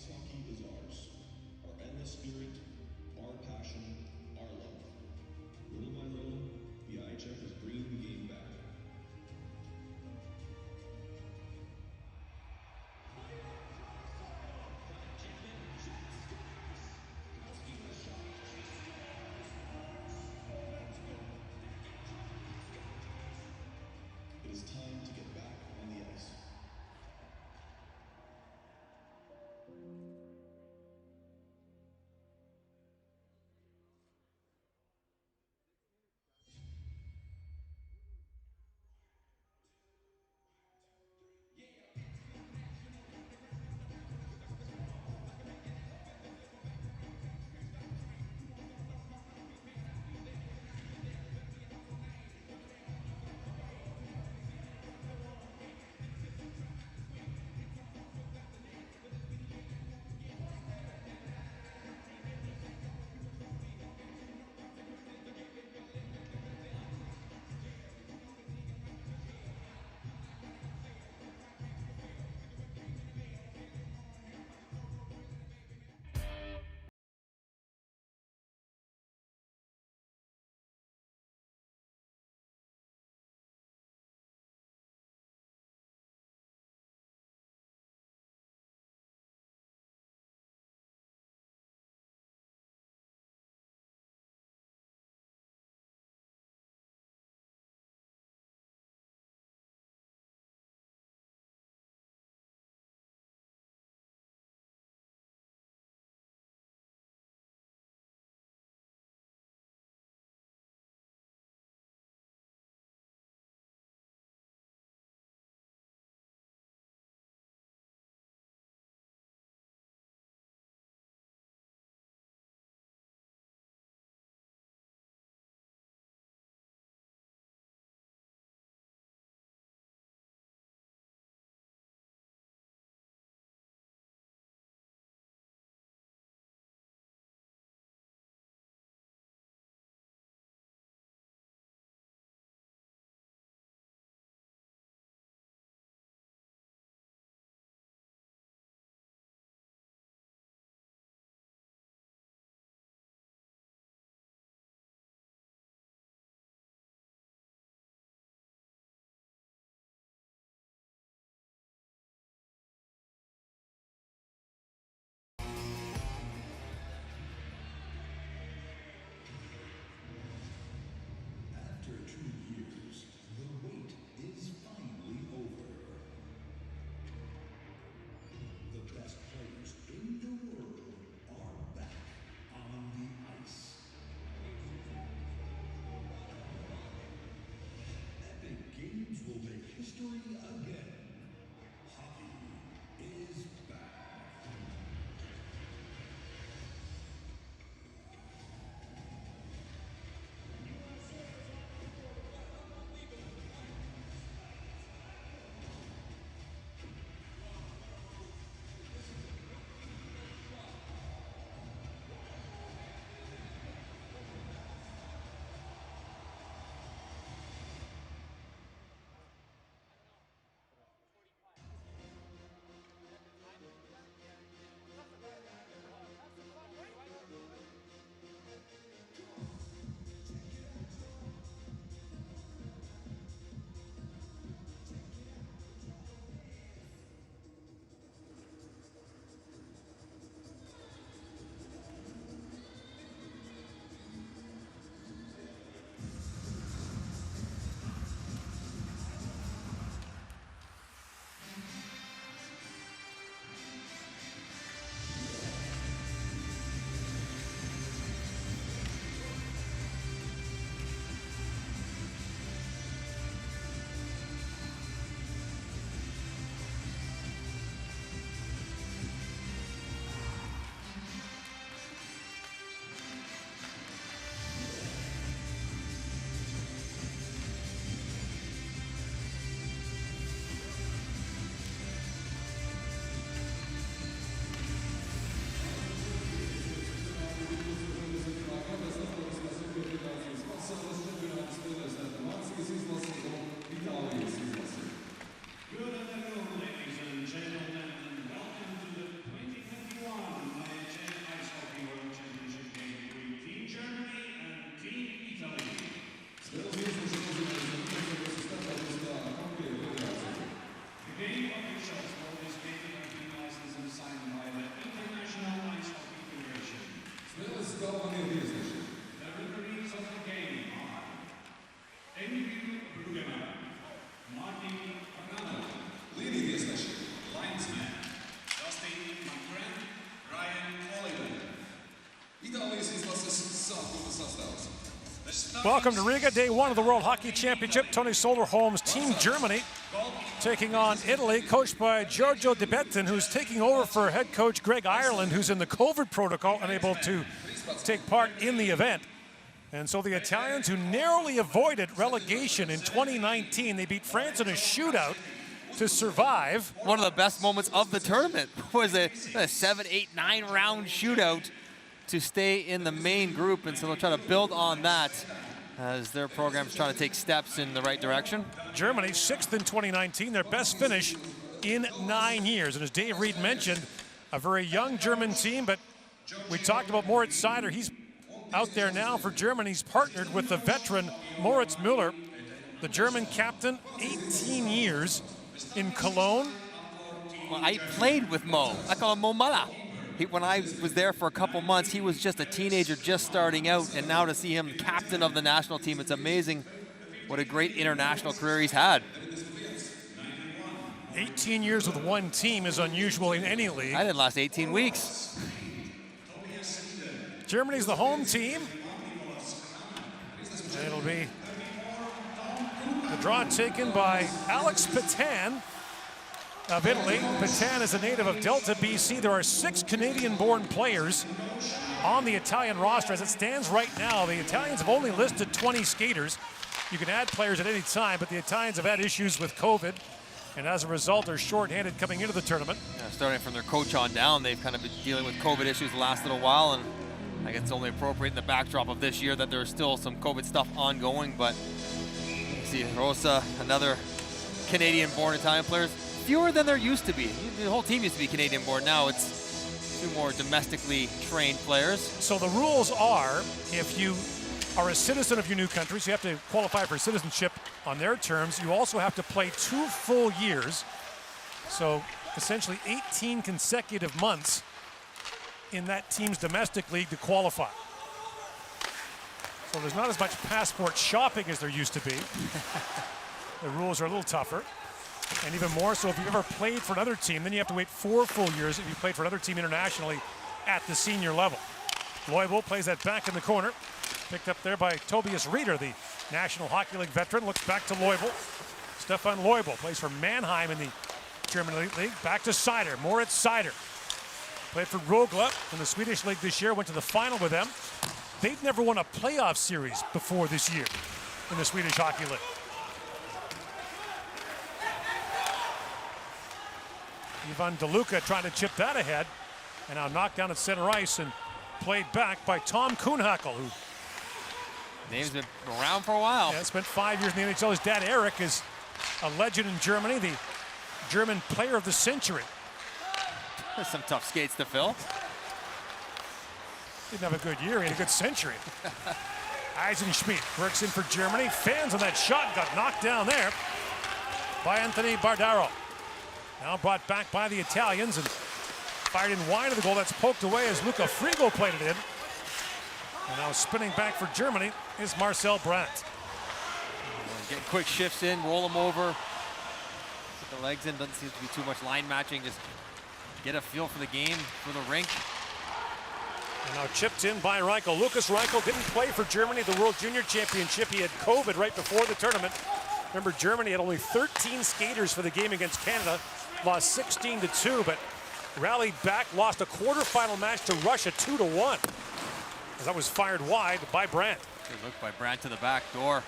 Ice hockey is ours. Our endless spirit, our passion, our love. Little by little, the IIHF is bringing the game back. It is time to get back on the ice. Welcome to Riga, day one of the World Hockey Championship. Tony Soderholm's Team Germany taking on Italy, coached by Giorgio De Bettin, who's taking over for head coach Greg Ireland, who's in the COVID protocol, unable to take part in the event. And so the Italians, who narrowly avoided relegation in 2019, they beat France in a shootout to survive. One of the best moments of the tournament was a 7, 8, 9 round shootout to stay in the main group, and so they'll try to build on that as their program's trying to take steps in the right direction. Germany, 6th in 2019, their best finish in 9 years. And as Dave Reed mentioned, a very young German team, but we talked about Moritz Seider. He's out there now for Germany. He's partnered with the veteran Moritz Müller, the German captain, 18 years in Cologne. Well, I played with Mo. I call him Mo Mala. When I was there for a couple months, he was just a teenager just starting out, and now to see him captain of the national team, it's amazing what a great international career he's had. 18 years with one team is unusual in any league. I didn't last 18 weeks. Germany's the home team. And it'll be the draw taken by Alex Petan of Italy. Petan is a native of Delta, BC. There are 6 Canadian-born players on the Italian roster. As it stands right now, the Italians have only listed 20 skaters. You can add players at any time, but the Italians have had issues with COVID, and as a result, are shorthanded coming into the tournament. Yeah, starting from their coach on down, they've kind of been dealing with COVID issues the last little while, and I guess it's only appropriate in the backdrop of this year that there's still some COVID stuff ongoing, but you see Rosa, another Canadian-born Italian players. Fewer than there used to be. The whole team used to be Canadian-born. Now it's 2 more domestically trained players. So the rules are, if you are a citizen of your new country, so you have to qualify for citizenship on their terms. You also have to play 2 full years. So essentially 18 consecutive months in that team's domestic league to qualify. So there's not as much passport shopping as there used to be. The rules are a little tougher. And even more so if you've ever played for another team, then you have to wait 4 full years if you played for another team internationally at the senior level. Leubel plays that back in the corner. Picked up there by Tobias Rieder, the National Hockey League veteran. Looks back to Leubel. Stefan Leubel plays for Mannheim in the German Elite League. Back to Seider, Moritz Seider. Played for Rögle in the Swedish League this year, went to the final with them. They've never won a playoff series before this year in the Swedish Hockey League. Ivan DeLuca trying to chip that ahead, and now knocked down at center ice and played back by Tom Kuhnhackl, who name's been around for a while. Yeah, spent 5 years in the NHL. His dad Eric is a legend in Germany, the German Player of the Century. There's some tough skates to fill. Didn't have a good year, he had a good century. Eisenschmidt works in for Germany. Fans on that shot, got knocked down there by Anthony Bardaro. Now brought back by the Italians and fired in wide of the goal. That's poked away as Luca Frigo played it in. And now spinning back for Germany is Marcel Brandt. Getting quick shifts in, roll them over. Put the legs in, doesn't seem to be too much line matching. Just get a feel for the game, for the rink. And now chipped in by Reichel. Lucas Reichel didn't play for Germany at the World Junior Championship. He had COVID right before the tournament. Remember, Germany had only 13 skaters for the game against Canada. Lost 16-2, but rallied back, lost a quarterfinal match to Russia 2-1. As that was fired wide by Brandt. Good look by Brandt to the back door.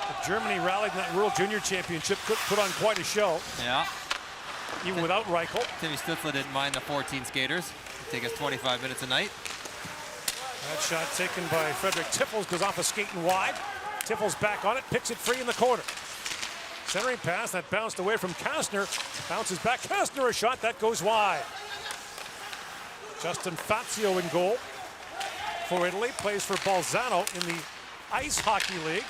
But Germany rallied in that World Junior Championship, could put on quite a show. Yeah. Even without Reichel. Timmy Stützle didn't mind the 14 skaters. It'd take us 25 minutes a night. That shot taken by Frederick Tiffels goes off a skating wide. Tiffels back on it, picks it free in the corner. Centering pass that bounced away from Kastner. Bounces back. Kastner a shot that goes wide. Justin Fazio in goal for Italy. Plays for Bolzano in the Ice Hockey League.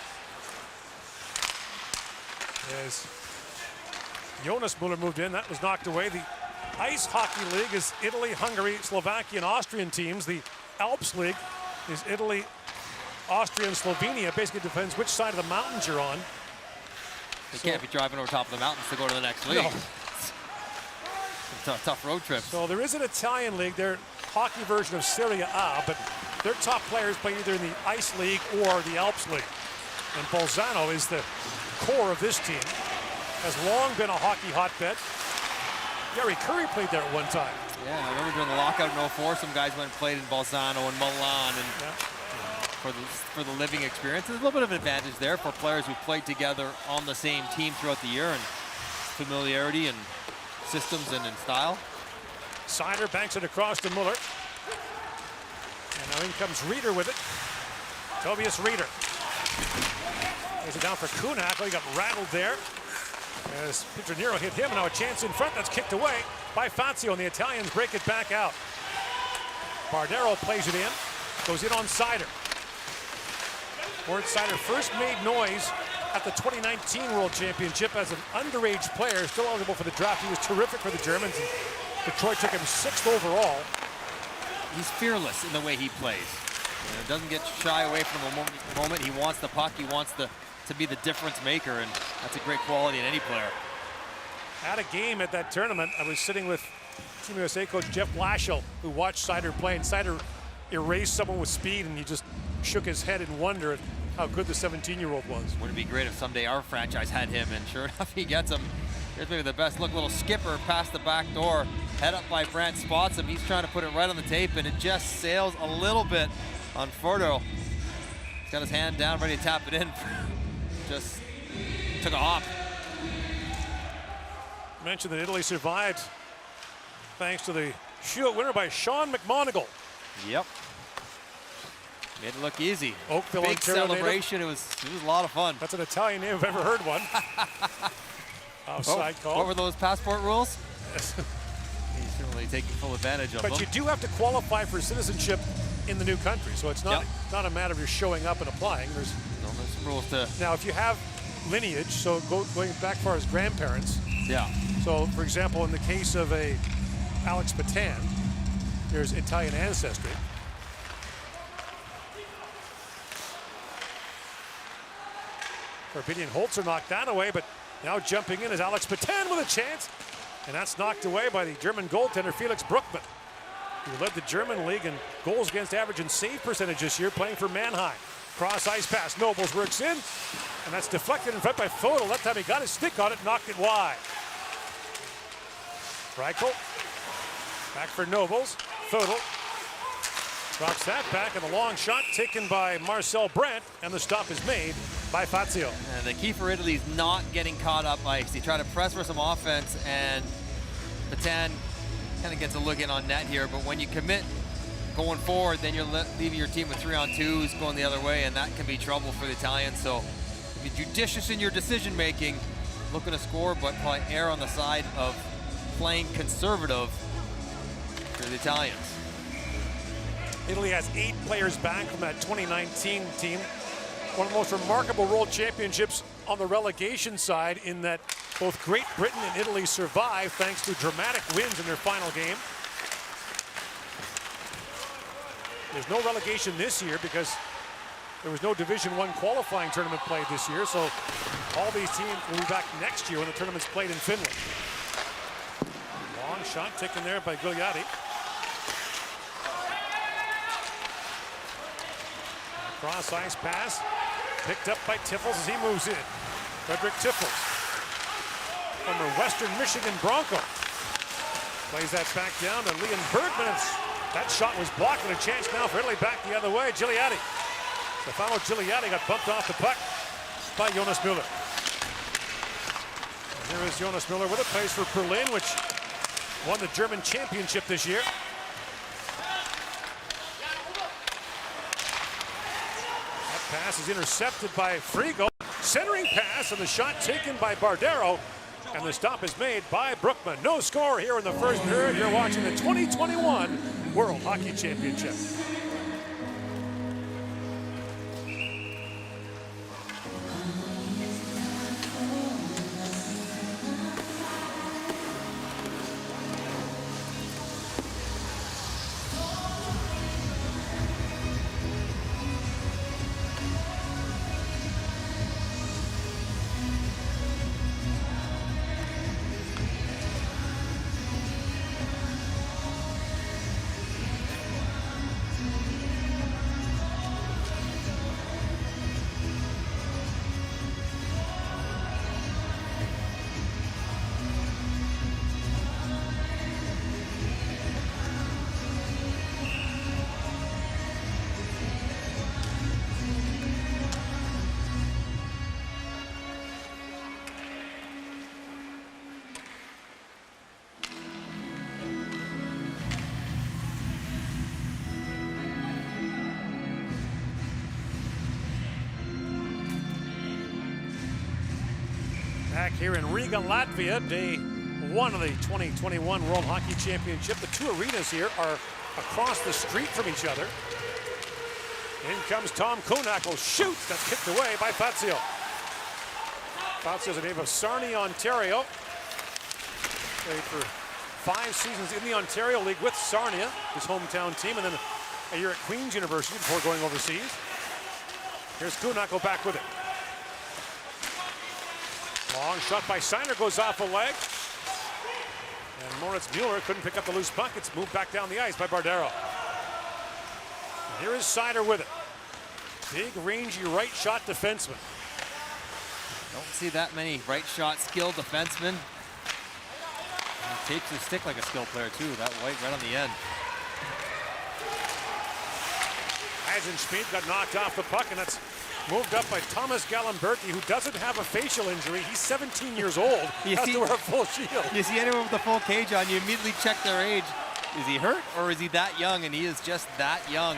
As Jonas Muller moved in, that was knocked away. The Ice Hockey League is Italy, Hungary, Slovakia, and Austrian teams. The Alps League is Italy, Austria, and Slovenia. Basically depends which side of the mountains you're on. You can't be driving over top of the mountains to go to the next league. No. It's a tough road trip. So there is an Italian league, their hockey version of Serie A, but their top players play either in the Ice League or the Alps League. And Bolzano is the core of this team. Has long been a hockey hotbed. Gary Curry played there at one time. Yeah, I remember during the lockout in 04, some guys went and played in Bolzano and Milan and for the living experience. There's a little bit of an advantage there for players who played together on the same team throughout the year, and familiarity and systems and in style. Sider banks it across to Muller. And now in comes Reeder with it. Tobias Reeder. Lays it down for Kunak. He got rattled there as Pietranero hit him. Now a chance in front that's kicked away by Fazio, and the Italians break it back out. Bardero plays it in. Goes in on Sider. Moritz Sider first made noise at the 2019 World Championship as an underage player, still eligible for the draft. He was terrific for the Germans, and Detroit took him 6th overall. He's fearless in the way he plays. Doesn't get shy away from the moment. He wants the puck. He wants to be the difference maker, and that's a great quality in any player. At a game at that tournament, I was sitting with Team USA coach Jeff Blashill, who watched Sider play, and Sider erased someone with speed, and he just shook his head in wonder at how good the 17-year-old was. Wouldn't it be great if someday our franchise had him, and sure enough, he gets him. Here's maybe the best look, little skipper past the back door, head up by Brandt, spots him. He's trying to put it right on the tape, and it just sails a little bit on Fordo. He's got his hand down, ready to tap it in. Just took a hop. Mentioned that Italy survived thanks to the shootout winner by Sean McMonagle. Yep. Made it look easy. Oakville, big Ontario celebration. Native. It was a lot of fun. That's an Italian name if I've ever heard one. Offside call. What were those passport rules? He's certainly taking full advantage of them. But you do have to qualify for citizenship in the new country, so it's not not a matter of just showing up and applying. There's some rules to. Now, if you have lineage, so going back far as grandparents. Yeah. So, for example, in the case of a Alex Patan, there's Italian ancestry. Corbinian Holzer knocked that away, but now jumping in is Alex Patan with a chance. And that's knocked away by the German goaltender Felix Bruckmann, who led the German league in goals against average and save percentage this year, playing for Mannheim. Cross ice pass, Nobles works in, and that's deflected in front by Foto. That time he got his stick on it, knocked it wide. Reichel, back for Nobles. Foto drops that back, and the long shot taken by Marcel Brandt, and the stop is made by Fazio. And the key for Italy is not getting caught up ice. They try to press for some offense, and Patan kind of gets a look in on net here, but when you commit going forward, then you're leaving your team with 3-on-2s going the other way, and that can be trouble for the Italians. So be judicious in your decision making, looking to score, but probably err on the side of playing conservative for the Italians. Italy has 8 players back from that 2019 team. One of the most remarkable World Championships on the relegation side, in that both Great Britain and Italy survived thanks to dramatic wins in their final game. There's no relegation this year because there was no Division I qualifying tournament played this year, so all these teams will be back next year when the tournament's played in Finland. Long shot taken there by Gigliotti. Cross ice pass, picked up by Tiffels as he moves in. Frederick Tiffels, former Western Michigan Bronco, plays that back down to Leon Bergman. That shot was blocked, and a chance now for Italy back the other way. Gigliotti. Stefano Gigliotti got bumped off the puck by Jonas Müller. And here is Jonas Müller with a place for Berlin, which won the German championship this year. Pass is intercepted by Frigo. Centering pass, and the shot taken by Bardero. And the stop is made by Bruckmann. No score here in the first period. You're watching the 2021 World Hockey Championship. back here in Riga, Latvia, day one of the 2021 World Hockey Championship. The two arenas here are across the street from each other. In comes Tom Konack'll shoot. That's kicked away by Fazio. Fazio's a native of Sarnia, Ontario. Played for 5 seasons in the Ontario League with Sarnia, his hometown team, and then a year at Queen's University before going overseas. Here's Konack'll back with it. Long shot by Seiner goes off a leg. And Moritz Mueller couldn't pick up the loose puck. It's moved back down the ice by Bardero. And here is Seiner with it. Big, rangy right shot defenseman. Don't see that many right shot skilled defensemen. He takes his stick like a skill player too. That white right on the end. Eisenschmidt got knocked off the puck, and that's moved up by Thomas Gallimberti, who doesn't have a facial injury. He's 17 years old. He has to wear a full shield. You see anyone with a full cage on, you immediately check their age. Is he hurt or is he that young? And he is just that young.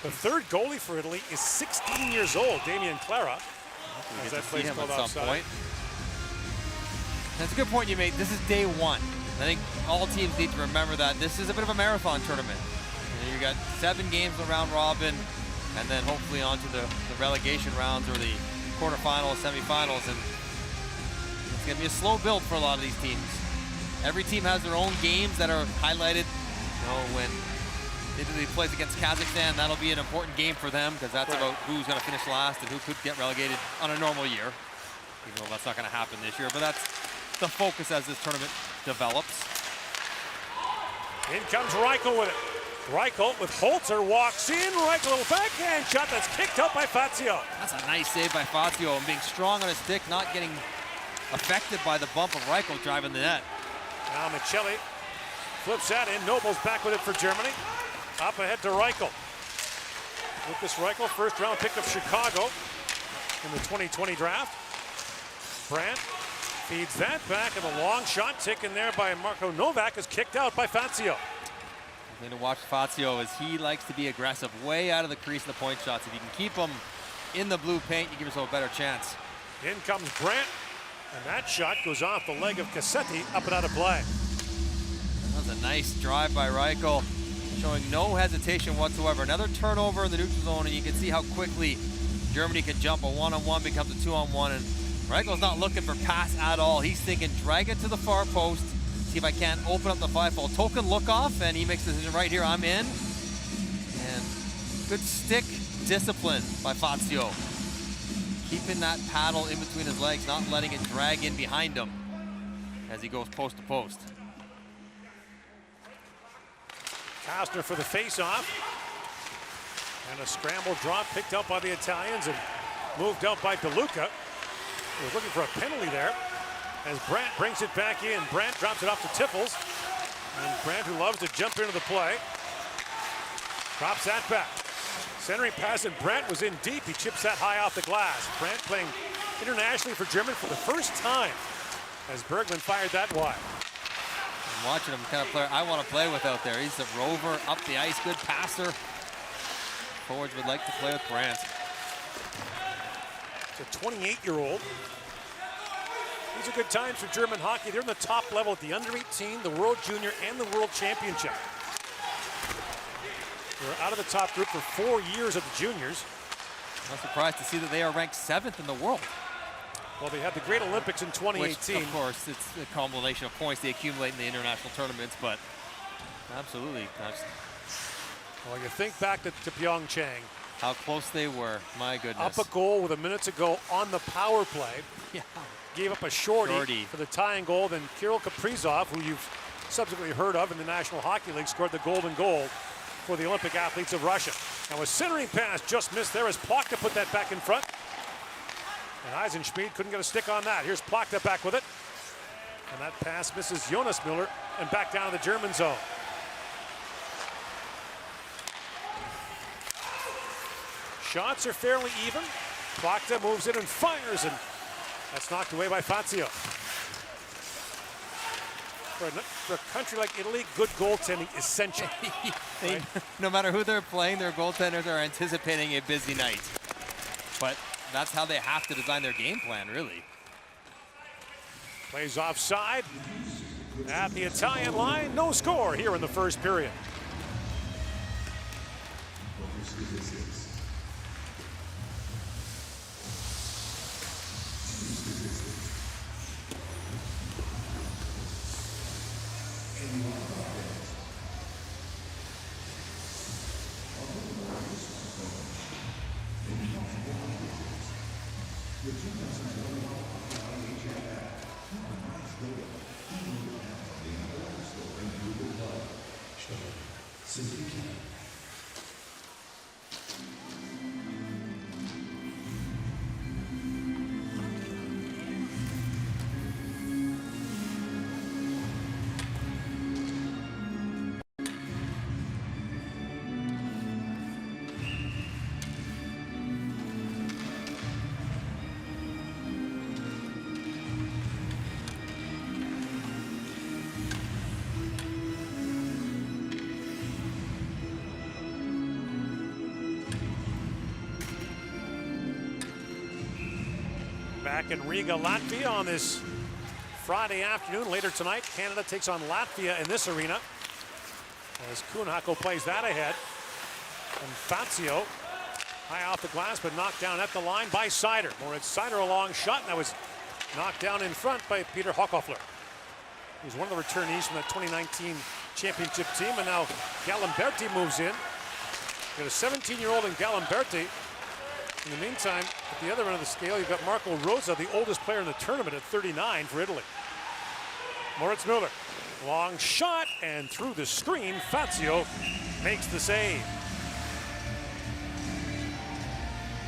The third goalie for Italy is 16 years old, Damian Clara. As that plays him at some point. That's a good point you made. This is day one. I think all teams need to remember that this is a bit of a marathon tournament. You got 7 games of round robin, and then hopefully on to the relegation rounds or the quarterfinals, semifinals, and it's gonna be a slow build for a lot of these teams. Every team has their own games that are highlighted. You know, when Italy plays against Kazakhstan, that'll be an important game for them because that's about who's gonna finish last and who could get relegated on a normal year. Even though that's not gonna happen this year, but that's the focus as this tournament develops. In comes Reichel with it. Reichel with Holzer walks in. Reichel, little backhand shot that's kicked out by Fazio. That's a nice save by Fazio and being strong on his stick, not getting affected by the bump of Reichel driving the net. Now Michelli flips that in. Noble's back with it for Germany. Up ahead to Reichel. Lucas Reichel, first round pick of Chicago in the 2020 draft. Brandt feeds that back, and a long shot taken there by Marko Novak is kicked out by Fazio. The thing to watch Fazio is he likes to be aggressive way out of the crease in the point shots. If you can keep him in the blue paint, you give yourself a better chance. In comes Brandt, and that shot goes off the leg of Cassetti, up and out of play. That was a nice drive by Reichel, showing no hesitation whatsoever. Another turnover in the neutral zone, and you can see how quickly Germany can jump. A one-on-one becomes a two-on-one, and Reichel's not looking for pass at all. He's thinking drag it to the far post, see if I can't open up the 5-hole. Token look off, and he makes the decision right here, I'm in. And good stick discipline by Fazio. Keeping that paddle in between his legs, not letting it drag in behind him as he goes post to post. Kastner for the face-off. And a scramble drop picked up by the Italians and moved out by DeLuca. He was looking for a penalty there. As Brandt brings it back in, Brandt drops it off to Tiffels. And Brandt, who loves to jump into the play, drops that back. Centering pass, and Brandt was in deep. He chips that high off the glass. Brandt playing internationally for Germany for the first time as Bergman fired that wide. I'm watching him, kind of player I want to play with out there. He's a rover, up the ice, good passer. Forwards would like to play with Brandt. It's a 28-year-old. These are good times for German hockey. They're in the top level at the under-18, the World Junior, and the World Championship. They're out of the top group for 4 years of the juniors. I'm surprised to see that they are ranked 7th in the world. Well, they had the Great Olympics in 2018. Which, of course, it's a combination of points they accumulate in the international tournaments, but absolutely. Well, you think back to Pyeongchang. How close they were, my goodness. Up a goal with a minute to go on the power play. Yeah. Gave up a shorty for the tying goal. Then Kirill Kaprizov, who you've subsequently heard of in the National Hockey League, scored the golden goal for the Olympic athletes of Russia. Now a centering pass just missed there as Plachta put that back in front. And Eisenschmidt couldn't get a stick on that. Here's Plachta back with it. And that pass misses Jonas Müller and back down to the German zone. Shots are fairly even. Plachta moves in and fires, and that's knocked away by Fazio. For a country like Italy, good goaltending is essential. Right? No matter who they're playing, their goaltenders are anticipating a busy night. But that's how they have to design their game plan, really. Plays offside at the Italian line. No score here in the first period. Back in Riga, Latvia on this Friday afternoon. Later tonight, Canada takes on Latvia in this arena as Kuhnhackl plays that ahead. And Fazio, high off the glass, but knocked down at the line by Seider. Moritz Seider, a long shot, and that was knocked down in front by Peter Hockhoffler. He's one of the returnees from that 2019 championship team, and now Gallimberti moves in. Got a 17-year-old in Gallimberti. In the meantime, at the other end of the scale, you've got Marco Rosa, the oldest player in the tournament at 39 for Italy. Moritz Müller, long shot, and through the screen, Fazio makes the save.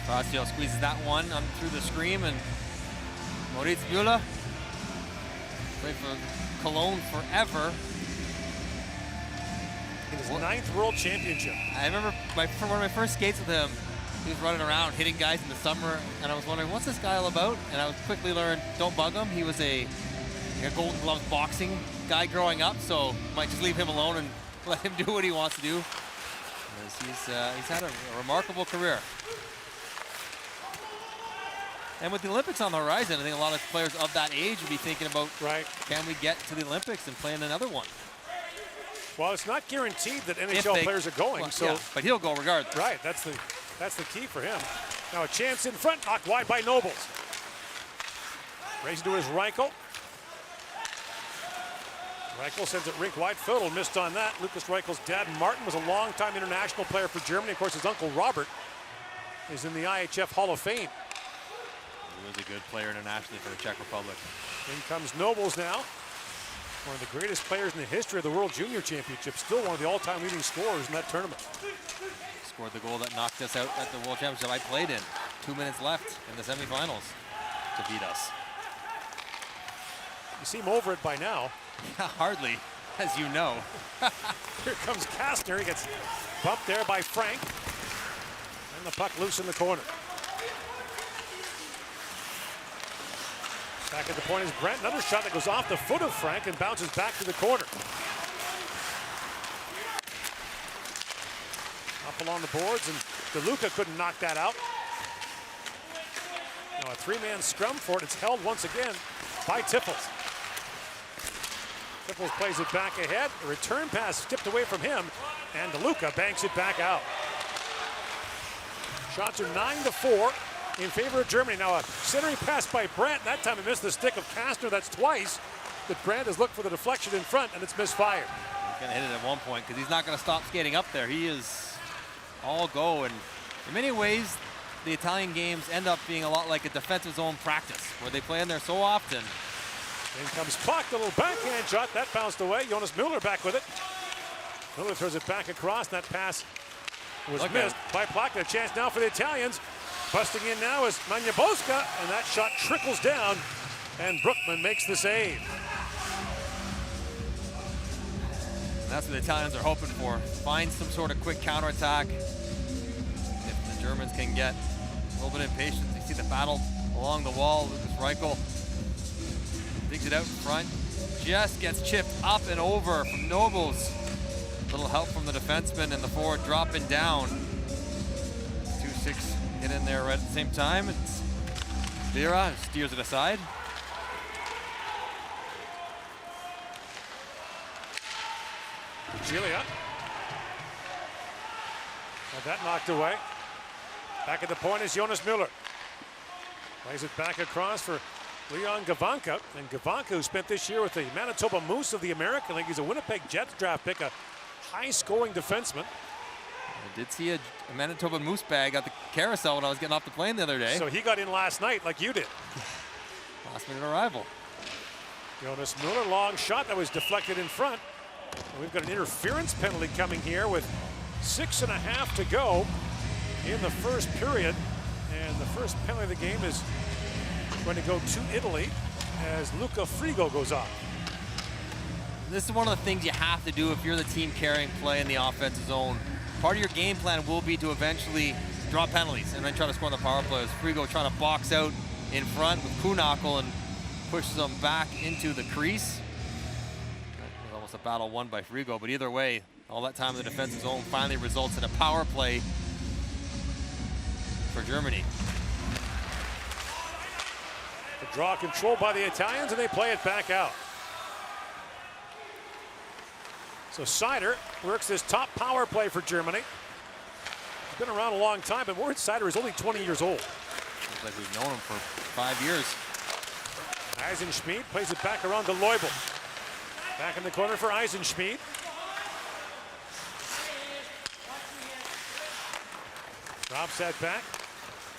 Fazio squeezes that one through the screen, and Moritz Müller played for Cologne forever. In his 9th World Championship. I remember one of my first skates with him. He was running around hitting guys in the summer, and I was wondering, what's this guy all about? And I was quickly learned, don't bug him. He was a Golden Gloves boxing guy growing up, so might just leave him alone and let him do what he wants to do. He's had a remarkable career. And with the Olympics on the horizon, I think a lot of players of that age would be thinking about, can we get to the Olympics and play in another one? Well, it's not guaranteed that NHL players are going, well, so yeah, but he'll go regardless. Right, that's the key for him. Now a chance in front, knocked wide by Nobles. Racing to his Reichel. Reichel sends it rink wide. Födel missed on that. Lucas Reichel's dad, Martin, was a longtime international player for Germany. Of course, his uncle, Robert, is in the IIHF Hall of Fame. He was a good player internationally for the Czech Republic. In comes Nobles now. One of the greatest players in the history of the World Junior Championship. Still one of the all-time leading scorers in that tournament. Scored the goal that knocked us out at the World Championship I played in. 2 minutes left in the semifinals to beat us. You seem over it by now. Hardly, as you know. Here comes Kastner. He gets bumped there by Frank. And the puck loose in the corner. Back at the point is Brent. Another shot that goes off the foot of Frank and bounces back to the corner. Up along the boards, and DeLuca couldn't knock that out. Now a three-man scrum for it. It's held once again by Tipples. Tipples plays it back ahead. A return pass skipped away from him, and DeLuca banks it back out. Shots are 9-4 in favor of Germany. Now a centering pass by Brandt. That time he missed the stick of Kastner. That's twice that Brandt has looked for the deflection in front, and it's misfired. He's gonna hit it at one point because he's not gonna stop skating up there. He is all go, and in many ways, the Italian games end up being a lot like a defensive zone practice, where they play in there so often. In comes Puck, a little backhand shot. That bounced away. Jonas Müller back with it. Müller throws it back across. That pass was missed by Puck. A chance now for the Italians. Busting in now is Manjaboska, and that shot trickles down, and Brookman makes the save. And that's what the Italians are hoping for. Find some sort of quick counterattack. If the Germans can get a little bit impatient, you see the battle along the wall. Lucas Reichel digs it out in front. Just gets chipped up and over from Nobles. A little help from the defenseman and the forward dropping down. 2-6 get in there right at the same time. It's Vera steers it aside. Julia. Had that knocked away. Back at the point is Jonas Müller. Plays it back across for Leon Gavanka. And Gavanka, who spent this year with the Manitoba Moose of the American League. He's a Winnipeg Jets draft pick, a high-scoring defenseman. I did see a Manitoba Moose bag at the carousel when I was getting off the plane the other day. So he got in last night like you did. Last minute arrival. Jonas Müller, long shot that was deflected in front. And we've got an interference penalty coming here with 6.5 to go in the first period. And the first penalty of the game is going to go to Italy as Luca Frigo goes off. This is one of the things you have to do if you're the team carrying play in the offensive zone. Part of your game plan will be to eventually draw penalties and then try to score on the power play. As Frigo trying to box out in front with Kuhnackel and pushes them back into the crease. That was almost a battle won by Frigo, but either way, all that time in the defensive zone finally results in a power play for Germany. The draw controlled by the Italians, and they play it back out. So Seider works this top power play for Germany. He's been around a long time, but Moritz Seider is only 20 years old. Looks like we've known him for 5 years. Eisenschmidt plays it back around to Leubel. Back in the corner for Eisenschmidt. Drops that back.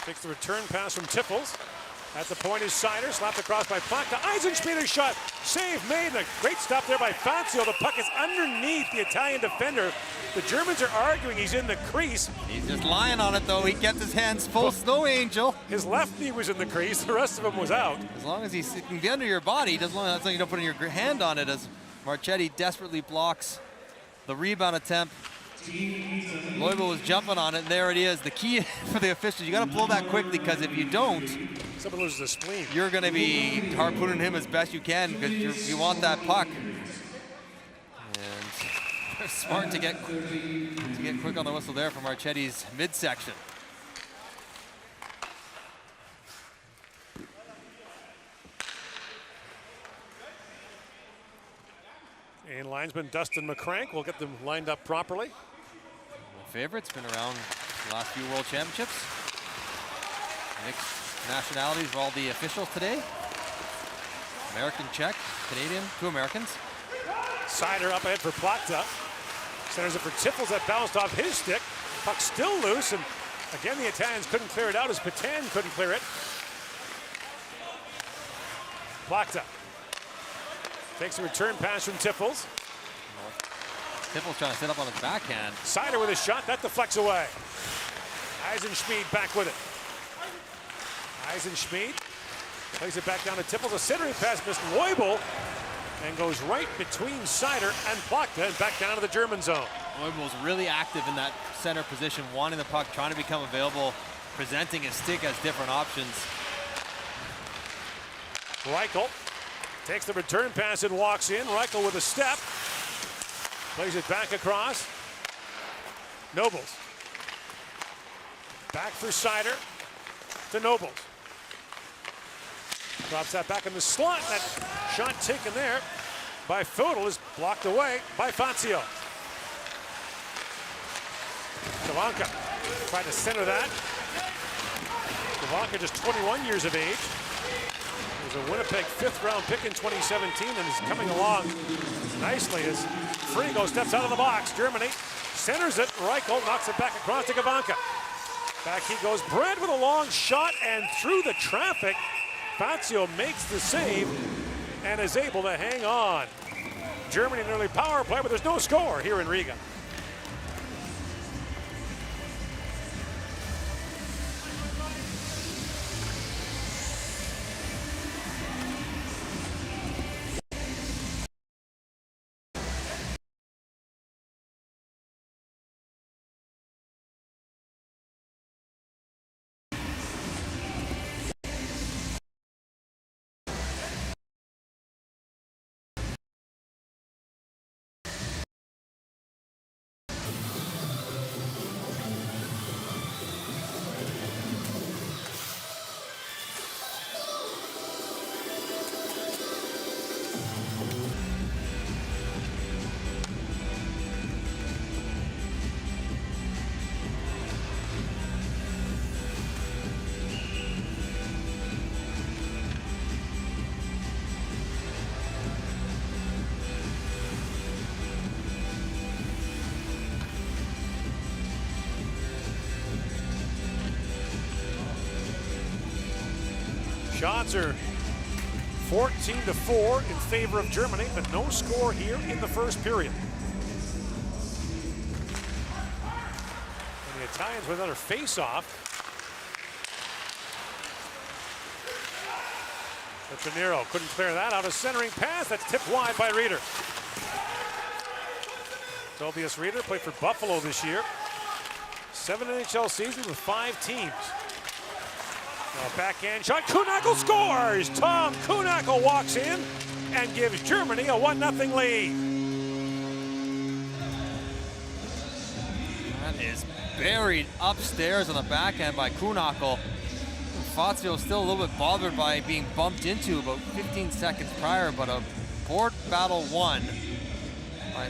Takes the return pass from Tiffels. At the point is Seider, slapped across by Plak to Eisenschmidt, a shot. Save made, and a great stop there by Fazio. The puck is underneath the Italian defender. The Germans are arguing he's in the crease. He's just lying on it though. He kept his hands full snow angel. His left knee was in the crease, the rest of him was out. As long as he can be under your body, as long as you don't put your hand on it, as Marchetti desperately blocks the rebound attempt. Leubel was jumping on it, and there it is. The key for the officials, you got to pull that quickly, because if you don't, someone loses a spleen. You're going to be harpooning him as best you can, because you want that puck. And smart to get quick on the whistle there from Marchetti's midsection. And linesman Dustin McCrank will get them lined up properly. Favorites, been around the last few World Championships. Mixed nationalities for all the officials today. American, Czech, Canadian, 2 Americans. Seider up ahead for Plata. Centers it for Tiffels that bounced off his stick. Puck still loose, and again the Italians couldn't clear it out as Patan couldn't clear it. Plata takes a return pass from Tiffels. Tiffels trying to set up on his backhand. Seider with a shot, that deflects away. Eisenschmidt back with it. Eisenschmidt plays it back down to Tiffels. A centering pass missed Leubel and goes right between Seider and Plachta and back down to the German zone. Leubel's really active in that center position, wanting the puck, trying to become available, presenting his stick as different options. Reichel takes the return pass and walks in. Reichel with a step. Plays it back across. Nobles. Back for Seider to Nobles. Drops that back in the slot. That shot taken there by Fodel is blocked away by Fazio. Gavanka tried to center that. Gavanka just 21 years of age. He was a Winnipeg 5th round pick in 2017 and is coming along nicely as Frigo steps out of the box. Germany centers it. Reichel knocks it back across to Gavanka. Back he goes. Brad with a long shot and through the traffic. Fazio makes the save and is able to hang on. Germany in early power play, but there's no score here in Riga. Shots are 14-4 in favor of Germany, but no score here in the first period. And the Italians with another face-off. Petronero couldn't clear that out. A centering pass that's tipped wide by Reeder. Tobias Reeder played for Buffalo this year. 7 NHL seasons with 5 teams. Backhand shot. Kuhnhackl scores! Tom Kuhnhackl walks in and gives Germany a 1-0 lead. That is buried upstairs on the backhand by Kuhnhackl. Fazio still a little bit bothered by being bumped into about 15 seconds prior, but a board battle won by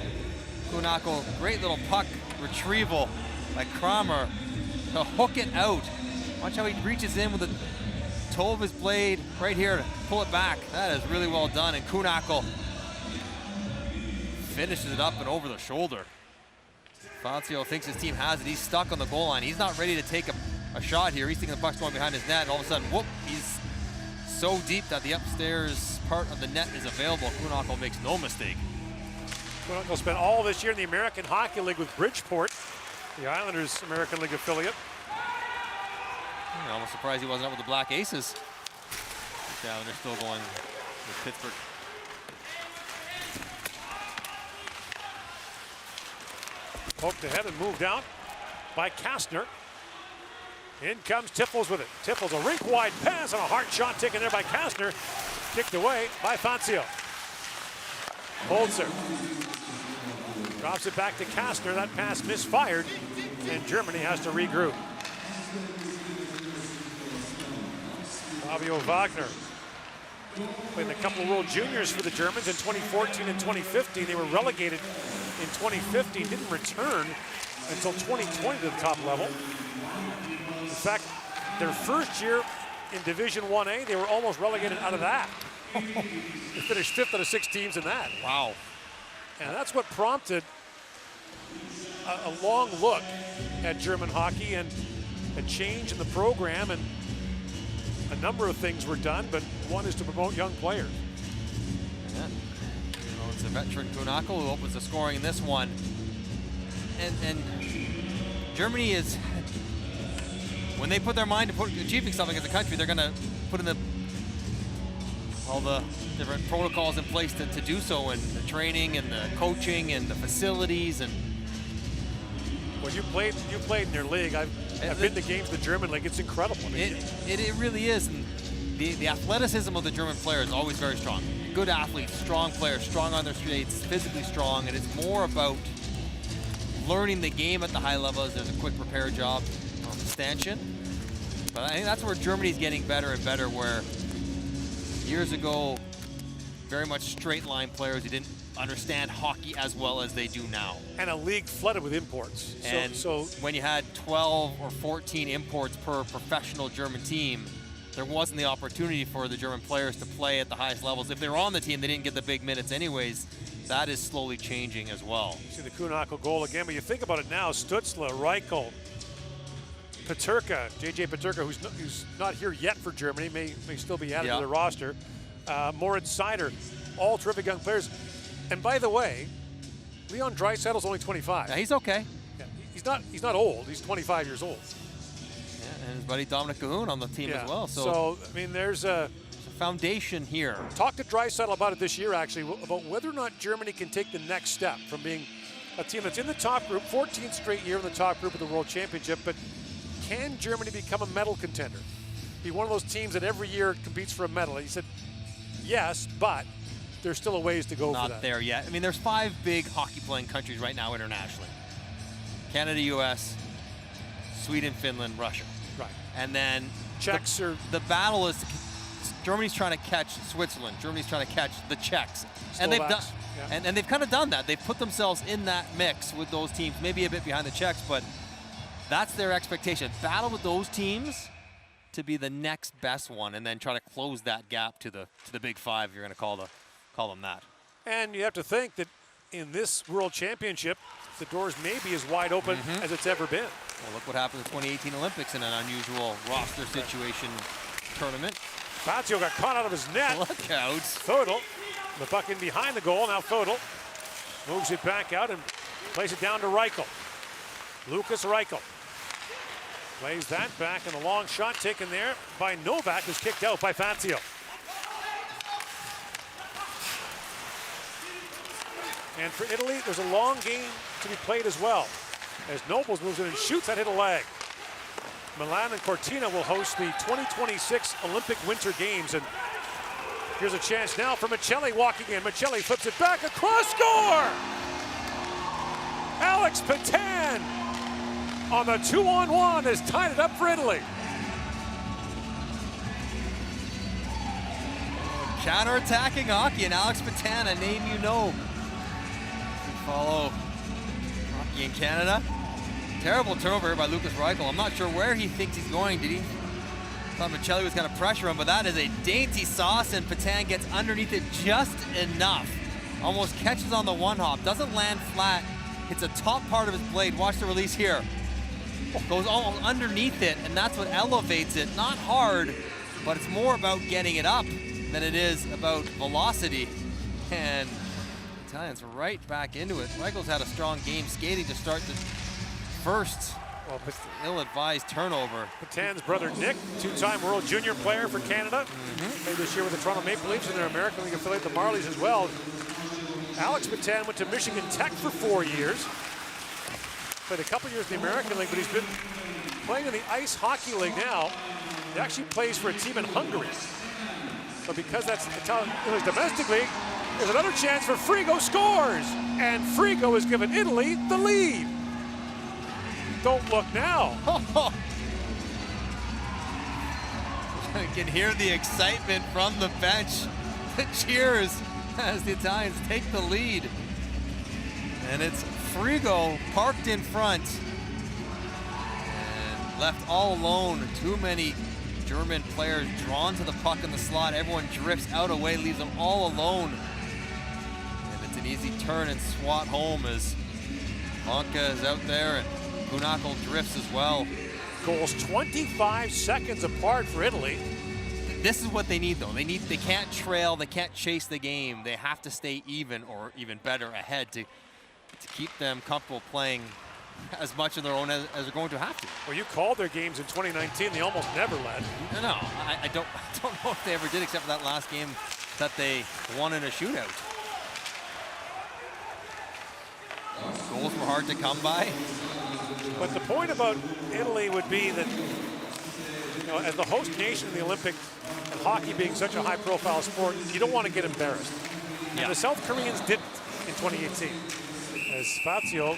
Kuhnhackl. Great little puck retrieval by Kramer to hook it out. Watch how he reaches in with the toe of his blade right here to pull it back. That is really well done, and Kuhnhackl finishes it up and over the shoulder. Fazio thinks his team has it. He's stuck on the goal line. He's not ready to take a shot here. He's thinking the puck's going behind his net, and all of a sudden, whoop, he's so deep that the upstairs part of the net is available. Kuhnhackl makes no mistake. Kuhnhackl spent all this year in the American Hockey League with Bridgeport, the Islanders' American League affiliate. I'm almost surprised he wasn't up with the Black Aces. The Islanders still going with Pittsburgh. Poked ahead and moved out by Kastner. In comes Tiffels with it. Tiffels, a rink-wide pass and a hard shot taken there by Kastner. Kicked away by Fazio. Holzer drops it back to Kastner. That pass misfired, and Germany has to regroup. Fabio Wagner played in a couple of World Juniors for the Germans in 2014 and 2015. They were relegated in 2015, didn't return until 2020 to the top level. In fact, their first year in Division 1A, they were almost relegated out of that. They finished 5th out of 6 teams in that. Wow. And that's what prompted a long look at German hockey and a change in the program, and a number of things were done, but one is to promote young players. Yeah. You know, it's a veteran Kuhnhackl who opens the scoring in this one. And Germany is, when they put their mind to achieving something as a country, they're going to put in all the different protocols in place to do so, and the training and the coaching and the facilities. And well, you played in your league. I've been to games of the German league. It's incredible. It really is. And the athleticism of the German player is always very strong. Good athletes, strong players, strong on their skates, physically strong, and it's more about learning the game at the high levels. There's a quick repair job on the stanchion. But I think that's where Germany's getting better and better, where years ago, very much straight line players who didn't understand hockey as well as they do now. And a league flooded with imports. And so when you had 12 or 14 imports per professional German team, there wasn't the opportunity for the German players to play at the highest levels. If they were on the team, they didn't get the big minutes anyways. That is slowly changing as well. See the Kuhnhackl goal again, but you think about it now, Stützle, Reichel, Peterka, JJ Peterka, who's not here yet for Germany, may still be added to the roster. Moritz Seider, all terrific young players. And by the way, Leon Draisaitl's only 25. Yeah, he's okay. Yeah, he's not old. He's 25 years old. Yeah, and his buddy Dominic Cahoon on the team as well. So I mean, there's a foundation here. Talked to Draisaitl about it this year, actually, about whether or not Germany can take the next step from being a team that's in the top group, 14th straight year in the top group of the World Championship, but can Germany become a medal contender? Be one of those teams that every year competes for a medal. And he said, yes, but there's still a ways to go for that. Not there yet. I mean, there's 5 big hockey-playing countries right now internationally. Canada, US, Sweden, Finland, Russia. Right. And then Czechs the battle is, Germany's trying to catch Switzerland. Germany's trying to catch the Czechs. And they've done, and they've kind of done that. They've put themselves in that mix with those teams, maybe a bit behind the Czechs, but that's their expectation. Battle with those teams to be the next best one, and then try to close that gap to the big 5. You're going to call them that. And you have to think that in this World Championship, the doors may be as wide open as it's ever been. Well, look what happened in the 2018 Olympics in an unusual roster situation tournament. Fazio got caught out of his net. Look out. Fodel, the puck in behind the goal. Now Fodel moves it back out and plays it down to Reichel. Lucas Reichel plays that back, and a long shot taken there by Novak, who's kicked out by Fazio. And for Italy, there's a long game to be played as well, as Nobles moves in and shoots. That hit a leg. Milan and Cortina will host the 2026 Olympic Winter Games, and here's a chance now for Michelli walking in. Michelli flips it back across, score! Alex Patan on the 2-on-1 has tied it up for Italy. Counter-attacking hockey, and Alex Patan, a name you know. Follow hockey in Canada. Terrible turnover by Lucas Reichel. I'm not sure where he thinks he's going. Did he? Thought Michelli was going to pressure him, but that is a dainty sauce, and Patan gets underneath it just enough. Almost catches on the one hop, doesn't land flat, hits the top part of his blade. Watch the release here. Goes almost underneath it, and that's what elevates it. Not hard, but it's more about getting it up than it is about velocity. And Italians right back into it. Reichel's had a strong game skating to start the first ill-advised turnover. Patan's brother Nick, two-time World Junior player for Canada. Played this year with the Toronto Maple Leafs and their American League affiliate, the Marlies, as well. Alex Patan went to Michigan Tech for 4 years. Played a couple years in the American League, but he's been playing in the Ice Hockey League now. He actually plays for a team in Hungary. So because that's Italian domestic league, there's another chance for Frigo, scores! And Frigo has given Italy the lead. Don't look now. You can hear the excitement from the bench. The cheers as the Italians take the lead. And it's Frigo parked in front and left all alone. Too many German players drawn to the puck in the slot. Everyone drifts out away, leaves them all alone. And it's an easy turn and swat home as Monka is out there and Bunakel drifts as well. Goals 25 seconds apart for Italy. This is what they need, though. They can't trail, they can't chase the game. They have to stay even, or even better, ahead to keep them comfortable playing as much of their own as they're going to have to. Well, you called their games in 2019. They almost never led. No, I don't know if they ever did, except for that last game that they won in a shootout. Goals were hard to come by. But the point about Italy would be that, you know, as the host nation of the Olympics, and hockey being such a high-profile sport, you don't want to get embarrassed. Yeah. And the South Koreans didn't in 2018. As Fazio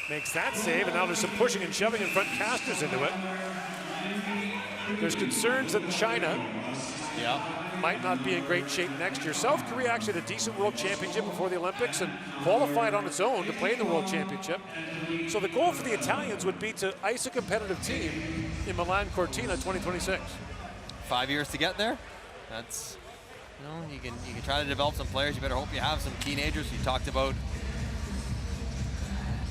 makes that save, and now there's some pushing and shoving in front, Casters into it. There's concerns that China might not be in great shape next year. South Korea actually had a decent World Championship before the Olympics and qualified on its own to play in the World Championship. So the goal for the Italians would be to ice a competitive team in Milan Cortina 2026. 5 years to get there. That's, you know, you can try to develop some players. You better hope you have some teenagers. You talked about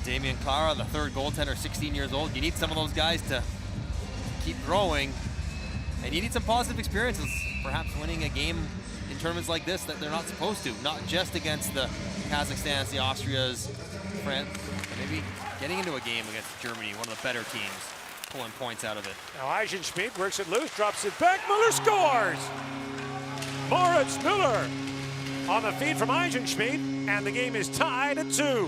Damian Clara, the third goaltender, 16 years old. You need some of those guys to keep growing, and you need some positive experiences, perhaps winning a game in tournaments like this that they're not supposed to, not just against the Kazakhstans, the Austrias, France, but maybe getting into a game against Germany, one of the better teams, pulling points out of it. Now Eisenschmidt works it loose, drops it back, Muller scores! Moritz Müller on the feed from Eisenschmidt, and the game is tied at 2.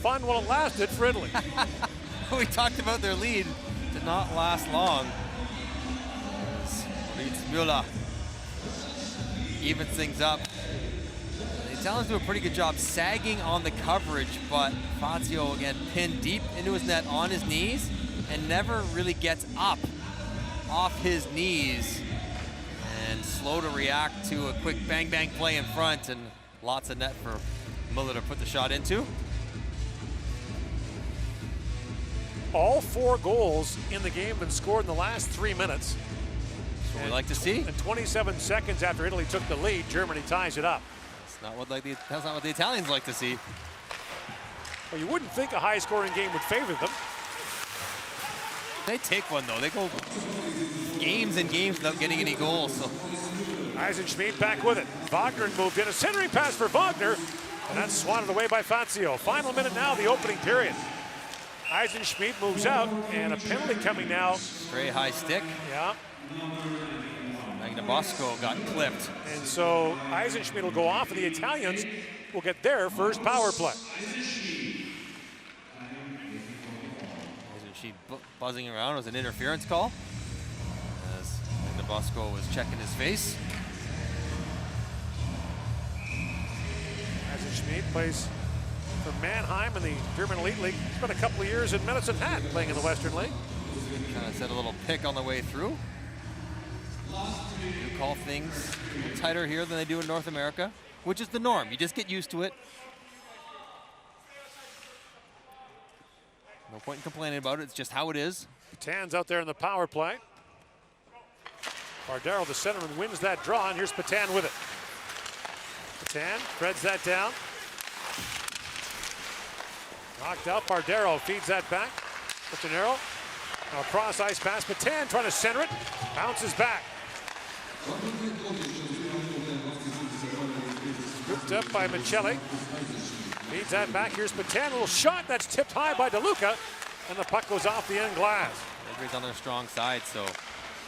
Fun while it lasted for Italy. We talked about their lead, did not last long. Moritz Müller evens things up. The Italians do a pretty good job sagging on the coverage, but Fazio again pinned deep into his net on his knees and never really gets up off his knees, and slow to react to a quick bang bang play in front, and lots of net for Müller to put the shot into. All 4 goals in the game have been scored in the last 3 minutes. That's what we like to see. And 27 seconds after Italy took the lead, Germany ties it up. That's not what the Italians like to see. Well, you wouldn't think a high-scoring game would favor them. They take one though. They go games and games without getting any goals. So Eisenschmidt back with it. Wagner moved in. A centering pass for Wagner, and that's swatted away by Fazio. Final minute now, the opening period. Eisenschmidt moves out, and a penalty coming now. Stray high stick. Yeah. Magnabosco got clipped. And so Eisenschmidt will go off, and the Italians will get their first power play. Eisenschmidt buzzing around. It was an interference call as Magnabosco was checking his face. Eisenschmidt plays for Mannheim in the German Elite League. Spent a couple of years in Medicine Hat playing in the Western League. Kind of set a little pick on the way through. You call things tighter here than they do in North America, which is the norm. You just get used to it. No point in complaining about it. It's just how it is. Patan's out there in the power play. Bardero, the centerman, wins that draw, and here's Patan with it. Patan threads that down. Knocked out. Bardero feeds that back. Patanero. Now a cross ice pass. Patan trying to center it. Bounces back. Scooped up by Michelli. Feeds that back. Here's Patan. A little shot that's tipped high by DeLuca. And the puck goes off the end glass. Everybody's on their strong side, so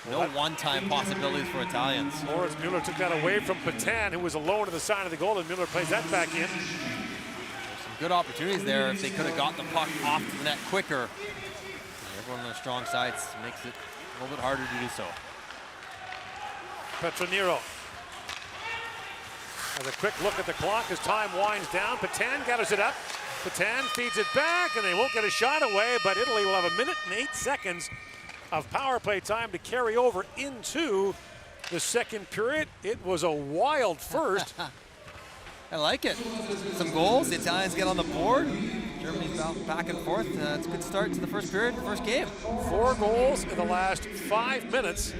no one-time possibilities for Italians. Moritz Mueller took that away from Patan, who was alone to the side of the goal, and Mueller plays that back in. There's some good opportunities there if they could have got the puck off to the net quicker. Everyone on their strong sides makes it a little bit harder to do so. Petroniro has a quick look at the clock as time winds down. Patan gathers it up. Patan feeds it back, and they won't get a shot away, but Italy will have 1 minute and 8 seconds of power play time to carry over into the second period. It was a wild first. I like it. Some goals. The Italians get on the board. Germany's back and forth. It's a good start to the first period, first game. 4 goals in the last 5 minutes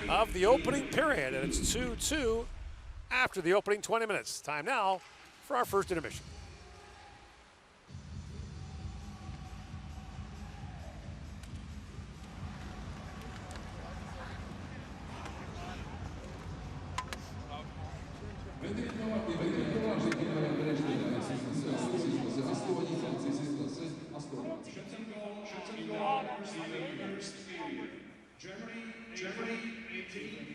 of the opening period, and it's 2-2 after the opening 20 minutes. Time now for our first intermission. Germany 18.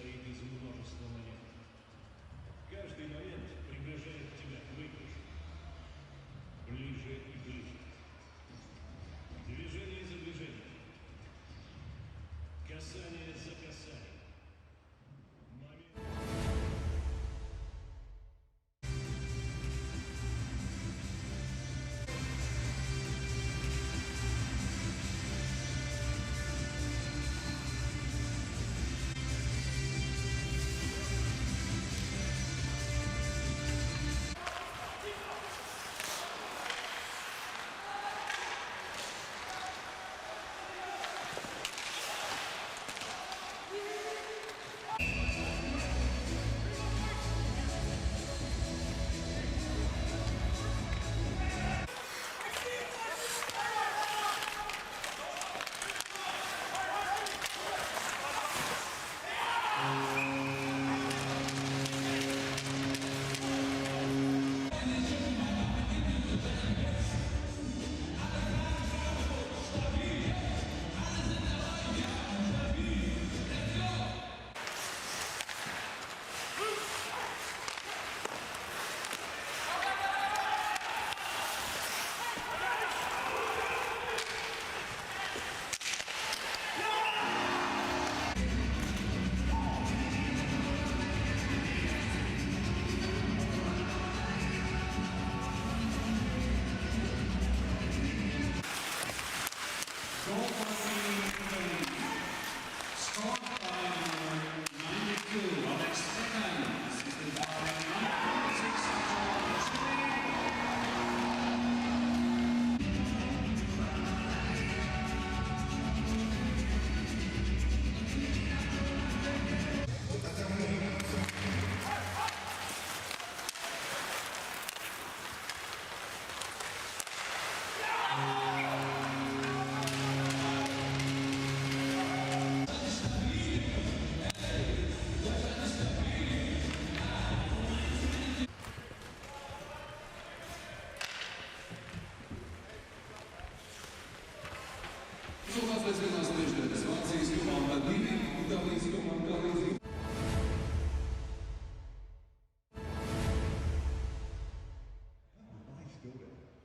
состоит из множества моментов. Каждый момент приближает тебя к выигрышу. Ближе и ближе. Движение за движением. Касание за касанием.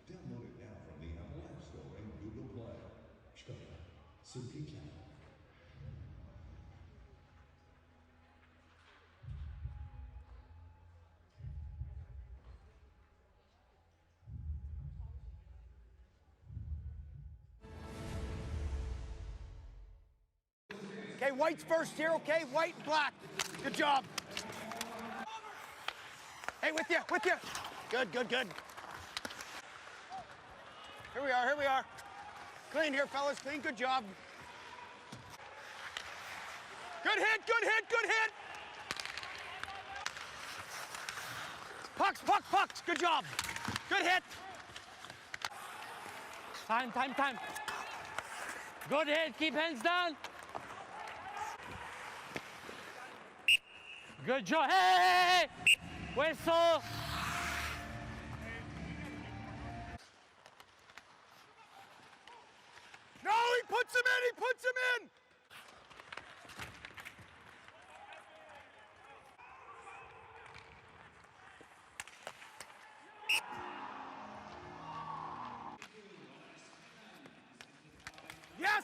Download it now from the Apple App Store and Google Play. Szkoda. Simply Cloud. Okay, white's first here, okay? White, black. Good job. Hey, with you, with you. Good, good, good. Here we are, here we are. Clean here, fellas, clean, good job. Good hit, good hit, good hit. Pucks, puck, pucks, good job. Good hit. Time, time, time. Good hit, keep hands down. Good job, hey! Whistle. No, he puts him in, he puts him in. Yes!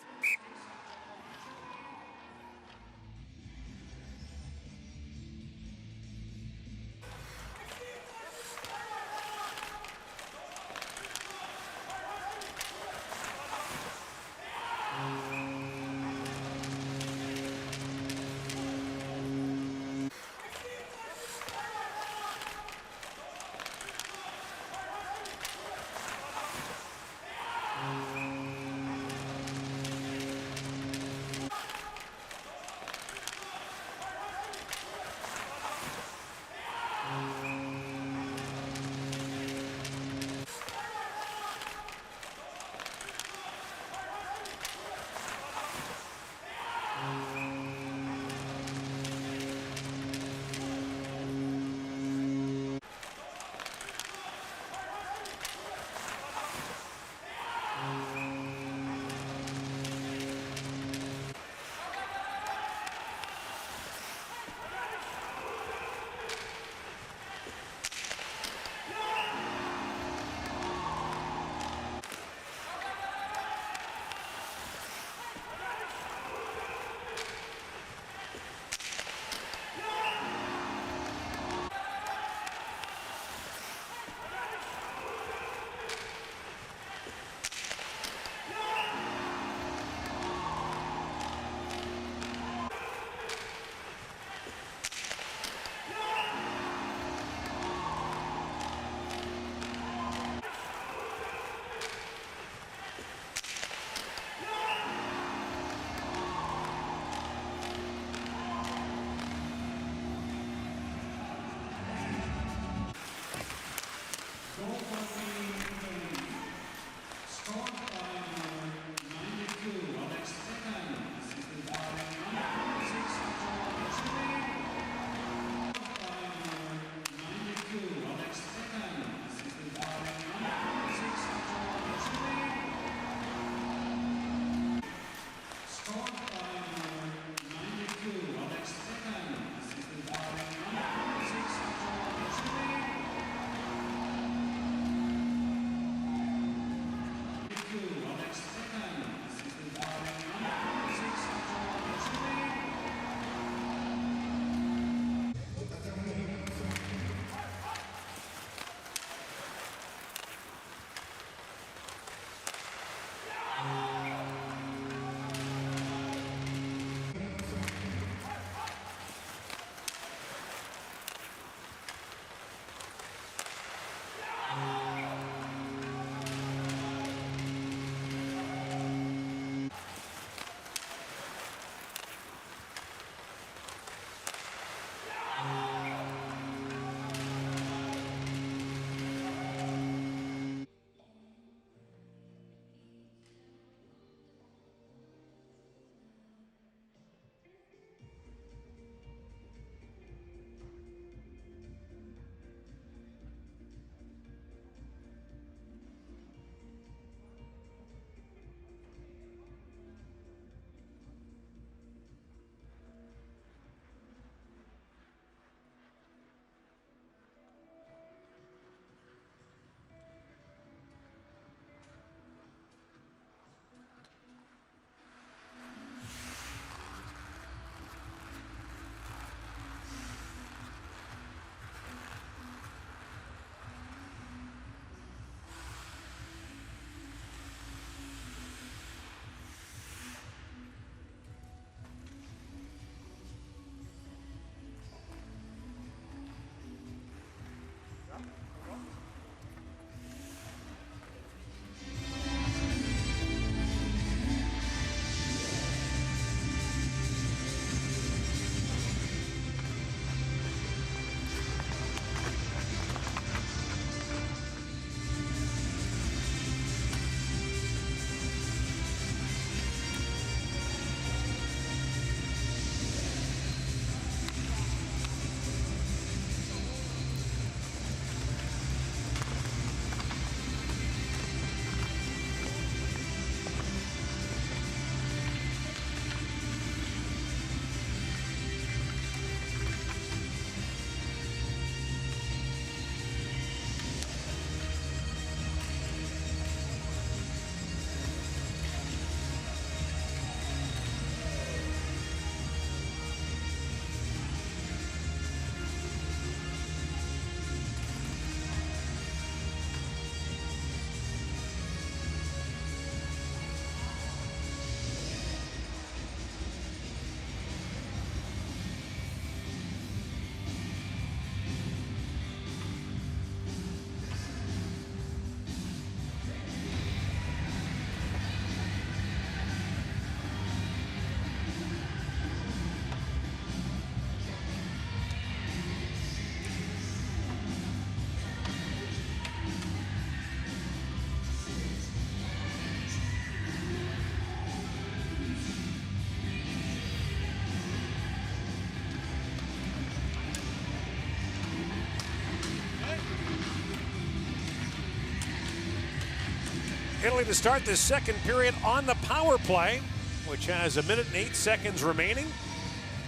penalty to start this second period on the power play, which has 1 minute and 8 seconds remaining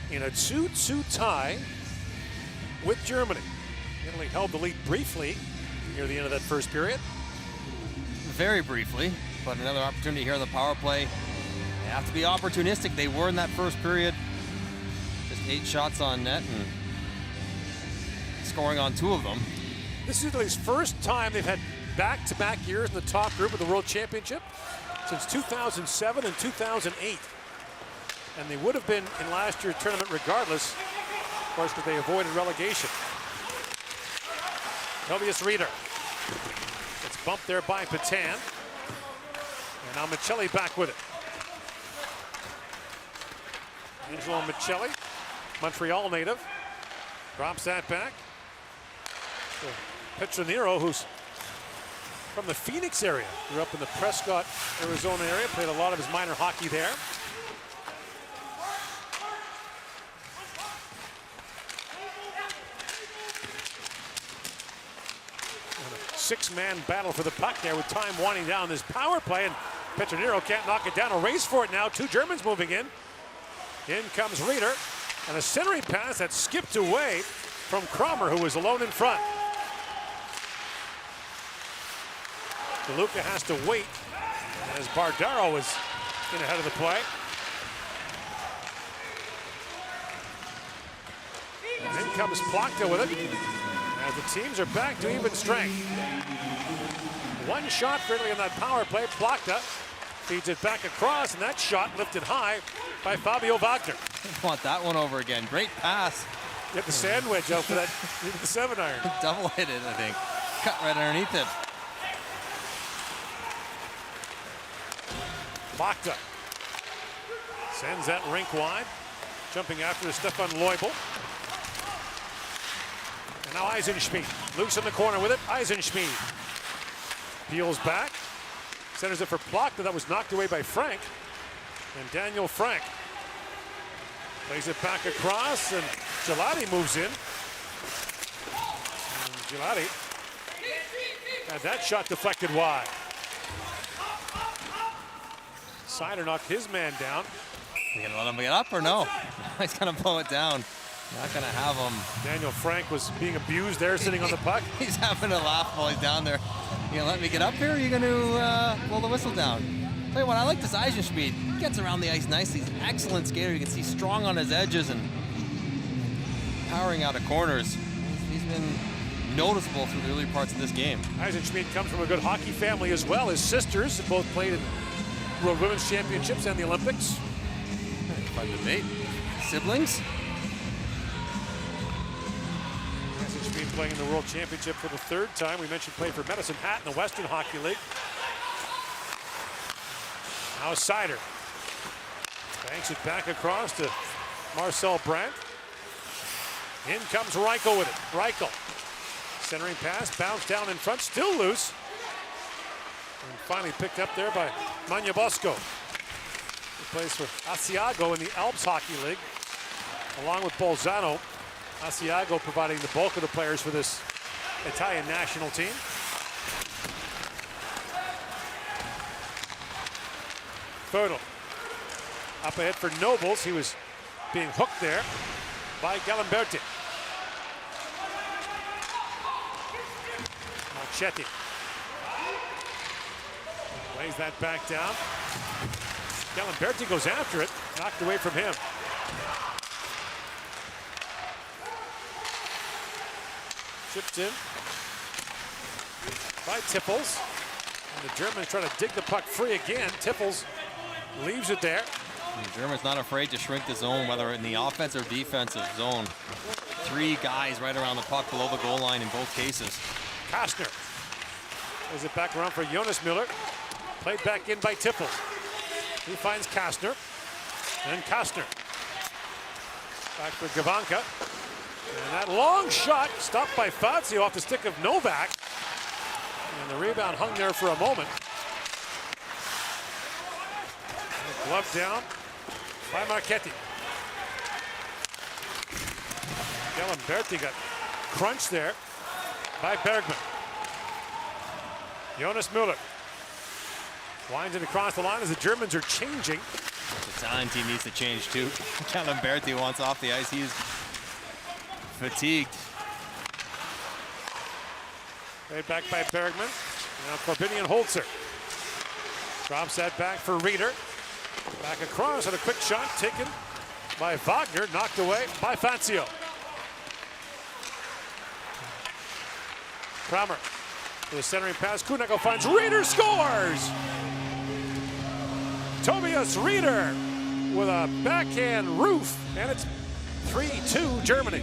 in a 2-2 tie with Germany. Italy held the lead briefly near the end of that first period. Very briefly, but another opportunity here on the power play. They have to be opportunistic. They were in that first period. Just 8 shots on net and scoring on 2 of them. This is Italy's first time they've had back-to-back years in the top group of the World Championship since 2007 and 2008. And they would have been in last year's tournament regardless, of course, because they avoided relegation. Tobias Rieder. It's bumped there by Patan. And now Michelli back with it. Angelo Michelli, Montreal native, drops that back. Petronero, who's from the Phoenix area, grew up in the Prescott, Arizona area, played a lot of his minor hockey there. And a 6-man battle for the puck there with time winding down this power play, and Petronero can't knock it down. A race for it now. 2 Germans moving in. In comes Rieder, and a centering pass that skipped away from Cromer, who was alone in front. DeLuca has to wait as Bardaro is in ahead of the play. And in comes Plachta with it as the teams are back to even strength. 1 shot for Italy on that power play. Plachta feeds it back across, and that shot lifted high by Fabio Wagner. I want that one over again. Great pass. Get the sandwich out for that, the 7-iron. Double hit it, I think. Cut right underneath it. Plachta sends that rink wide. Jumping after Stefan Leubel. And now Eisenschmidt. Loose in the corner with it. Eisenschmidt peels back. Centers it for Plachta. That was knocked away by Frank. And Daniel Frank plays it back across, and Gelati moves in. And Gelati had that shot deflected wide. Sider knocked his man down. You gonna let him get up or no? He's gonna blow it down. Not gonna have him. Daniel Frank was being abused there, sitting on the puck. He's having a laugh while he's down there. You gonna let me get up here, or are you gonna blow the whistle down? Tell you what, I like this Eisenschmidt. Gets around the ice nicely. He's an excellent skater. You can see strong on his edges and powering out of corners. He's been noticeable through the early parts of this game. Eisenschmidt comes from a good hockey family as well. His sisters have both played in World Women's Championships and the Olympics. Fun debate. Siblings? Eisenschmidt playing in the World Championship for the 3rd time. We mentioned played for Medicine Hat in the Western Hockey League. Now Sider banks it back across to Marcel Brandt. In comes Reichel with it. Reichel, centering pass, bounced down in front, still loose. And finally picked up there by Manya Bosco. He plays for Asiago in the Alps Hockey League, along with Bolzano. Asiago providing the bulk of the players for this Italian national team. Födel up ahead for Nobles. He was being hooked there by Galimberti. Marchetti lays that back down. Galimberti goes after it, knocked away from him. Chipped in by Tipples. And the Germans trying to dig the puck free again. Tipples leaves it there. The Germans not afraid to shrink the zone, whether in the offensive or defensive zone. 3 guys right around the puck below the goal line in both cases. Kastner plays it back around for Jonas Müller. Played back in by Tipples. He finds Kastner. And Kastner back for Gavanka. And that long shot stopped by Fazio off the stick of Novak. And the rebound hung there for a moment. And glove down by Marchetti. Galimberti got crunched there by Bergman. Jonas Müller Winds it across the line as the Germans are changing. The Italian team needs to change too. Calamberti wants off the ice. He's fatigued. Played back by Bergman. Now Corbinian and Holzer. Drops that back for Reeder. Back across and a quick shot taken by Wagner, knocked away by Fazio. Kramer with a centering pass. Kunako finds Reeder, scores! Tobias Reeder with a backhand roof, and it's 3-2 Germany.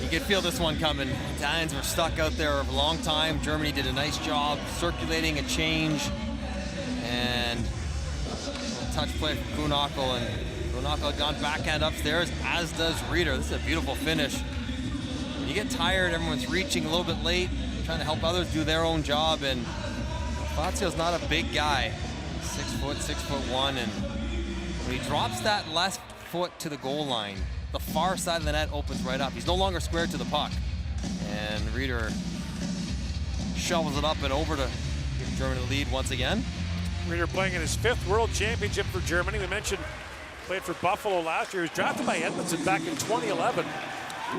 You could feel this one coming. Italians were stuck out there for a long time. Germany did a nice job circulating a change, and a touch play from Kunako, and Kunako had gone backhand upstairs, as does Reeder. This is a beautiful finish. When you get tired, everyone's reaching a little bit late, trying to help others do their own job, and Fazio's not a big guy. 6'1", and when he drops that left foot to the goal line, the far side of the net opens right up. He's no longer squared to the puck. And Reeder shovels it up and over to give Germany the lead once again. Reeder playing in his 5th World Championship for Germany. We mentioned played for Buffalo last year. He was drafted by Edmonton back in 2011.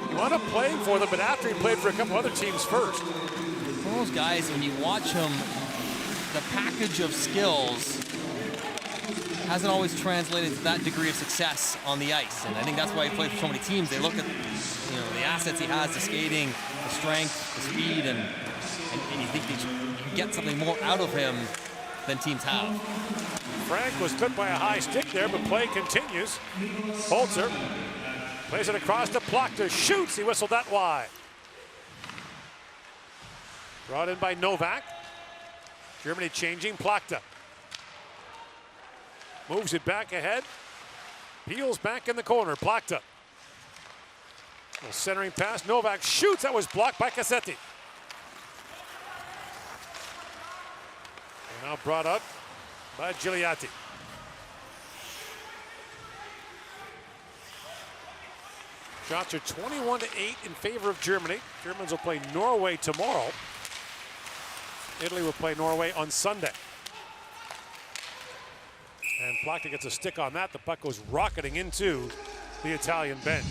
He wound up playing for them, but after he played for a couple other teams first. One of those guys, when you watch him, the package of skills hasn't always translated to that degree of success on the ice, and I think that's why he played for so many teams. They look at, the assets he has, the skating, the strength, the speed, and you think you can get something more out of him than teams have. Frank was bit by a high stick there, but play continues. Holzer plays it across to Plachta, shoots, he whistled that wide. Brought in by Novak. Germany changing, Plachta. Moves it back ahead. Peels back in the corner, Plachta. Little centering pass, Novak shoots, that was blocked by Cassetti. And now brought up by Gigliotti. Shots are 21-8 in favor of Germany. Germans will play Norway tomorrow. Italy will play Norway on Sunday. And Plachta gets a stick on that. The puck goes rocketing into the Italian bench.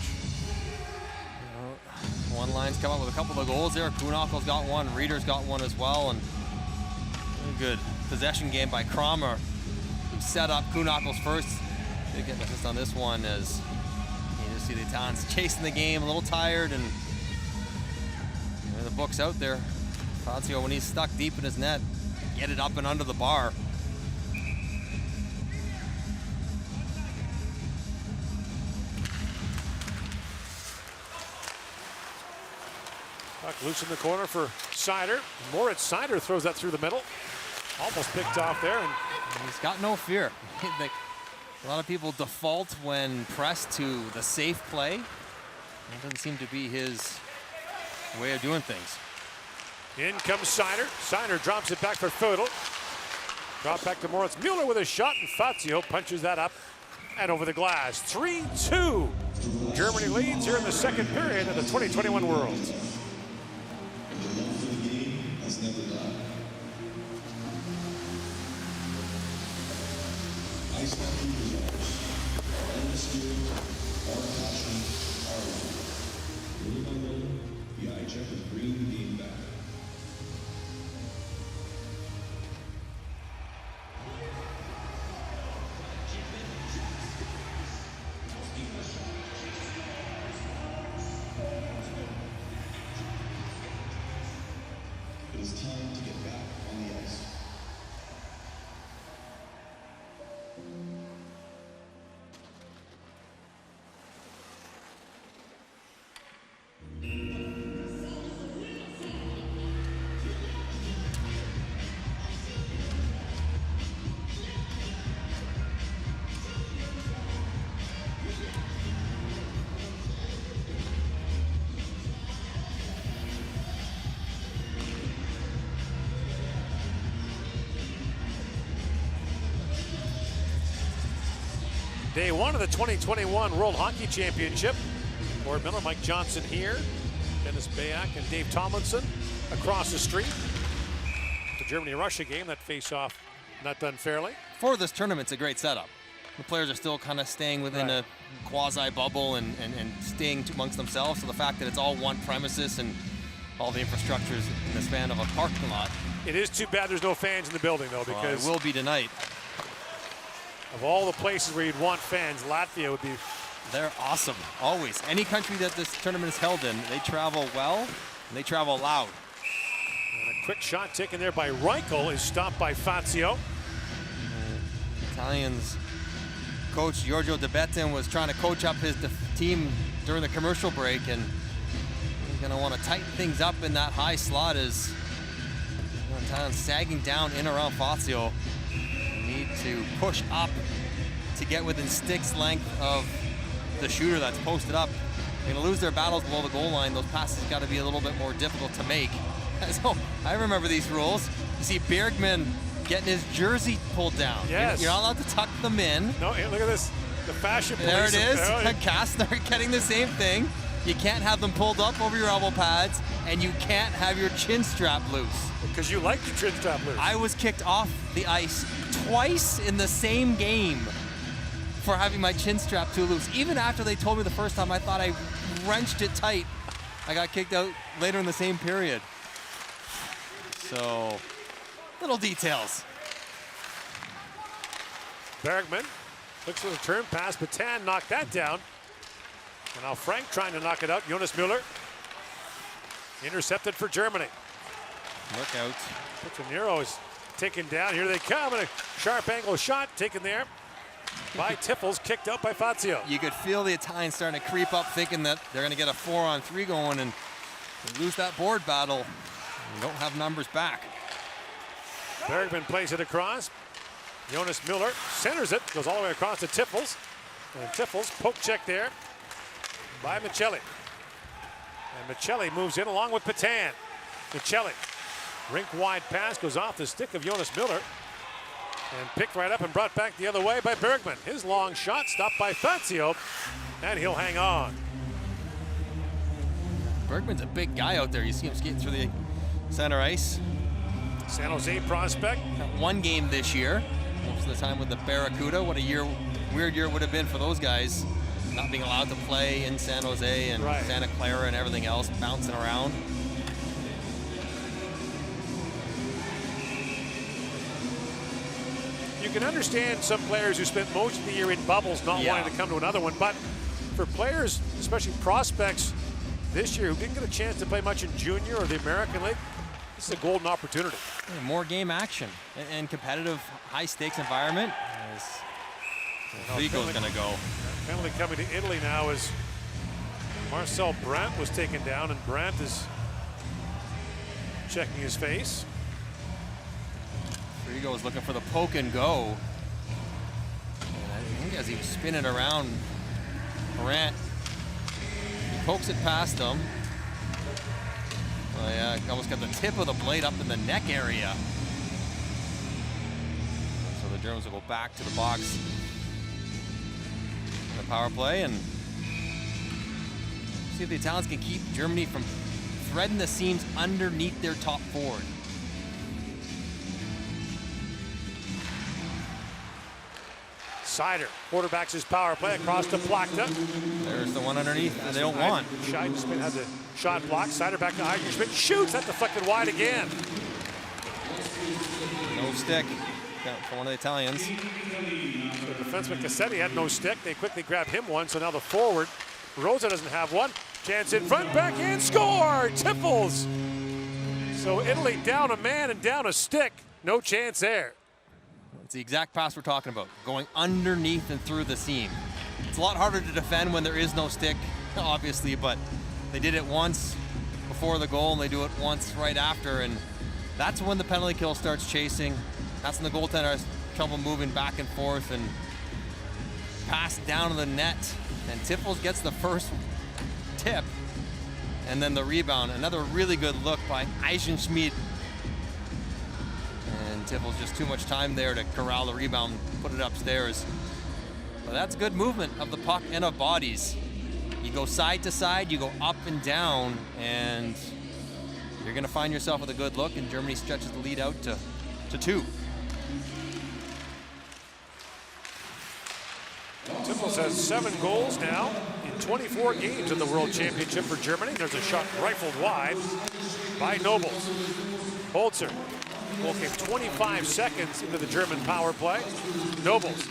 One line's come up with a couple of goals there. Kunako's got one, Reeder's got one as well, and a good possession game by Kramer, who set up Kunako's first. Did get an assist on this one, as you just see the Italians chasing the game, a little tired, and the book's out there. Fazio, when he's stuck deep in his net, get it up and under the bar. Puck loose in the corner for Seider. Moritz Seider throws that through the middle. Almost picked off there. And he's got no fear. A lot of people default when pressed to the safe play. That doesn't seem to be his way of doing things. In comes Seider. Seider drops it back for Födel. Drop back to Moritz Mueller with a shot, and Fazio punches that up and over the glass. 3-2. Germany leads here in the second period of the 2021 Worlds. Ice hockey is ours. And the spirit, our passion, our love. Little by little, the IIHF is bringing the game back. It is time to get back on the ice. Day one of the 2021 World Hockey Championship. Gord Miller, Mike Johnson here. Dennis Bayak and Dave Tomlinson across the street. To Germany-Russia game. That face-off not done fairly. For this tournament, it's a great setup. The players are still kind of staying within a quasi-bubble and staying amongst themselves. So the fact that it's all one premises and all the infrastructures in the span of a parking lot. It is too bad there's no fans in the building, though, because it will be tonight. Of all the places where you'd want fans, Latvia would be. They're awesome, always. Any country that this tournament is held in, they travel well and they travel loud. And a quick shot taken there by Reichel is stopped by Fazio. Italians coach Giorgio De Bettin was trying to coach up his team during the commercial break, and he's going to want to tighten things up in that high slot as Italians sagging down in around Fazio. Need to push up to get within stick's length of the shooter that's posted up. They're going to lose their battles below the goal line. Those passes got to be a little bit more difficult to make. So I remember these rules. You see Bergman getting his jersey pulled down. Yes. You're not allowed to tuck them in. No, look at this. The fashion police. There it is. Yeah. Kastner getting the same thing. You can't have them pulled up over your elbow pads, and you can't have your chin strap loose. Because you like your chin strap loose. I was kicked off the ice twice in the same game for having my chin strap too loose. Even after they told me the first time, I thought I wrenched it tight. I got kicked out later in the same period. So, little details. Bergman looks for the turn pass. Batin knocked that down. And now Frank trying to knock it out. Jonas Müller intercepted for Germany. Look out. Pinheiro is taken down. Here they come. And a sharp angle shot taken there by Tiffels, kicked out by Fazio. You could feel the Italians starting to creep up, thinking that they're going to get a 4-on-3 going, and they lose that board battle. You don't have numbers back. Bergman plays it across. Jonas Müller centers it, goes all the way across to Tiffels. And Tiffels, poke check there by Michelli. And Michelli moves in along with Batin. Michelli, rink wide pass, goes off the stick of Jonas Müller. And picked right up and brought back the other way by Bergman. His long shot stopped by Fazio, and he'll hang on. Bergman's a big guy out there. You see him skating through the center ice. San Jose prospect. Got one game this year, most of the time with the Barracuda. What a weird year it would have been for those guys, not being allowed to play in San Jose and Santa Clara and everything else, bouncing around. You can understand some players who spent most of the year in bubbles not wanting to come to another one, but for players, especially prospects this year who didn't get a chance to play much in junior or the American League, this is a golden opportunity. Yeah, more game action and competitive, high-stakes environment. Rico's going to go. Penalty coming to Italy now as Marcel Brandt was taken down, and Brandt is checking his face. Rigo is looking for the poke and go. And I think as he was spinning around, Brandt, he pokes it past him. Oh yeah, almost got the tip of the blade up in the neck area. So the Germans will go back to the box. The power play, and see if the Italians can keep Germany from threading the seams underneath their top forward. Sider quarterbacks his power play across to Plachta. There's the one underneath that they don't want. Scheidenschmidt had the shot blocked. Sider back to Eisenschmidt. Shoots. That deflected wide again. No stick for one of the Italians. The defenseman Cassetti had no stick. They quickly grabbed him one, so now the forward, Rosa, doesn't have one. Chance in front, backhand, score! Tiffels! So Italy down a man and down a stick. No chance there. It's the exact pass we're talking about, going underneath and through the seam. It's a lot harder to defend when there is no stick, obviously, but they did it once before the goal, and they do it once right after, and that's when the penalty kill starts chasing. That's when the goaltender has trouble moving back and forth, and pass down to the net, and Tiffels gets the first tip, and then the rebound. Another really good look by Eisenschmidt. Tiffels just too much time there to corral the rebound, put it upstairs. But that's good movement of the puck and of bodies. You go side to side, you go up and down, and you're going to find yourself with a good look, and Germany stretches the lead out to 2. Tipples has 7 goals now in 24 games in the World Championship for Germany. There's a shot rifled wide by Nobles. Holzer. Goal came 25 seconds into the German power play. Nobles.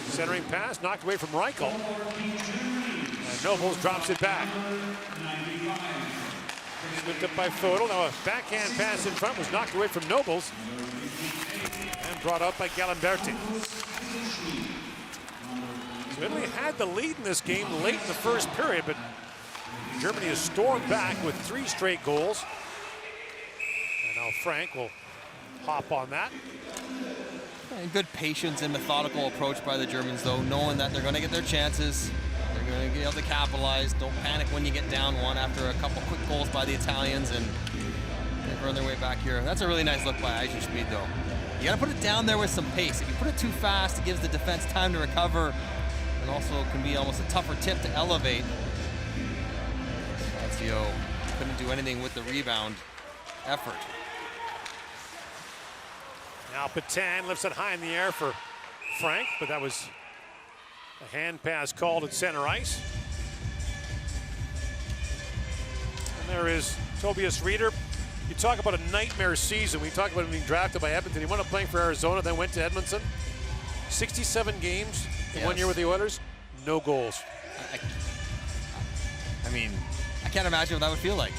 Centering pass knocked away from Reichel. And Nobles drops it back. Slipped up by Fodel. Now a backhand pass in front was knocked away from Nobles and brought out by Gallimberti. So Italy had the lead in this game late in the first period, but Germany has stormed back with 3 straight goals. And now Frank will hop on that. And good patience and methodical approach by the Germans, though, knowing that they're going to get their chances. They're going to be able to capitalize. Don't panic when you get down 1 after a couple quick goals by the Italians, and they burn their way back here. That's a really nice look by IIHF, though. You got to put it down there with some pace. If you put it too fast, it gives the defense time to recover, and also can be almost a tougher tip to elevate. Lazio couldn't do anything with the rebound effort. Now Patan lifts it high in the air for Frank, but that was a hand pass called at center ice. And there is Tobias Rieder. You talk about a nightmare season. We talk about him being drafted by Edmonton. He wound up playing for Arizona, then went to Edmonton. 67 games in 1 year with the Oilers, no goals. I mean, I can't imagine what that would feel like.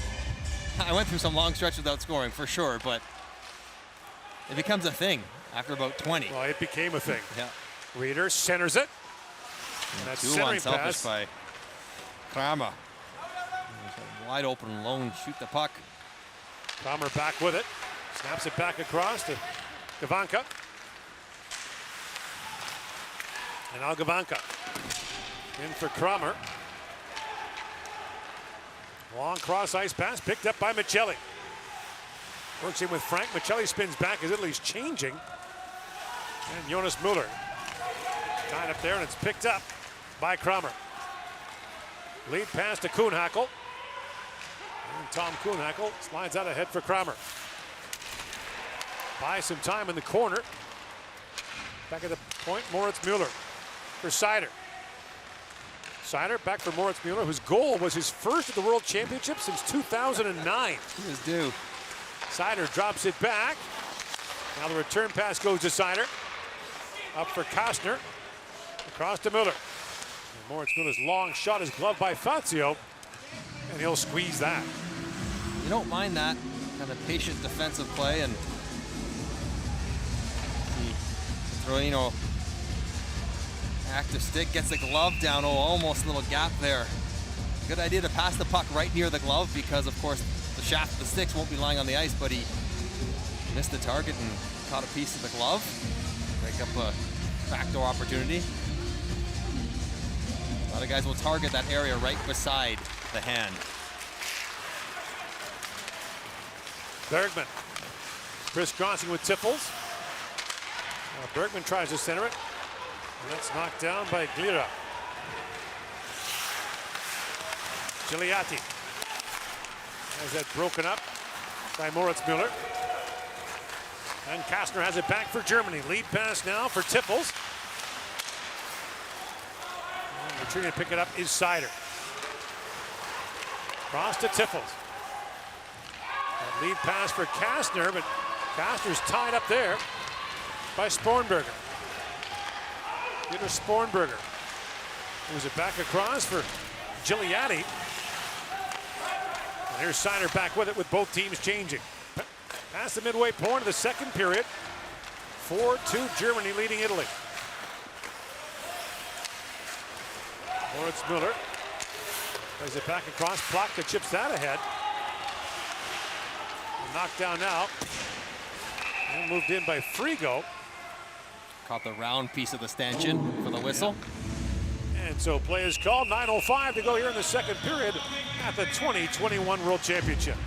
I went through some long stretch without scoring, for sure, but it becomes a thing after about 20. Well, it became a thing. Yeah. Rieder centers it. And that's centering unselfish pass by Kramer. Wide open, lone, shoot the puck. Kramer back with it. Snaps it back across to Gavanka. And now Gavanka. In for Kramer. Long cross ice pass picked up by Michelli. Works in with Frank. Michelli spins back as Italy's changing. And Jonas Muller. Tied up there, and it's picked up by Kramer. Lead pass to Kuhnhackl. And Tom Kuhnhackl slides out ahead for Kramer. Buys some time in the corner. Back at the point, Moritz Muller for Seider. Seider back for Moritz Muller, whose goal was his first at the World Championship since 2009. He was due. Seider drops it back. Now the return pass goes to Seider. Up for Kastner. Across to Muller. And Moritz Muller's long shot is gloved by Fazio. And he'll squeeze that. You don't mind that kind of patient defensive play, and he throw, active stick, gets the glove down. Oh, almost a little gap there. Good idea to pass the puck right near the glove, because of course the shaft of the sticks won't be lying on the ice, but he missed the target and caught a piece of the glove. Break up a backdoor opportunity. A lot of guys will target that area right beside the hand. Bergman crisscrossing with Tipples. Bergman tries to center it. And that's knocked down by Glira. Gigliotti has that broken up by Moritz Muller. And Kastner has it back for Germany. Lead pass now for Tipples. And retrieving to pick it up is Seider. Cross to Tipples. That lead pass for Kastner, but Kastner's tied up there by Spornberger. Peter Spornberger. Moves it back across for Gigliotti. And here's Seider back with it, with both teams changing. Past the midway point of the second period. 4-2 Germany leading Italy. Moritz Muller plays it back across. Plachta chips that ahead. And knocked down now. And moved in by Frigo. Caught the round piece of the stanchion for the whistle. And so play is called. 9:05 to go here in the second period at the 2021 World Championship.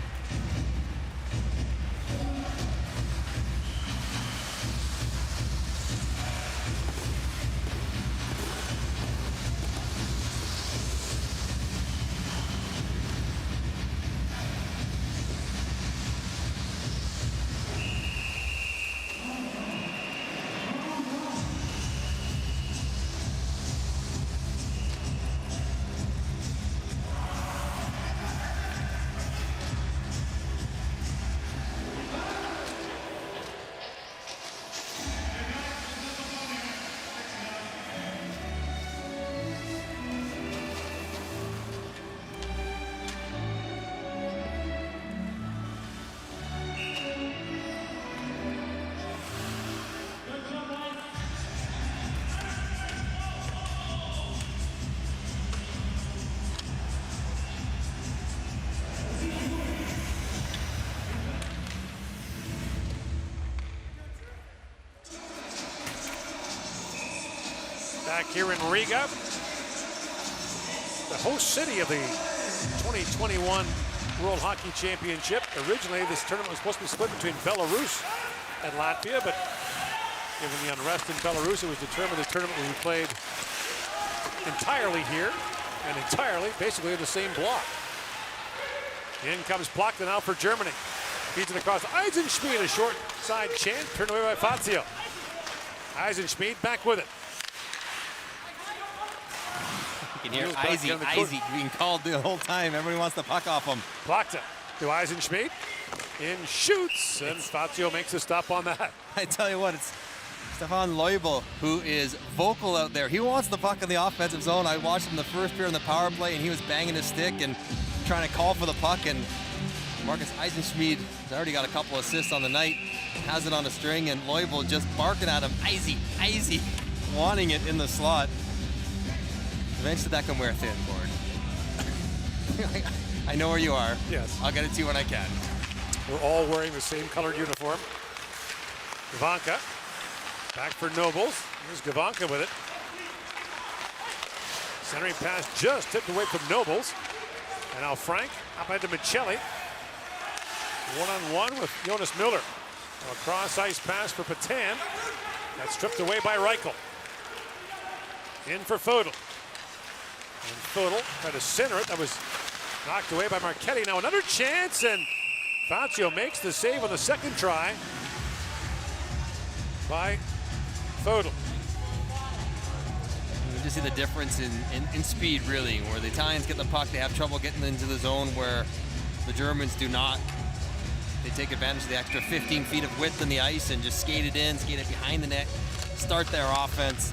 back here in Riga, the host city of the 2021 World Hockey Championship. Originally, this tournament was supposed to be split between Belarus and Latvia, but given the unrest in Belarus, it was determined the tournament would be played entirely here and entirely, basically, in the same block. In comes Plachta now for Germany. Feeds it across Eisenschmied, a short side chance, turned away by Fazio. Eisenschmied back with it. You can hear Izzy being called the whole time. Everybody wants the puck off him. Plachta to Eisenschmied. In shoots, and Fazio makes a stop on that. I tell you what, it's Stefan Leubel who is vocal out there. He wants the puck in the offensive zone. I watched him the first period in the power play, and he was banging his stick and trying to call for the puck, and Marcus Eisenschmied has already got a couple assists on the night, has it on a string, and Leubel just barking at him, Izzy, wanting it in the slot. Eventually that can wear thin, Gord. I know where you are. Yes. I'll get it to you when I can. We're all wearing the same colored uniform. Gavanka, back for Nobles. Here's Gavanka with it. Centering pass just tipped away from Nobles. And now Frank up ahead to Michelli. One-on-one with Jonas Miller. A cross-ice pass for Patan. That's stripped away by Reichel. In for Fodel. And Fodel tried to center it. That was knocked away by Marchetti. Now another chance, and Fazio makes the save on the second try by Fodel. You just see the difference in speed, really, where the Italians get the puck, they have trouble getting into the zone, where the Germans do not. They take advantage of the extra 15 feet of width in the ice and just skate it in, skate it behind the net, start their offense,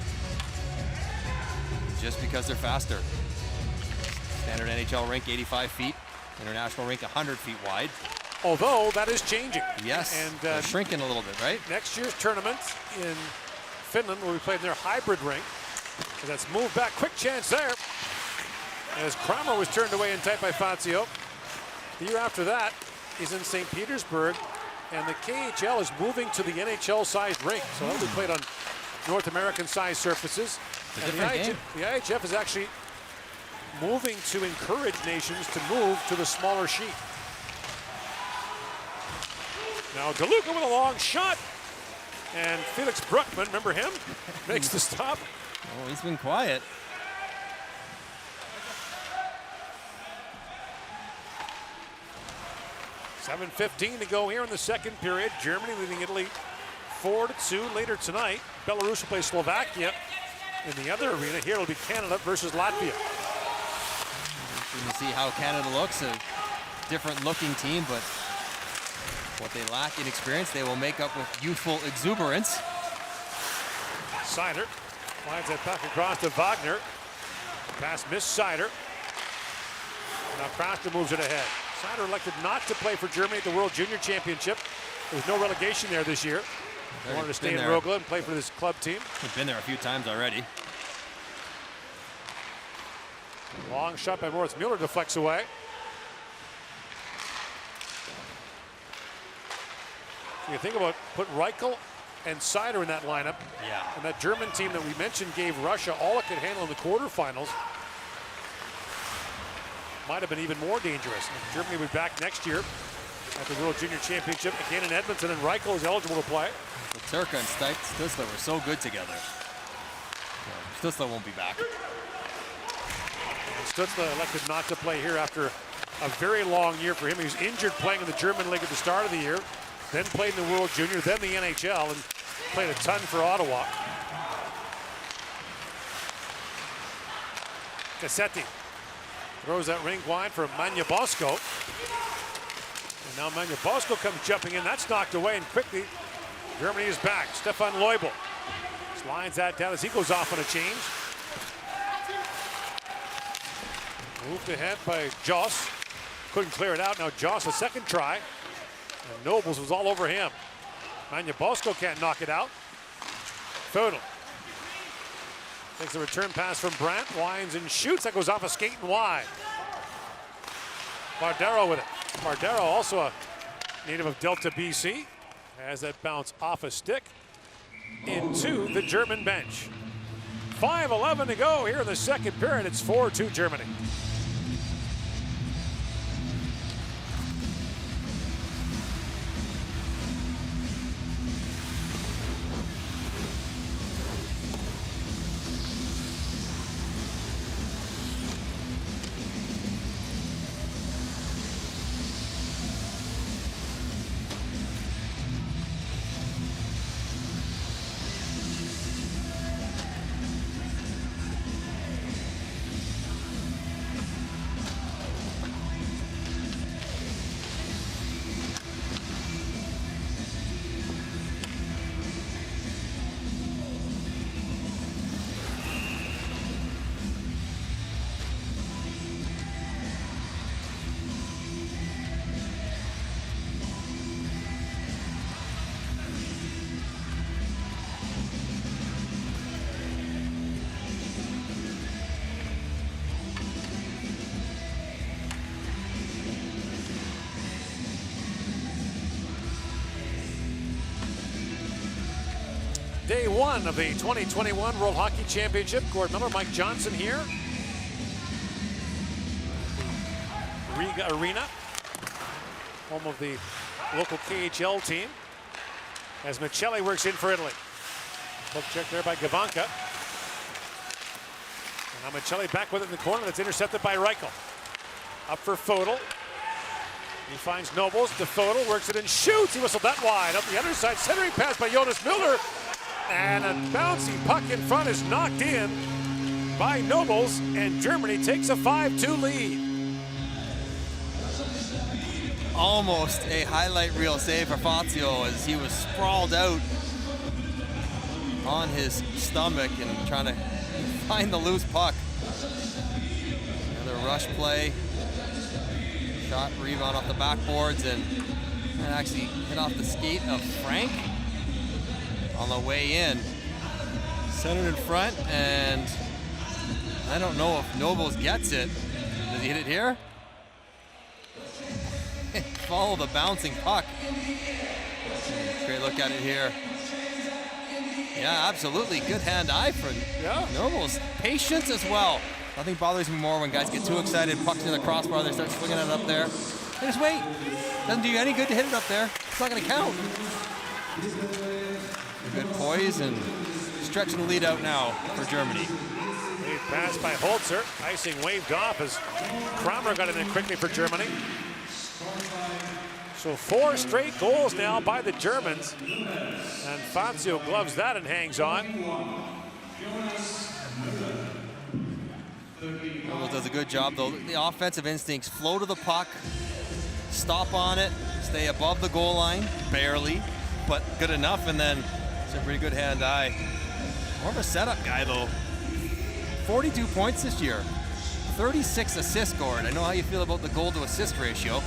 just because they're faster. Standard NHL rink, 85 feet. International rink, 100 feet wide. Although that is changing. Yes, and they're shrinking a little bit, right? Next year's tournament in Finland will be played in their hybrid rink. So that's moved back. Quick chance there. As Kramer was turned away in tight by Fazio. The year after that is in St. Petersburg, and the KHL is moving to the NHL-sized rink. So that'll be played on North American-sized surfaces. And the IIHF is actually moving to encourage nations to move to the smaller sheet. Now DeLuca with a long shot, and Felix Bruckman, remember him, makes the stop. Oh, he's been quiet. $7:15 to go here in the second period. Germany leading Italy 4-2. Later tonight, Belarus will play Slovakia in the other arena. Here it'll be Canada versus Latvia. You can see how Canada looks, a different looking team, but what they lack in experience, they will make up with youthful exuberance. Seider finds that puck across to Wagner. Pass missed Seider. Now Kraster moves it ahead. Seider elected not to play for Germany at the World Junior Championship. There's no relegation there this year. He wanted to stay in Rogla and play for this club team. He's been there a few times already. Long shot by Moritz Mueller, deflects away. You think about put Reichel and Seider in that lineup. Yeah. And that German team that we mentioned gave Russia all it could handle in the quarterfinals. Might have been even more dangerous. And Germany will be back next year at the World Junior Championship again in Edmonton, and Reichel is eligible to play. Turka and Stutzler were so good together. Stutzler won't be back. And Stutzler elected not to play here after a very long year for him. He was injured playing in the German League at the start of the year, then played in the World Junior, then the NHL, and played a ton for Ottawa. Cassetti throws that ring wide for Manya Bosco. And now Manya Bosco comes jumping in. That's knocked away, and quickly Germany is back. Stefan Leubel slides that down as he goes off on a change. Moved ahead by Joss. Couldn't clear it out. Now Joss a second try. And Nobles was all over him. Manya Bosco can't knock it out. Fodel takes a return pass from Brandt, winds and shoots. That goes off a skate and wide. Bardero with it. Bardero, also a native of Delta, BC, has that bounce off a stick into the German bench. 5:11 to go here in the second period. It's 4-2 Germany. Day one of the 2021 World Hockey Championship. Gord Miller, Mike Johnson here. Riga Arena, home of the local KHL team, as Michelli works in for Italy. Poke check there by Gavanka. And now Michelli back with it in the corner. That's intercepted by Reichel. Up for Fodel. He finds Nobles. To Fodel, works it and shoots. He whistled that wide. Up the other side, centering pass by Jonas Müller. And a bouncy puck in front is knocked in by Nobles, and Germany takes a 5-2 lead. Almost a highlight reel save for Fazio as he was sprawled out on his stomach and trying to find the loose puck. Another rush play. Shot, rebound off the backboards, and actually hit off the skate of Frank on the way in. Centered in front, and I don't know if Nobles gets it. Does he hit it here? Follow the bouncing puck. Great look at it here. Yeah, absolutely. Good hand-eye for Nobles. Patience as well. Nothing bothers me more when guys get too excited, pucks in the crossbar, they start swinging it up there. They just wait. Doesn't do you any good to hit it up there. It's not going to count. Good poise and stretching the lead out now for Germany. Lead pass by Holzer. Icing waved off as Kramer got it in quickly for Germany. So 4 straight goals now by the Germans. And Fazio gloves that and hangs on. Nobles does a good job though. The offensive instincts, flow to the puck, stop on it, stay above the goal line, barely, but good enough, and then it's a pretty good hand-eye. More of a setup guy though. 42 points this year, 36 assists scored. I know how you feel about the goal to assist ratio.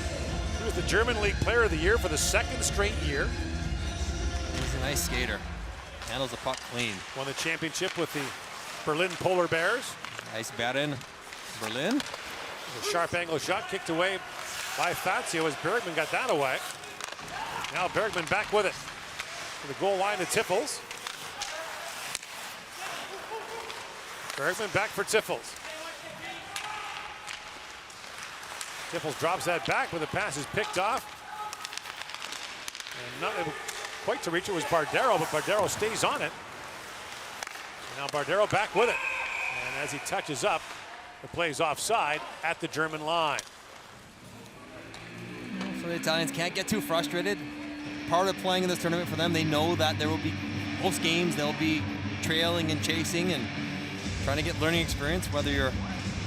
He was the German League Player of the Year for the 2nd straight year. He's a nice skater. Handles the puck clean. Won the championship with the Berlin Polar Bears. Nice bat in Berlin. A sharp angle shot kicked away by Fazio as Bergman got that away. Now Bergman back with it. To the goal line to Tiffels. Bergman back for Tiffels. Tiffels drops that back, but the pass is picked off. And not able quite to reach it was Bardero, but Bardero stays on it. Now Bardero back with it. And as he touches up, the play's offside at the German line. So the Italians can't get too frustrated. Part of playing in this tournament for them, they know that there will be most games, they'll be trailing and chasing and trying to get learning experience, whether you're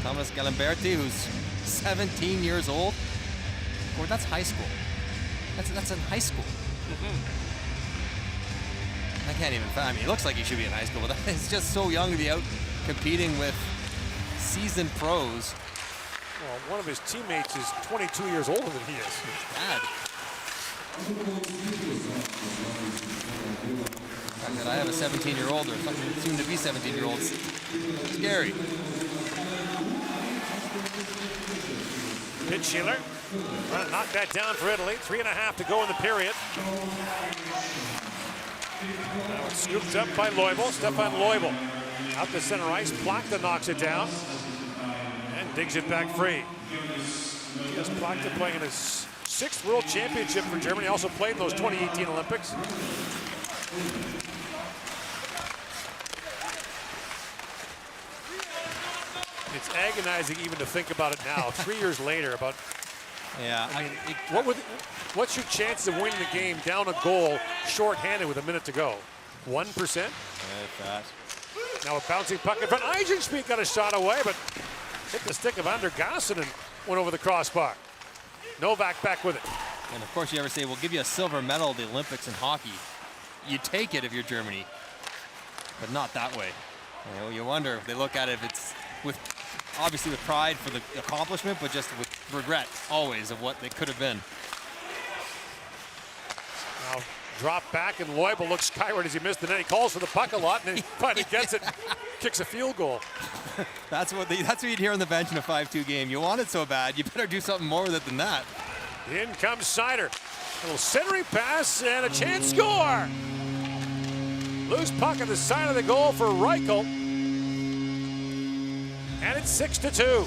Thomas Galimberti, who's 17 years old, or that's high school. That's in high school. I can't even, I mean, he looks like he should be in high school, but he's just so young to be out competing with seasoned pros. Well, one of his teammates is 22 years older than he is. Bad. That I have a 17-year-old or something soon to be 17-year-olds. Scary. Pitschiller trying to knock that down for Italy. 3.5 to go in the period. Now it's scooped up by Leubel, Stefan Leubel. Out to center ice, Plachta knocks it down and digs it back free. Yes, Plachta playing in his 6th World Championship for Germany, also played in those 2018 Olympics. It's agonizing even to think about it now, 3 years later. About, Yeah, I mean, what's your chance of winning the game down a goal, shorthanded with a minute to go? 1%? Now a bouncing puck in front. Eisenschmidt got a shot away, but hit the stick of Andergassen and went over the crossbar. Novak back with it. And of course, you ever say, we'll give you a silver medal at the Olympics in hockey. You take it if you're Germany, but not that way. You know, you wonder if they look at it, if it's with, obviously with pride for the accomplishment, but just with regret always of what they could have been. Now drop back, and Leubel looks skyward as he missed the net. He calls for the puck a lot, and then he finally gets it, kicks a field goal. That's what you'd hear on the bench in a 5-2 game. You want it so bad, you better do something more with it than that. In comes Seider. A little centering pass and a chance score. Loose puck at the side of the goal for Reichel. And it's 6-2.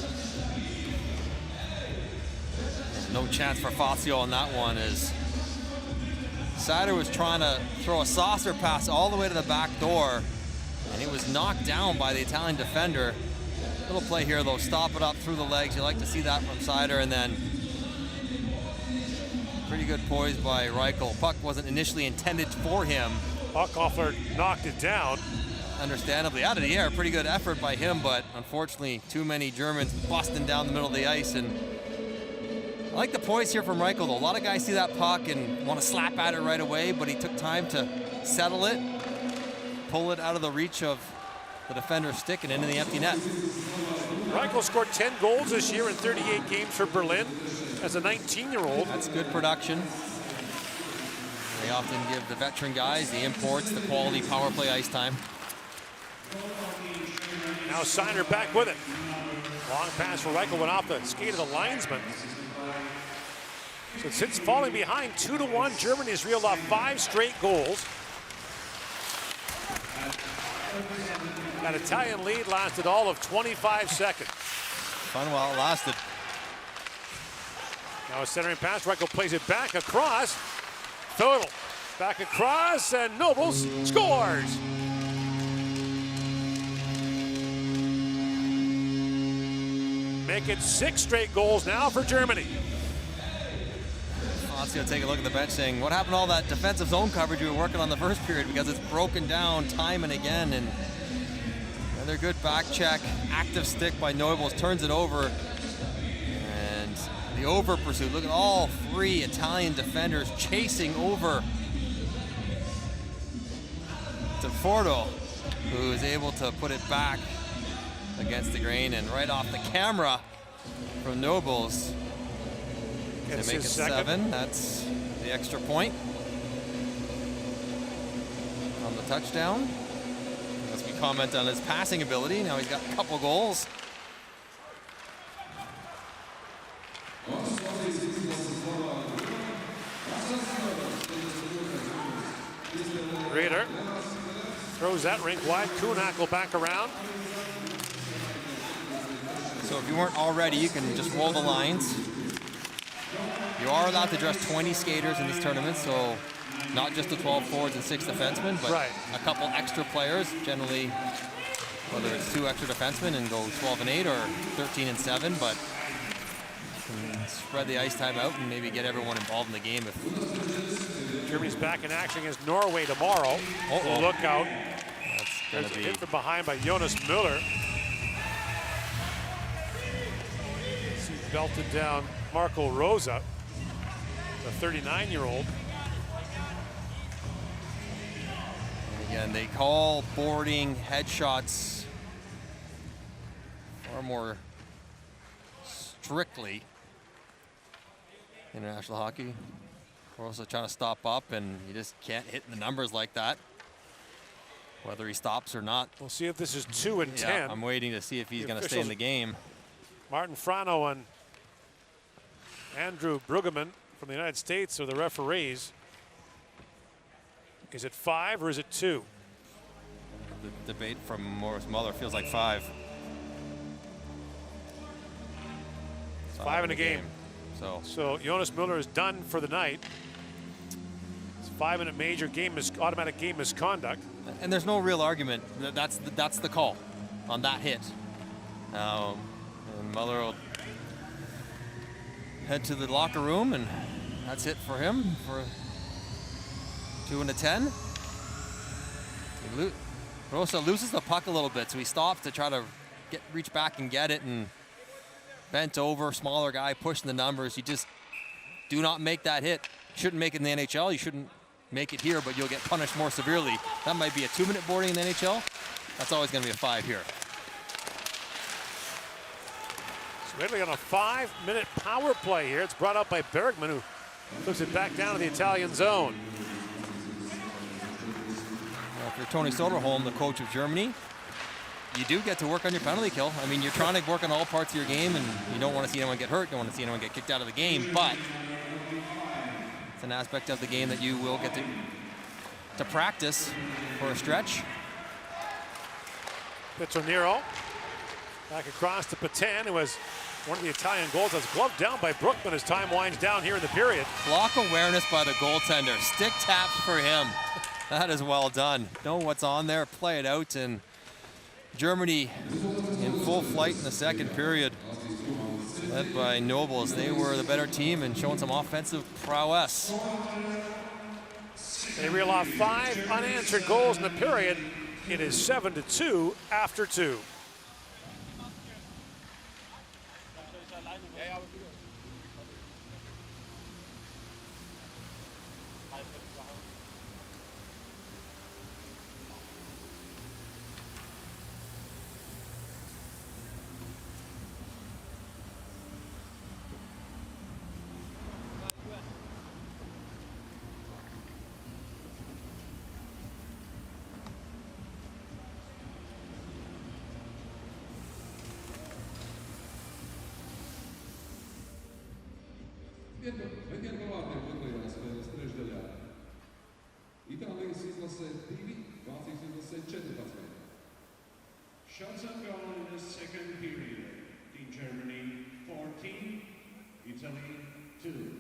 No chance for Fazio on that one, as Seider was trying to throw a saucer pass all the way to the back door, and it was knocked down by the Italian defender. Little play here though, stop it up through the legs. You like to see that from Seider, and then pretty good poise by Reichel. Puck wasn't initially intended for him. Hochhoffler knocked it down. Understandably out of the air, pretty good effort by him, but unfortunately too many Germans busting down the middle of the ice. And I like the poise here from Reichel though. A lot of guys see that puck and want to slap at it right away, but he took time to settle it, pull it out of the reach of the defender's stick and into the empty net. Reichel scored 10 goals this year in 38 games for Berlin as a 19-year-old. That's good production. They often give the veteran guys, the imports, the quality power play ice time. Now Seider back with it. Long pass for Reichel, went off the skate of the linesman. So since falling behind 2-1, Germany has reeled off 5 straight goals. That Italian lead lasted all of 25 seconds. Fun while it lasted. Now a centering pass, Reichel plays it back across. Thornton back across, and Nobles scores. Make it 6 straight goals now for Germany. Let's go take a look at the bench saying, what happened to all that defensive zone coverage we were working on the first period, because it's broken down time and again. And another good back check, active stick by Nobles, turns it over. And the over pursuit, look at all 3 Italian defenders chasing over to Fordo, who is able to put it back against the grain and right off the camera from Nobles. To make it 7, that's the extra point on the touchdown. As we comment on his passing ability, now he's got a couple goals. Reeder throws that rink wide. Kunak will back around. So if you weren't already, you can just roll the lines. You are allowed to dress 20 skaters in this tournament, so not just the 12 forwards and 6 defensemen, but a couple extra players, generally, whether it's 2 extra defensemen and go 12 and 8 or 13 and 7, but you can spread the ice time out and maybe get everyone involved in the game. If Germany's back in action against Norway tomorrow. So look out. That's going to be hit from behind by Jonas Müller. He belted down Marco Rosa, the 39-year-old. Again, they call boarding headshots far more strictly. International hockey. We're also trying to stop up, and you just can't hit the numbers like that, whether he stops or not. We'll see if this is 2 and 10. I'm waiting to see if he's going to stay in the game. Martin Frano and Andrew Brueggemann from the United States are the referees. Is it 5 or is it 2? the debate from Morris Muller feels like 5. It's 5 in a game. So Jonas Muller is done for the night. It's 5-minute major game automatic game misconduct. And there's no real argument. That's the call on that hit. And Muller will head to the locker room, and that's it for him for 2 and a 10. Rosa loses the puck a little bit, so he stops to try to reach back and get it, and bent over, smaller guy pushing the numbers. You just do not make that hit. You shouldn't make it in the NHL. You shouldn't make it here, but you'll get punished more severely. That might be a 2-minute boarding in the NHL. That's always going to be a 5 here. So Italy on a 5-minute power play here. It's brought up by Bergman, who puts it back down to the Italian zone. If you're Tony Soderholm, the coach of Germany, you do get to work on your penalty kill. I mean, you're trying to work on all parts of your game, and you don't want to see anyone get hurt. You don't want to see anyone get kicked out of the game, but it's an aspect of the game that you will get to practice for a stretch. Pizzonero back across to Patan, who has one of the Italian goals. That's gloved down by Brookman as time winds down here in the period. Block awareness by the goaltender. Stick taps for him. That is well done. Know what's on there, play it out, and Germany in full flight in the second period, led by Nobles. They were the better team and showing some offensive prowess. They reel off 5 unanswered goals in the period. It is 7-2 after 2. Legendová teplota své střeždeля. Itálie si zase 9, Váci si zase 4 pacmy. Shots on goal in the second period. Team Germany 14, Italy 2.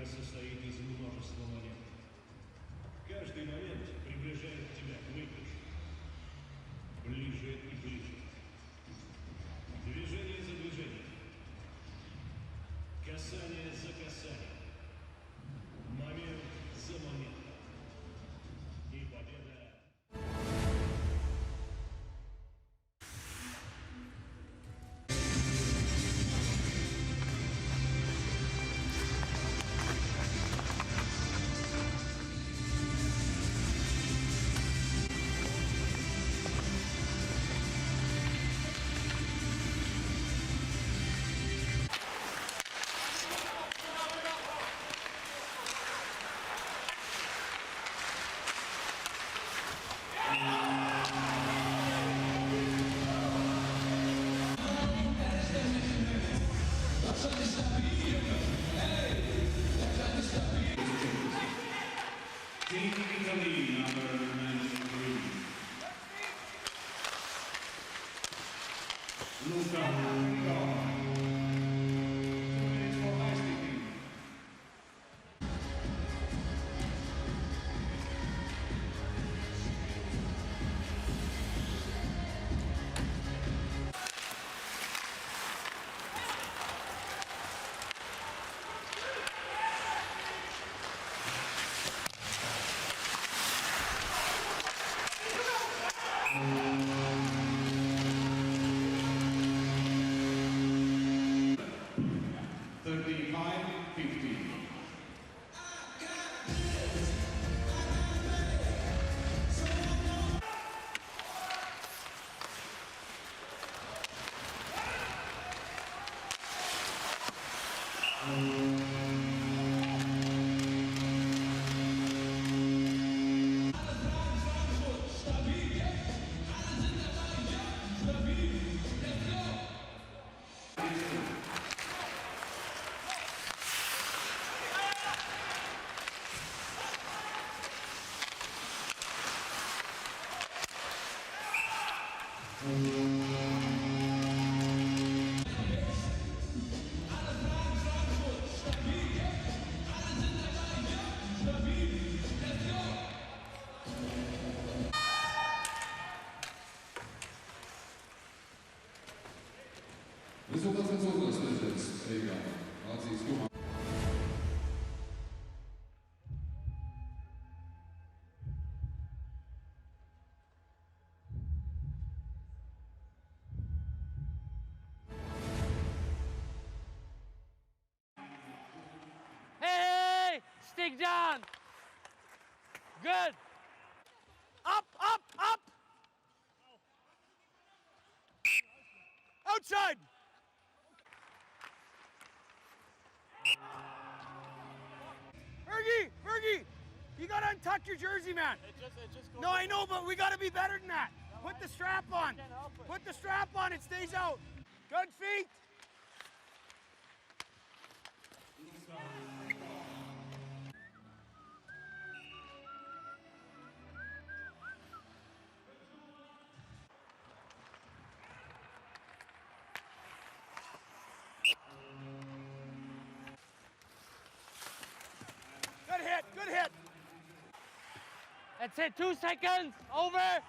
Игра состоит из множества моментов. Каждый момент приближает тебя к выигрышу. Ближе и ближе. Движение за движением. Касание за касанием. Момент за моментом. И победа. Team Italy, number 93. Luca. 2 minutes for ice skating. Результат концовка следует. Ребята, молодцы, Тума. Hey, stick down. Good. Up, up, up. Outside. Fergie, you gotta untuck your jersey, man. No, I know, but we gotta be better than that. Put the strap on. Put the strap on, it stays out. Good feet. Good hit. That's it. 2 seconds. Over.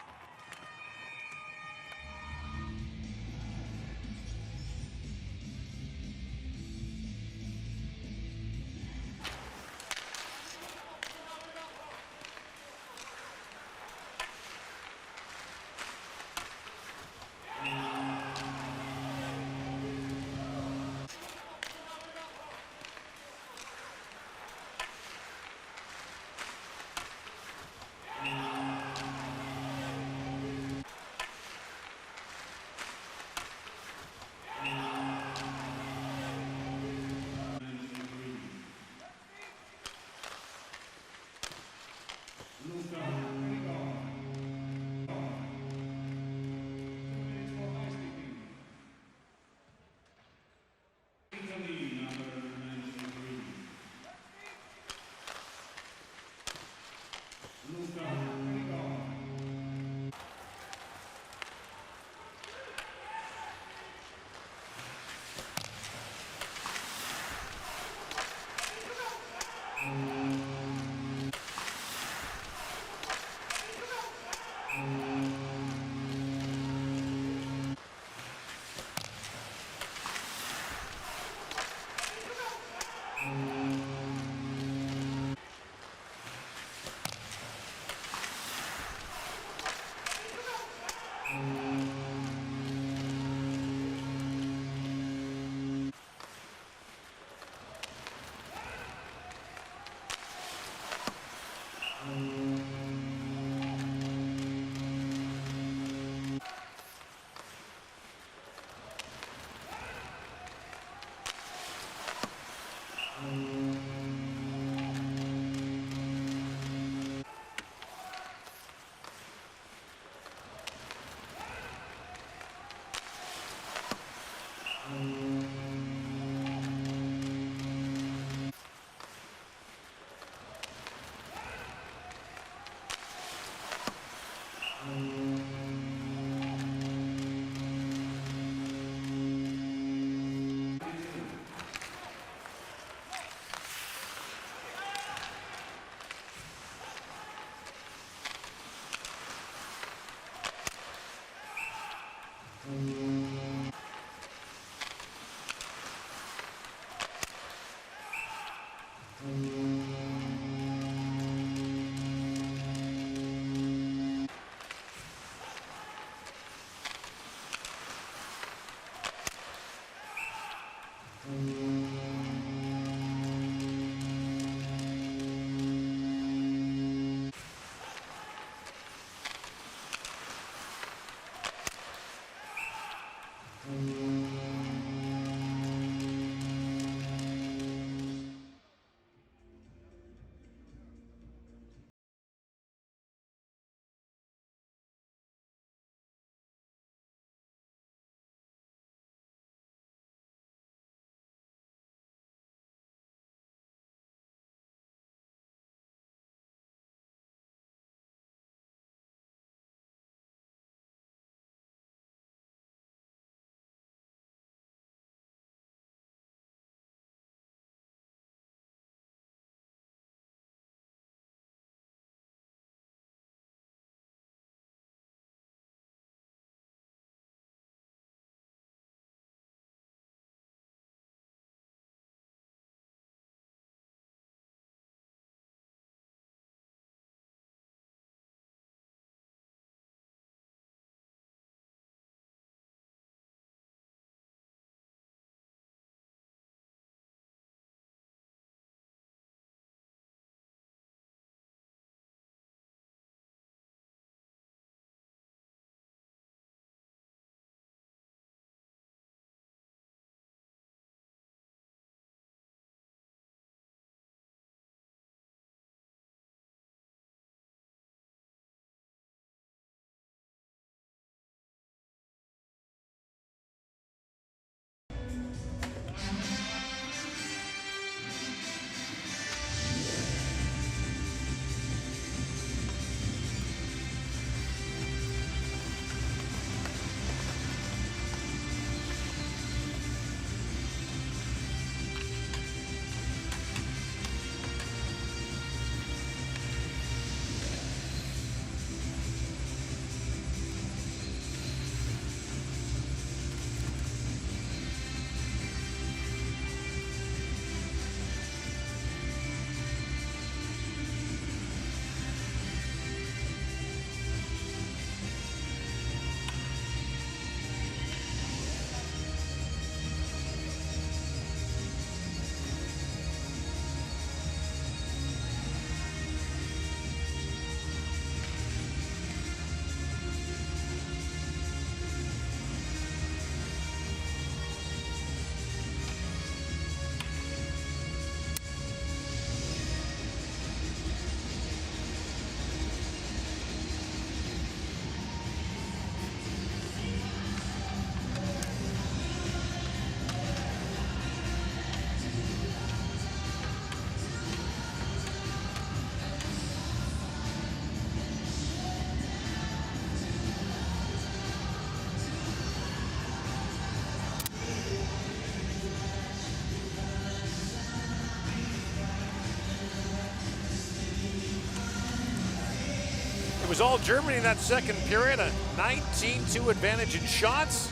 was all Germany in that second period, a 19-2 advantage in shots.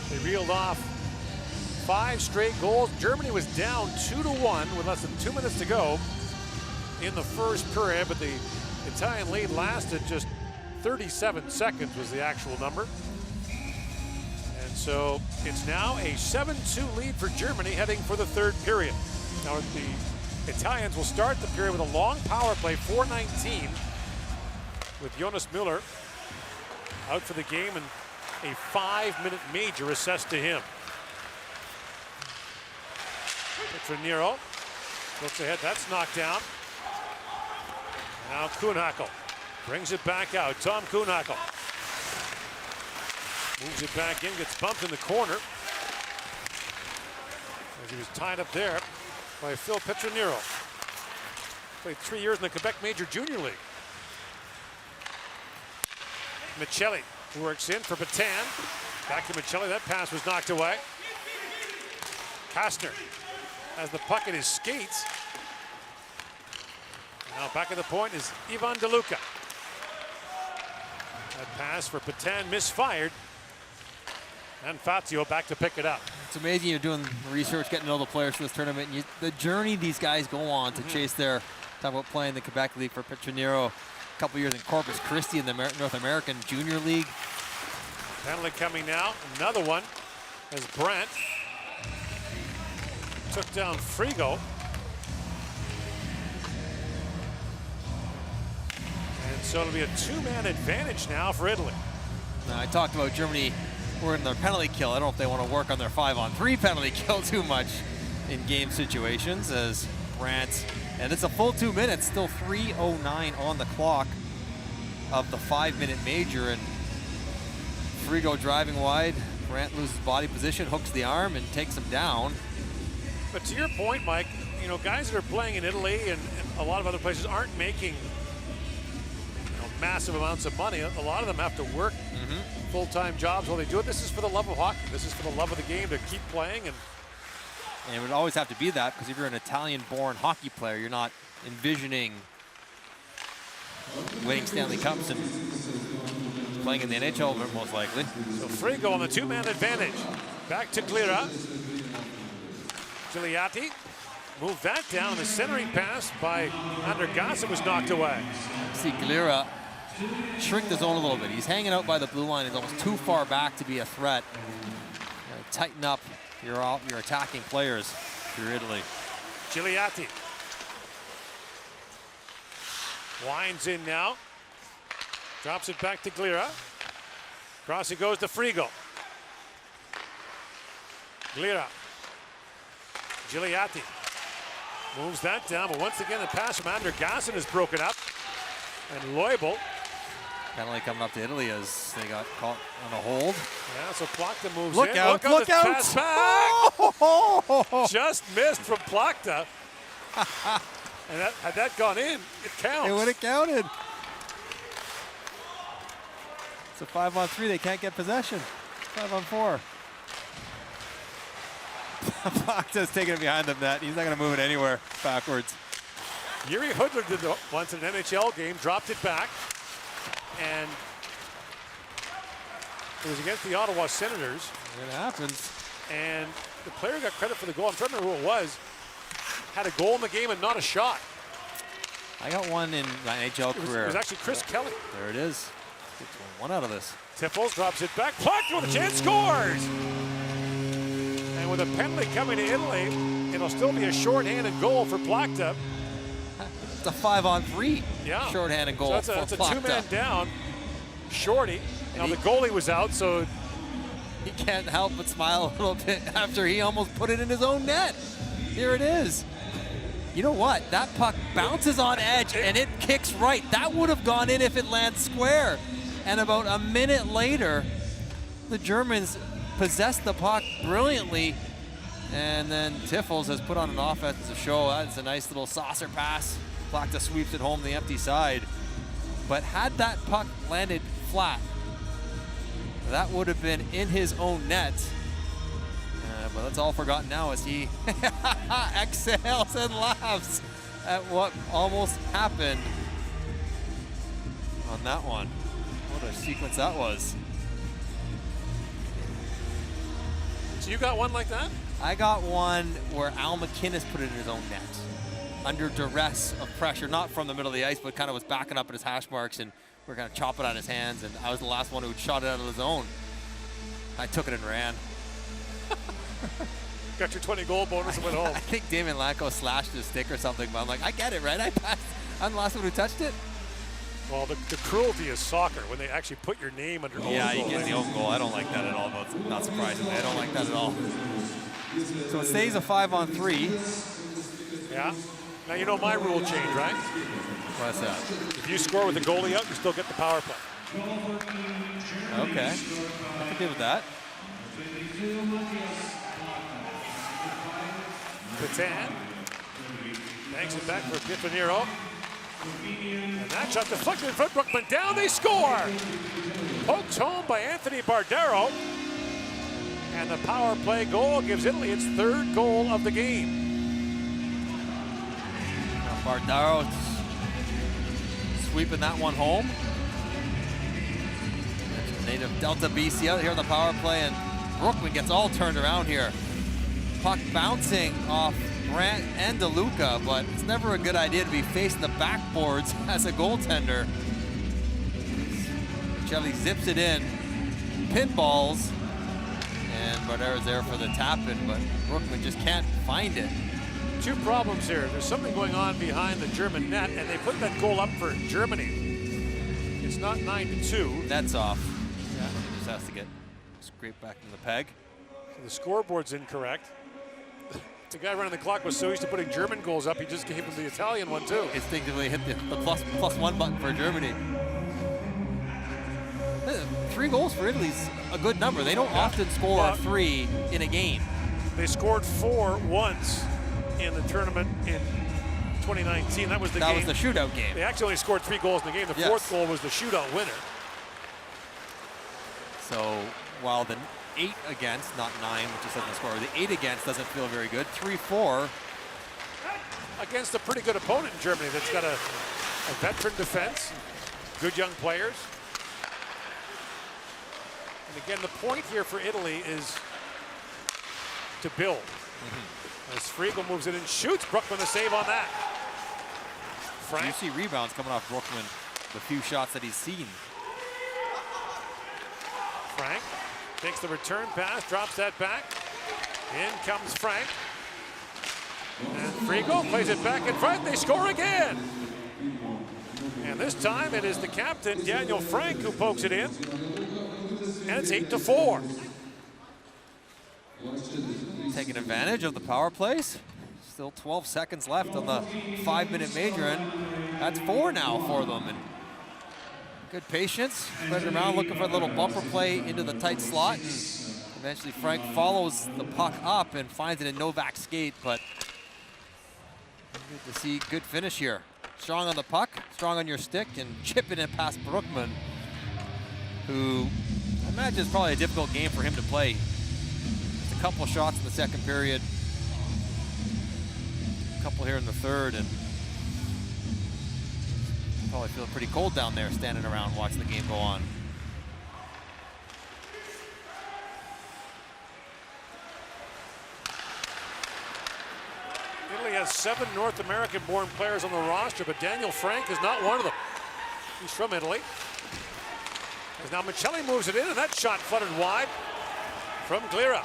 They reeled off 5 straight goals. Germany was down 2-1 with less than 2 minutes to go in the first period, but the Italian lead lasted just 37 seconds was the actual number. And so it's now a 7-2 lead for Germany heading for the third period. Now the Italians will start the period with a long power play, 4:19, with Jonas Müller out for the game and a 5-minute major assessed to him. Petronero looks ahead, that's knocked down. Now Kuhnhackl brings it back out. Tom Kuhnhackl moves it back in, gets bumped in the corner as he was tied up there by Phil Petronero. Played 3 years in the Quebec Major Junior League. Michelli works in for Patan. Back to Michelli, that pass was knocked away. Kastner has the puck in his skates. Now back at the point is Ivan DeLuca. That pass for Patan misfired. And Fazio back to pick it up. It's amazing you're doing research, getting to know the players for this tournament. And the journey these guys go on to chase their, talk about playing the Quebec League for Petronero, a couple years in Corpus Christi in the North American Junior League. Penalty coming now, another one as Brandt took down Frigo. And so it'll be a 2-man advantage now for Italy. Now, I talked about Germany working their penalty kill. I don't know if they want to work on their 5-on-3 penalty kill too much in game situations as Brandt, and it's a full 2 minutes, still 3:09 on the clock of the 5-minute major, and Frigo driving wide. Brandt loses body position, hooks the arm, and takes him down. But to your point, Mike, you know, guys that are playing in Italy and a lot of other places aren't making massive amounts of money. A lot of them have to work full-time jobs while they do it. This is for the love of hockey. This is for the love of the game to keep playing. And it would always have to be that, because if you're an Italian-born hockey player, you're not envisioning winning Stanley Cups and playing in the NHL most likely. So Frigo on the 2-man advantage. Back to Glira. Gigliotti moved that down. The centering pass by Andergassen was knocked away. See Glira shrink the zone a little bit. He's hanging out by the blue line. He's almost too far back to be a threat. Tighten up your attacking players for Italy. Gigliotti winds in now. Drops it back to Glira. Cross it goes to Frigo. Glira. Gigliotti moves that down, but once again the pass from Andergassen is broken up. And Leubel. Penalty coming up to Italy as they got caught on a hold. Yeah, so Plachta moves look in. Out, look out! Pass back. Just missed from Plachta. And had that gone in, it counts. It would have counted. It's a 5-on-3. They can't get possession. 5-on-4. Plachta's taking it behind the net. He's not going to move it anywhere backwards. Yuri Hudler did it once in an NHL game, dropped it back, and it was against the Ottawa Senators. It happens. And the player got credit for the goal. I'm trying to remember who it was. Had a goal in the game and not a shot. I got one in my NHL career. It was actually Chris Kelly. There it is. Get one out of this. Tiffles drops it back. Plachta with a chance, scores! And with a penalty coming to Italy, it'll still be a shorthanded goal for Plachta. It's a 5-on-3 shorthanded goal. So that's a 2-man down. Shorty. Now the goalie was out, so he can't help but smile a little bit after he almost put it in his own net. Here it is. You know what? That puck bounces on edge and it kicks right. That would have gone in if it lands square. And about a minute later, the Germans possessed the puck brilliantly. And then Tiffles has put on an offensive show. That's a nice little saucer pass. Plachta sweeps it home the empty side. But had that puck landed flat, that would have been in his own net. But that's all forgotten now as he exhales and laughs at what almost happened. on that one. What a sequence that was. So you got one like that? I got one where Al McInnes put it in his own net. Under duress of pressure, not from the middle of the ice, but kind of was backing up at his hash marks, and we're kind of chopping on his hands, and I was the last one who shot it out of his own. I took it and ran. Got your 20-goal bonus and went home. I think Damon Lanko slashed his stick or something, but I'm like, I get it, right? I passed. I'm the last one who touched it. Well, the cruelty is soccer when they actually put your name under goal. Yeah, you get the own goal. I don't like that at all, but not surprisingly. I don't like that at all. So it stays a 5-on-3. Yeah. Now you know my rule change, right? What's that? If you score with the goalie out, you still get the power play. Okay. I can deal with that. Patan banks it back for Di Niro. And that shot deflected in front. Brookman down, they score! Poked home by Anthony Bardaro. And the power play goal gives Italy its 3rd goal of the game. Bardaro sweeping that one home. Native Delta BC out here on the power play, and Brookman gets all turned around here. Puck bouncing off Grant and DeLuca, but it's never a good idea to be facing the backboards as a goaltender. Jelly zips it in, pinballs, and Bardaro's there for the tap-in, but Brookman just can't find it. 2 problems here. There's something going on behind the German net, and they put that goal up for Germany. It's not 9-2. Net's off. Yeah, he just has to get scraped back in the peg. So the scoreboard's incorrect. The guy running the clock was so used to putting German goals up, he just gave him the Italian one too. Instinctively hit the plus 1 button for Germany. 3 goals for Italy's a good number. They don't often score 3 in a game. They scored 4 once in the tournament in 2019. That was the game. That was the shootout game. They actually only scored 3 goals in the game. The 4th goal was the shootout winner. So while the 8 against, not 9, which is doesn't score, the 8 against doesn't feel very good. 3-4. Against a pretty good opponent in Germany that's got a veteran defense, good young players. And again, the point here for Italy is to build. As Friegel moves it and shoots, Brookman the save on that. Frank. You see rebounds coming off Brookman, the few shots that he's seen. Frank takes the return pass, drops that back. In comes Frank. And Friegel plays it back in front. They score again. And this time it is the captain, Daniel Frank, who pokes it in. And it's 8-4. Taking advantage of the power plays. Still 12 seconds left on the 5-minute major, and that's 4 now for them. And good patience, spread it around, looking for a little bumper play into the tight slot. And eventually Frank follows the puck up and finds it in Novak's skate, but good to see good finish here. Strong on the puck, strong on your stick, and chipping it past Brookman, who I imagine is probably a difficult game for him to play. Just a couple shots in the second period, a couple here in the third, and probably feeling pretty cold down there standing around watching the game go on. Italy has 7 North American-born players on the roster, but Daniel Frank is not one of them. He's from Italy. As now Michelli moves it in, and that shot flooded wide from Glera.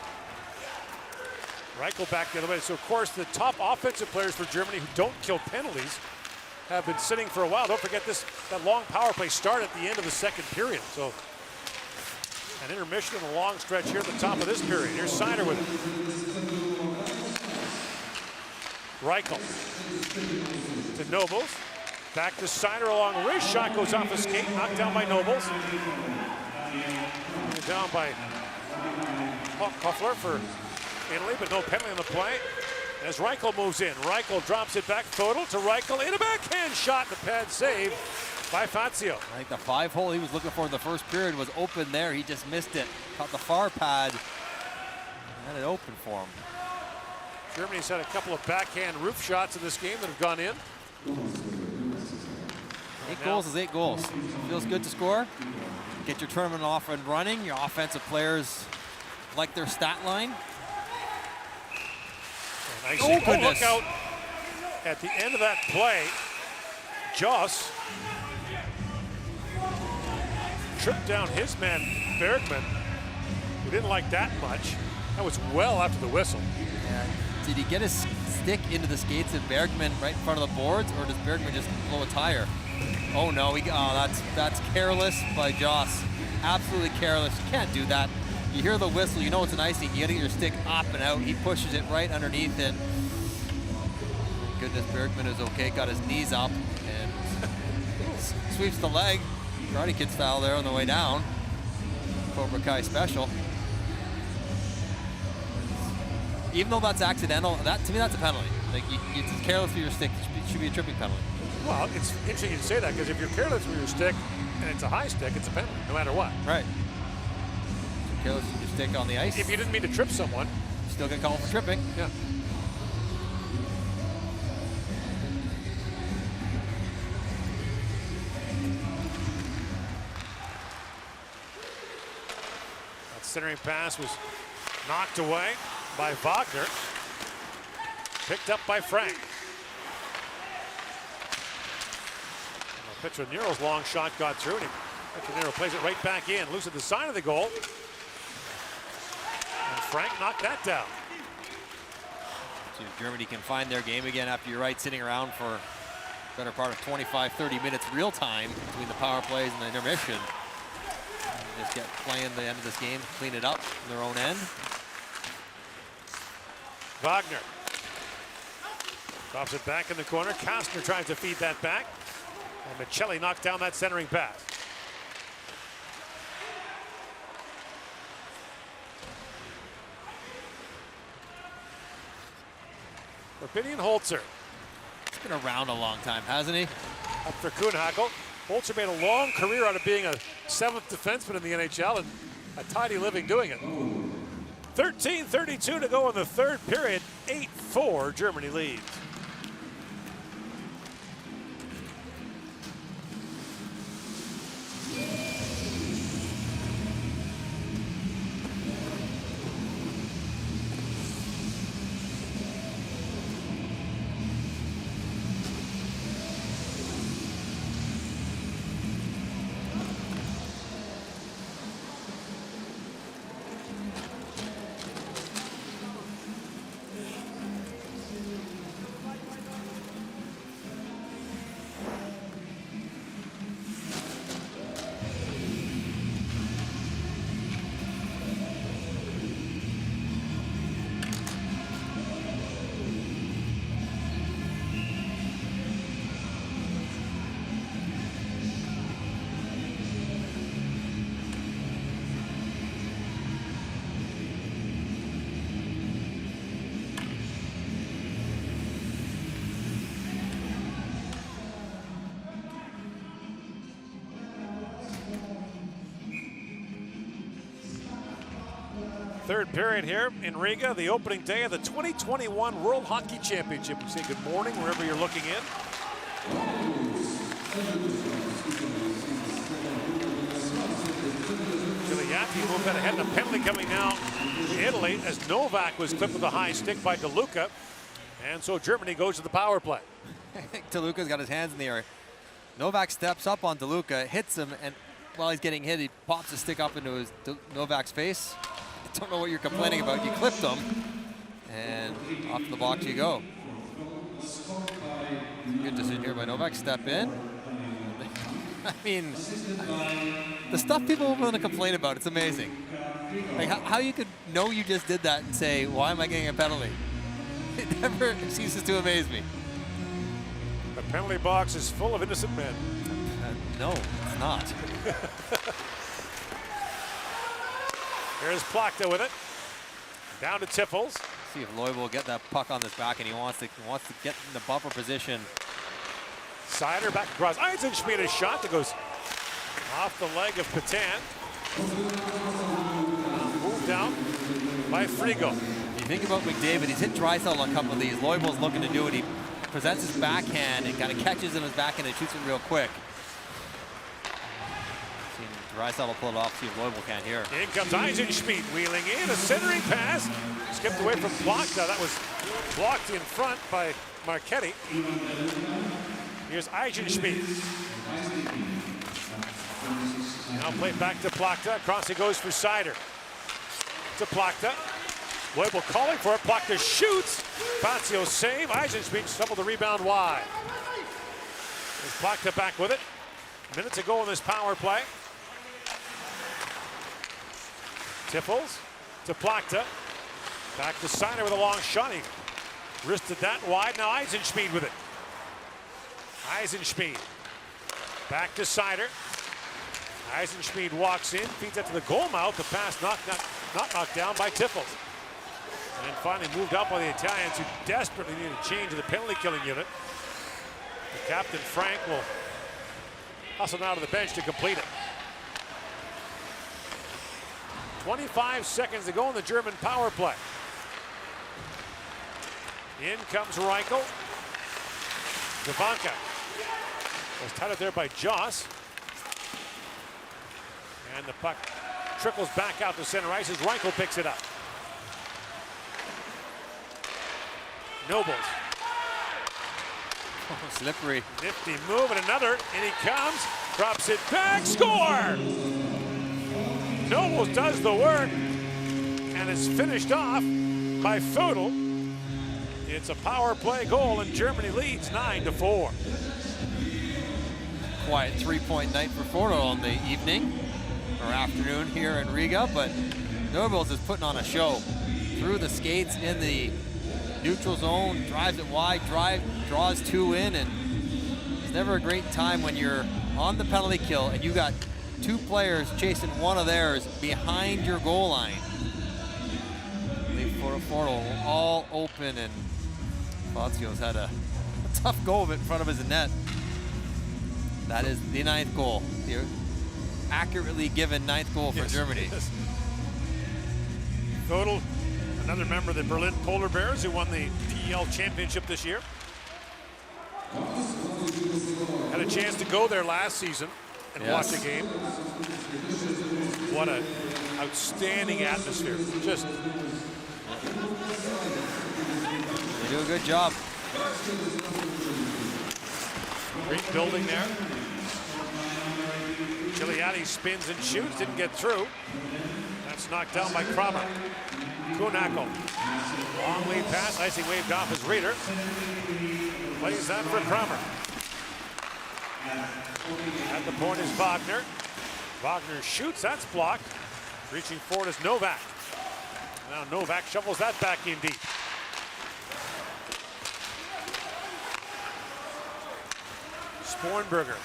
Reichel back the other way. So, of course, the top offensive players for Germany who don't kill penalties have been sitting for a while. Don't forget that long power play started at the end of the second period. So, an intermission and a long stretch here at the top of this period. Here's Seider with it. Reichel to Nobles. Back to Seider along wrist. Shot goes off the skate, knocked down by Nobles. Down by Hoffler for Italy, but no penalty on the play. As Reichel moves in, Reichel drops it back, Fodel to Reichel in a backhand shot, the pad save by Fazio. I think the 5-hole he was looking for in the first period was open there. He just missed it. Caught the far pad. Had it open for him. Germany's had a couple of backhand roof shots in this game that have gone in. 8 goals is 8 goals. Feels good to score. Get your tournament off and running. Your offensive players like their stat line. Nice. Oh, goodness. Look out at the end of that play. Joss tripped down his man, Bergman, who didn't like that much. That was well after the whistle. Yeah. Did he get his stick into the skates of Bergman right in front of the boards, or does Bergman just blow a tire? Oh no, that's careless by Joss. Absolutely careless. You can't do that. You hear the whistle, you know it's an icing. You gotta get your stick up and out. He pushes it right underneath it. Thank goodness Bergman is okay. Got his knees up and sweeps the leg. Karate Kid style there on the way down. Cobra Kai special. Even though that's accidental, to me that's a penalty. Like it's careless with your stick. It should be a tripping penalty. Well, it's interesting you say that because if you're careless with your stick and it's a high stick, it's a penalty, no matter what. Right. If you're careless with your stick on the ice. If you didn't mean to trip someone, you still get called for tripping. Yeah. That centering pass was knocked away by Wagner. Picked up by Frank. Petroniro's long shot got through, and Petroniro plays it right back in, loose at the side of the goal. And Frank knocked that down. See if Germany can find their game again after you're right sitting around for the better part of 25-30 minutes real time between the power plays and the intermission. And just get playing the end of this game, clean it up on their own end. Wagner drops it back in the corner. Kastner tries to feed that back. And Michelli knocked down that centering pass. Opinion Holzer. He's been around a long time, hasn't he? Up for Kuhnhackl. Holzer made a long career out of being a 7th defenseman in the NHL and a tidy living doing it. 13:32 to go in the third period. 8-4, Germany leads. Third period here in Riga, the opening day of the 2021 World Hockey Championship. We say good morning wherever you're looking in. Chiliaki moved that ahead, and a penalty coming now in Italy as Novak was clipped with a high stick by DeLuca. And so Germany goes to the power play. I think DeLuca's got his hands in the air. Novak steps up on DeLuca, hits him, and while he's getting hit, he pops a stick up into Novak's face. I don't know what you're complaining about. You clipped him, and off the box you go. Good decision here by Novak. Step in. I mean, the stuff people are willing to complain about, it's amazing. Like how you could know you just did that and say, why am I getting a penalty? It never ceases to amaze me. The penalty box is full of innocent men. No, it's not. Here's Plachta with it. Down to Tiffels. See if Loy will get that puck on his back, and he wants to get in the bumper position. Sider back across. Eisenschmidt's shot that goes off the leg of Patan. Moved out by Frigo. You think about McDavid, he's hit Draisaitl on a couple of these. Loybel's looking to do it. He presents his backhand and kind of catches in his backhand and shoots it real quick. Drysdale will pull it off, see if Loibel can't hear. In comes Eisenschmidt, wheeling in, a centering pass. Skipped away from Plachta. That was blocked in front by Marchetti. Here's Eisenschmidt. Now play back to Plachta. Across he goes for Seider. To Plachta. Loibel calling for it. Plachta shoots. Fazio save. Eisenschmidt stumbled the rebound wide. There's Plachta back with it. Minutes ago in this power play. Tiffles to Plachta. Back to Seider with a long shot. He wristed that wide. Now Eisenschmidt with it. Eisenschmidt. Back to Seider. Eisenschmidt walks in, feeds it to the goal mouth. The pass not knocked down by Tiffles. And then finally moved up by the Italians, who desperately need a change in the penalty killing unit. The captain, Frank, will hustle now to the bench to complete it. 25 seconds to go in the German power play. In comes Reichel. Gavanka was tied there by Joss. And the puck trickles back out to center ice as Reichel picks it up. Nobles. Oh, slippery. Nifty move and another, and he comes, drops it back, score! Nobles does the work and is finished off by Födel. It's a power play goal and Germany leads 9-4. Quiet 3-point night for Födel on the evening or afternoon here in Riga, but Nobles is putting on a show. Through the skates in the neutral zone, drives it wide, draws two in, and it's never a great time when you're on the penalty kill and you got two players chasing one of theirs behind your goal line. Leave Födel all open, and Fazio's had a tough go of it in front of his net. That is the 9th goal. The accurately given 9th goal for Germany. Yes. Födel, another member of the Berlin Polar Bears who won the PEL championship this year. Had a chance to go there last season and watch a game. What an outstanding atmosphere. Just They do a good job. great building there. Giuliani spins and shoots, didn't get through. That's knocked down by Kramer. Kuhnhackl. Long lead pass, nicely waved off his reader. Plays that for Kramer. At the point is Wagner. Wagner shoots, that's blocked. Reaching forward is Novak. Now Novak shovels that back in deep. Spornberger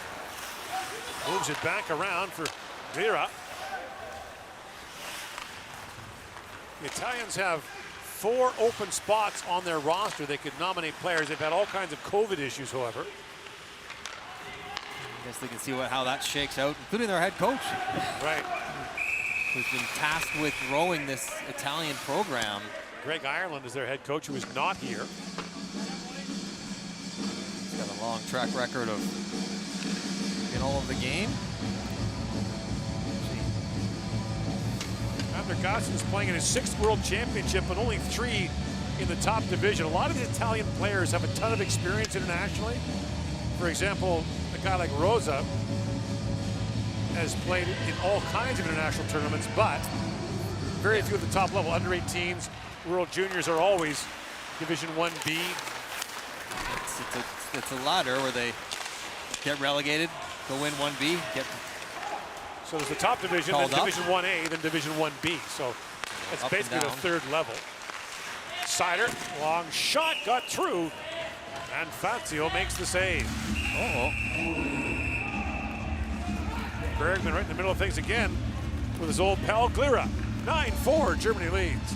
moves it back around for Vera. The Italians have 4 open spots on their roster. They could nominate players. They've had all kinds of COVID issues, however. I guess they can see how that shakes out, including their head coach. Right. Who's been tasked with growing this Italian program. Greg Ireland is their head coach, who is not here. He's got a long track record of in all of the game. Abner Gossen's playing in his 6th World Championship, but only 3 in the top division. A lot of the Italian players have a ton of experience internationally. For example, a guy like Rosa has played in all kinds of international tournaments, but very few at the top level. Under 18s, World Juniors are always Division 1B. It's a ladder where they get relegated, go win 1B, get. So there's the top division, then Division 1A, then Division 1B. So it's Up basically the 3rd level. Seider, long shot, got through, and Fazio makes the save. Bergman right in the middle of things again with his old pal Glira. 9-4, Germany leads.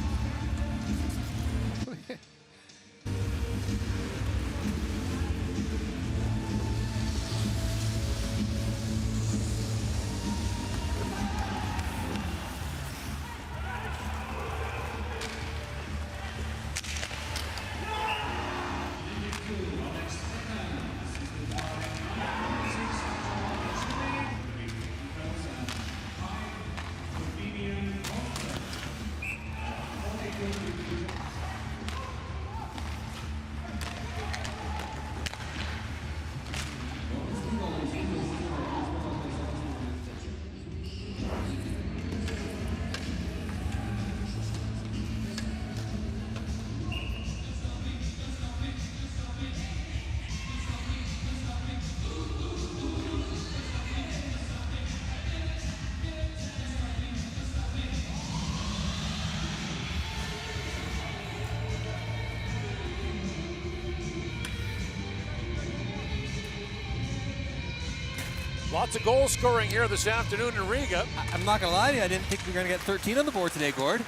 Lots of goal scoring here this afternoon in Riga. I'm not gonna lie to you, I didn't think we were gonna get 13 on the board today, Gord.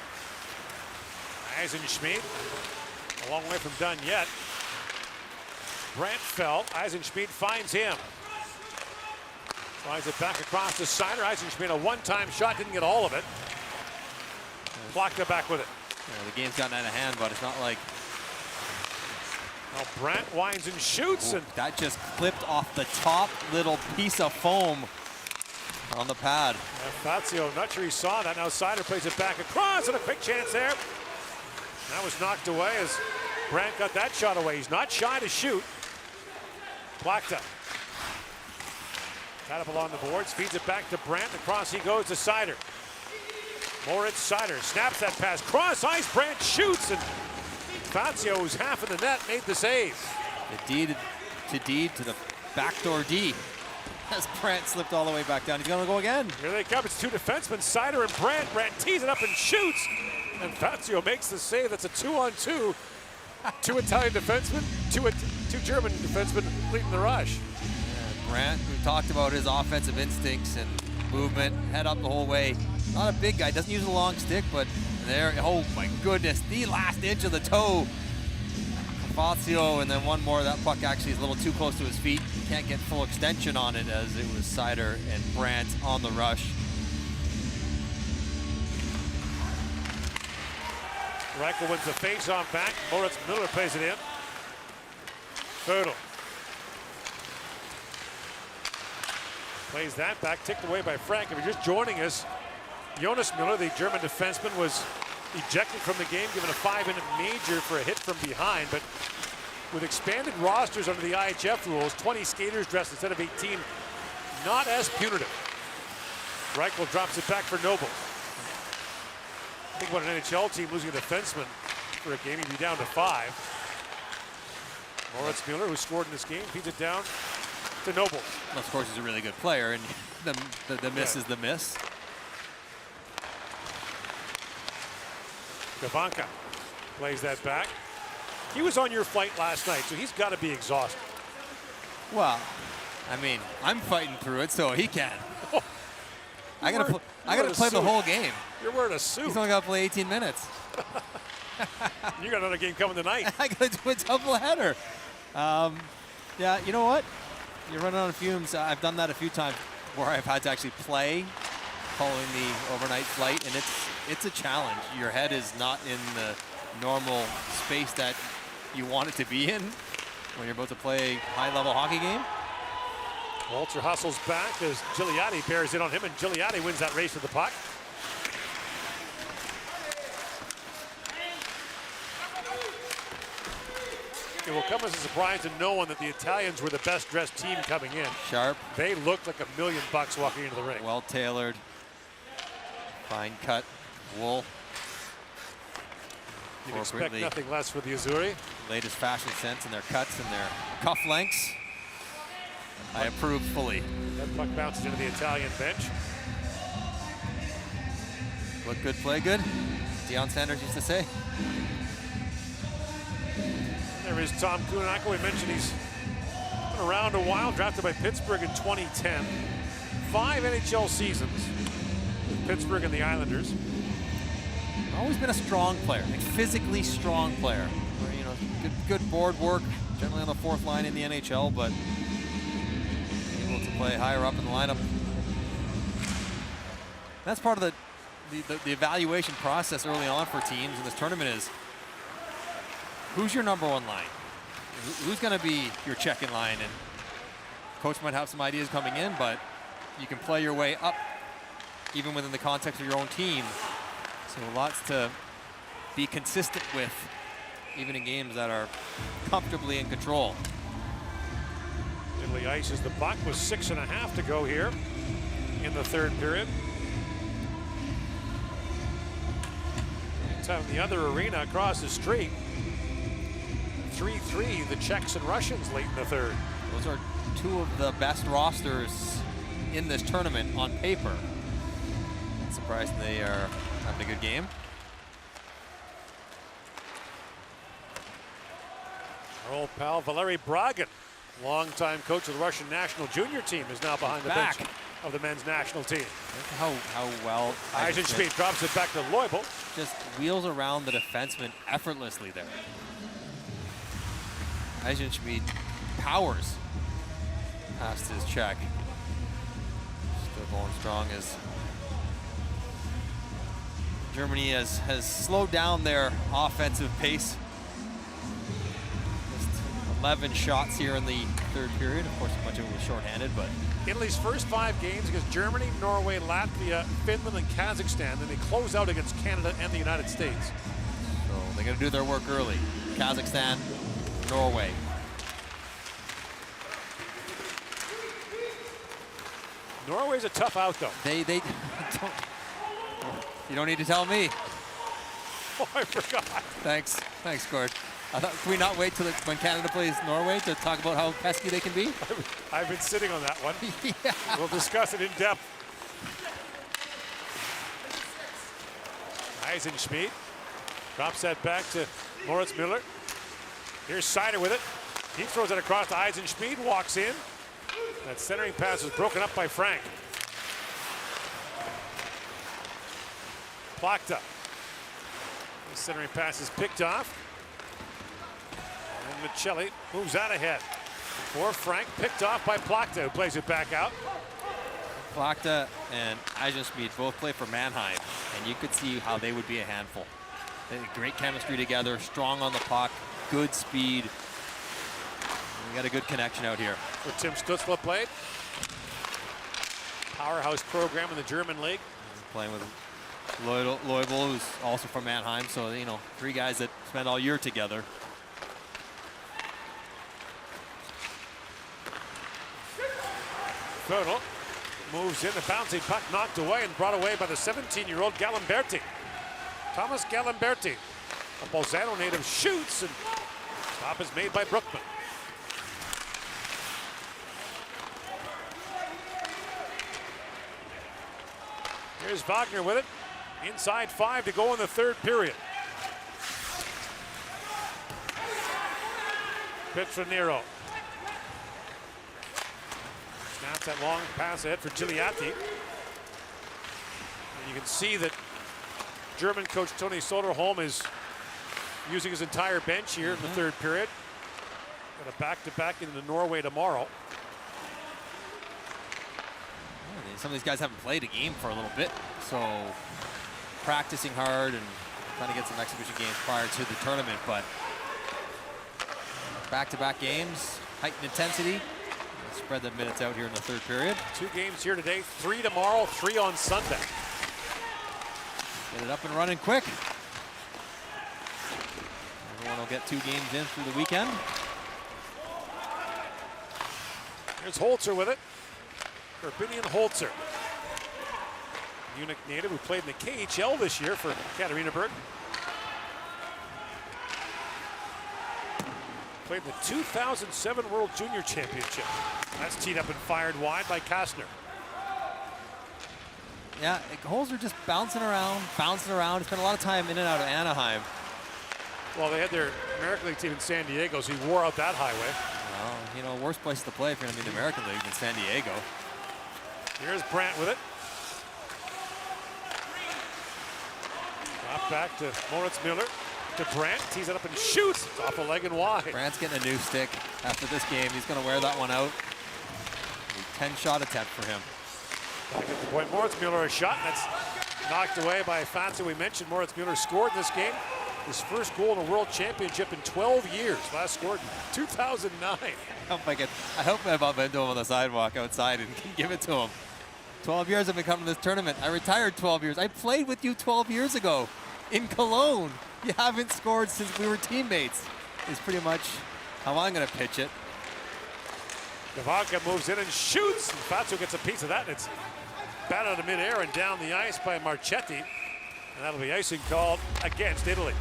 Eisenschmidt, a long way from done yet. Brandt fell. Eisenschmidt finds him. Slides it back across to Sider. Eisenschmidt, a one-time shot, didn't get all of it. Blocked it back with it. Yeah, the game's gotten out of hand, but it's not like... Now Brandt winds and shoots. Ooh, and that just clipped off the top little piece of foam on the pad. Fazio, not sure he saw that. Now Sider plays it back across, and a quick chance there. That was knocked away as Brandt got that shot away. He's not shy to shoot. Plachta. Got up along the boards, feeds it back to Brandt. Across he goes to Sider. Moritz Sider snaps that pass. Cross ice, Brandt shoots, and Fazio, who's half in the net, made the save. The D to the backdoor D. As Brandt slipped all the way back down. He's gonna go again. Here they come, it's two defensemen, Sider and Brandt. Brandt tees it up and shoots. And Fazio makes the save. That's a 2-on-2. Two Italian defensemen, two German defensemen leading the rush. And Brandt, we talked about his offensive instincts and movement, head up the whole way. Not a big guy, doesn't use a long stick, but there, oh my goodness, the last inch of the toe. Fazio, and then one more. That puck actually is a little too close to his feet. Can't get full extension on it as it was Sider and Brandt on the rush. Reichel wins the face-off back. Moritz Miller plays it in. Födel plays that back, ticked away by Frank. If you're just joining us, Jonas Miller, the German defenseman, was ejected from the game, given a 5-minute major for a hit from behind. But with expanded rosters under the IIHF rules, 20 skaters dressed instead of 18, not as punitive. Reichel drops it back for Noble. Think about an NHL team losing a defenseman for a game, he'd be down to 5. Moritz Mueller, who scored in this game, feeds it down to Noble. Well, of course, he's a really good player, and the miss is the miss. Gavanka plays that back. He was on your flight last night, so he's got to be exhausted. Well, I mean, I'm fighting through it, so he can. I gotta play the whole game. You're wearing a suit. He's only got to play 18 minutes. You got another game coming tonight. I got to do a doubleheader. Yeah, you know what? You're running on fumes. I've done that a few times where I've had to actually play following the overnight flight, and it's a challenge. Your head is not in the normal space that you want it to be in when you're about to play a high-level hockey game. Walter hustles back as Gigliotti bears in on him, and Gigliotti wins that race to the puck. It will come as a surprise to no one that the Italians were the best dressed team coming in. Sharp. They looked like $1 million walking into the ring. Well tailored, fine cut wool. You'd expect nothing less for the Azzurri. Latest fashion sense in their cuts and their cuff lengths. I approve fully. That puck bounces into the Italian bench. Look good, play good. Deion Sanders used to say. There is Tom Kuhnackel. We mentioned he's been around a while, drafted by Pittsburgh in 2010. 5 NHL seasons with Pittsburgh and the Islanders. Always been a strong player, a physically strong player. You know, good board work, generally on the fourth line in the NHL, but able to play higher up in the lineup. That's part of the evaluation process early on for teams in this tournament is who's your number one line? Who's going to be your check-in line? And coach might have some ideas coming in, but you can play your way up even within the context of your own team. So lots to be consistent with, even in games that are comfortably in control. Italy ices the puck with 6.5 to go here in the third period. In the other arena across the street, 3-3, the Czechs and Russians late in the third. Those are two of the best rosters in this tournament on paper. Not surprised they are having a good game. Our old pal Valeri Bragin Longtime coach of the Russian national junior team, is now behind the Back. bench of the men's national team. Look how well Eisenschmidt drops it back to Leubel. just wheels around the defenseman effortlessly there. Eisenschmidt powers past his check. Still going strong as Germany has slowed down their offensive pace. Just 11 shots here in the third period. Of course, much of it was shorthanded, but Italy's first 5 games against Germany, Norway, Latvia, Finland, and Kazakhstan. Then they close out against Canada and the United States. so they're going to do their work early. Kazakhstan, Norway. Norway's a tough out, though. They don't, you don't need to tell me. Oh, I forgot. Thanks, Gord. I thought, can we not wait till when Canada plays Norway to talk about how pesky they can be? I've been sitting on that one. Yeah. We'll discuss it in depth. Eisenschmidt drops that back to Moritz Müller. Here's Seider with it. He throws it across to Eisenschmidt, walks in. That centering pass was broken up by Frank. Plachta. The centering pass is picked off. And Michelli moves out ahead. For Frank, picked off by Plachta, who plays it back out. Plachta and Eisenschmidt both play for Mannheim, and you could see how they would be a handful. They had great chemistry together, strong on the puck, good speed. We got a good connection out here. Where Tim Stutzla played. Powerhouse program in the German league. Playing with Leubel, who's also from Mannheim, so, you know, 3 guys that spent all year together. Colonel moves in, the bouncing puck knocked away and brought away by the 17-year-old Galimberti. Thomas Galimberti, a Bolzano native, shoots, and stop is made by Brookman. Here's Wagner with it. Inside 5 to go in the third period. Petronero. Snaps that long pass ahead for Gigliotti. And you can see that German coach Tony Soderholm is using his entire bench here in the third period. Got a back-to-back into Norway tomorrow. Some of these guys haven't played a game for a little bit, so practicing hard and trying to get some exhibition games prior to the tournament, but back-to-back games, heightened intensity. Spread the minutes out here in the third period. 2 games here today, 3 tomorrow, 3 on Sunday. Get it up and running quick. Everyone will get 2 games in through the weekend. Here's Holzer with it. Urbinian Holzer. Munich native who played in the KHL this year for Katharinaburg. Played in the 2007 World Junior Championship. That's teed up and fired wide by Kastner. Yeah, Holzer just bouncing around. He spent a lot of time in and out of Anaheim. Well, they had their American League team in San Diego, so he wore out that highway. Well, you know, worst place to play if you're going to be in the American League than San Diego. Here's Brandt with it. Drop back to Moritz Müller. To Brandt, tees it up and shoots. It's off a leg and wide. Brandt's getting a new stick after this game. He's going to wear that one out. 10-shot attempt for him. Back at the point, Moritz Müller a shot, and that's knocked away by Fancy. We mentioned Moritz Müller scored in this game. His first goal in a World Championship in 12 years. Last scored in 2009. I hope I bump into him on the sidewalk outside and can give it to him. 12 years I've been coming to this tournament. I retired 12 years. I played with you 12 years ago in Cologne. You haven't scored since we were teammates, is pretty much how I'm going to pitch it. Gavanka moves in and shoots. And Fatso gets a piece of that, and it's batted out of midair and down the ice by Marchetti. And that'll be icing called against Italy.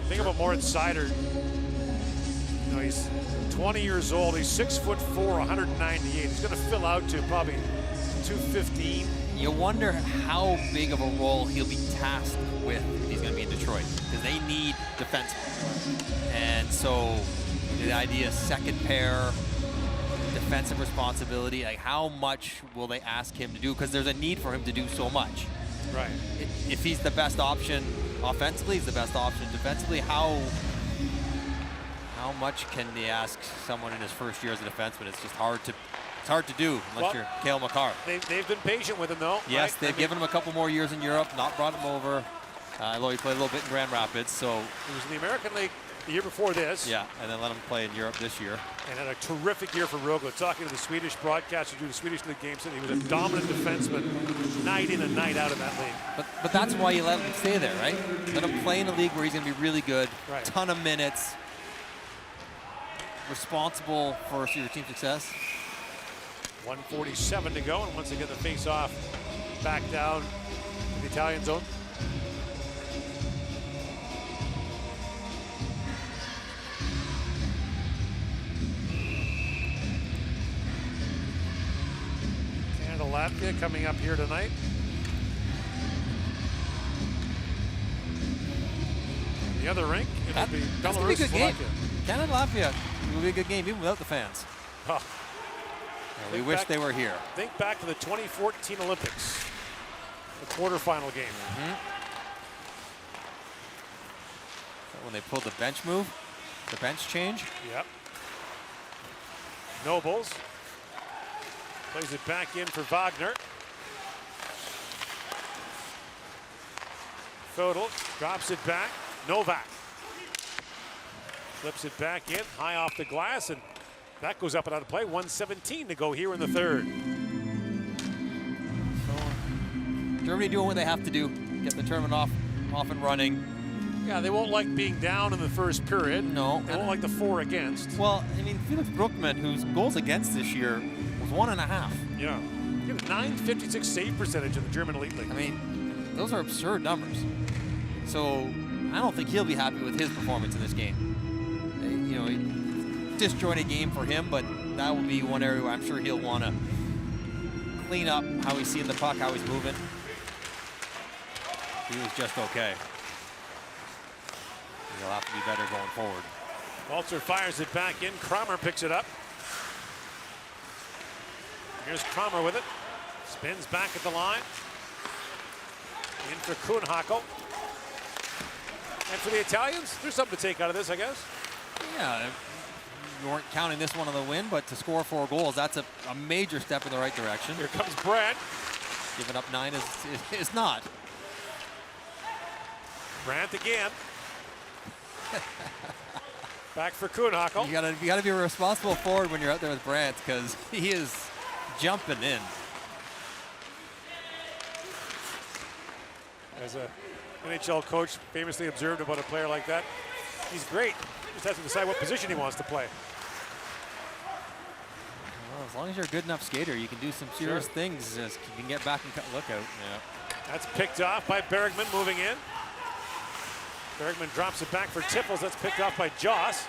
Think about Moritz Seider. You know, he's 20 years old. He's 6'4", 198. He's going to fill out to probably 215. You wonder how big of a role he'll be tasked with if he's going to be in Detroit because they need defense. And so the idea, second pair, defensive responsibility, like how much will they ask him to do? Because there's a need for him to do so much. Right. If he's the best option offensively, he's the best option defensively, how much can they ask someone in his first year as a defenseman? It's just hard to do unless you're Cale Makar. They've been patient with him, though. Yes, right? they've given him a couple more years in Europe, not brought him over. Although he played a little bit in Grand Rapids, so. He was in the American League the year before this. Yeah, and then let him play in Europe this year. And had a terrific year for Rögle. Talking to the Swedish broadcaster who do the Swedish League games, and he was a dominant defenseman night in and night out in that league. But that's why you let him stay there, right? Let him play in a league where he's going to be really good, right. Ton of minutes, responsible for your team's success. 1:47 to go, and once again the face-off back down to the Italian zone. Canada-Latvia coming up here tonight. The other rink, it'll be That's gonna be a good game. Slovakia. Canada-Latvia will be a good game even without the fans. Oh. We wish they were here. Think back to the 2014 Olympics, the quarterfinal game. When they pulled the bench move, the bench change. Yep. Nobles plays it back in for Wagner. Fodel drops it back. Novak flips it back in, high off the glass, and that goes up and out of play. 1:17 to go here in the third. So Germany doing what they have to do, get the tournament off and running. Yeah, they won't like being down in the first period. No. They won't like the 4 against. Well, I mean, Felix Brookman, whose goals against this year was 1.5. Yeah. He had a .956 save percentage in the German Elite League. I mean, those are absurd numbers. So I don't think he'll be happy with his performance in this game. You know, disjointed game for him, but that will be one area where I'm sure he'll want to clean up how he's seeing the puck, how he's moving. He was just okay. He'll have to be better going forward. Walter fires it back in. Kramer picks it up. Here's Kramer with it. Spins back at the line. In for Kuhnhackl. And for the Italians, there's something to take out of this, I guess. Yeah, you weren't counting this one on the win, but to score 4 goals, that's a major step in the right direction. Here comes Brad. Giving up 9 is not. Brandt again. Back for Kuhnhackl. You gotta be a responsible forward when you're out there with Brandt because he is jumping in. As a NHL coach famously observed about a player like that, he's great. He just has to decide what position he wants to play. Well, as long as you're a good enough skater, you can do some serious things. You can get back and look out. Yeah. That's picked off by Bergman moving in. Bergman drops it back for Tipples. That's picked off by Joss.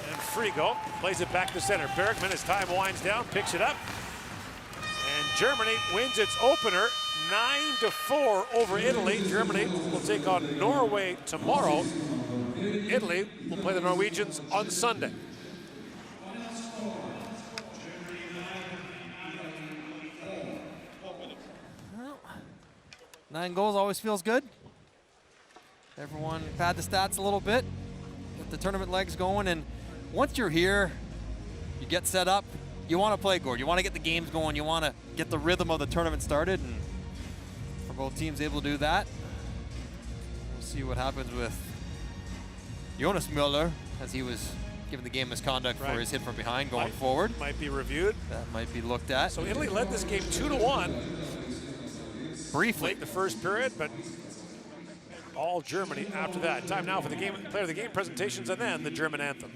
And Frigo plays it back to center. Bergman, as time winds down, picks it up. And Germany wins its opener 9-4 over Italy. Germany will take on Norway tomorrow. Italy will play the Norwegians on Sunday. Well, 9 goals always feels good. Everyone pad the stats a little bit, get the tournament legs going, and once you're here, you get set up. You want to play, Gord. You want to get the games going. You want to get the rhythm of the tournament started, and for both teams able to do that, we'll see what happens with Jonas Müller as he was given the game misconduct for his hit from behind going forward. Might be reviewed. That might be looked at. So Italy led this game 2-1. Briefly. Late in the first period, but all Germany after that. Time now for the game, player of the game presentations, and then the German anthem.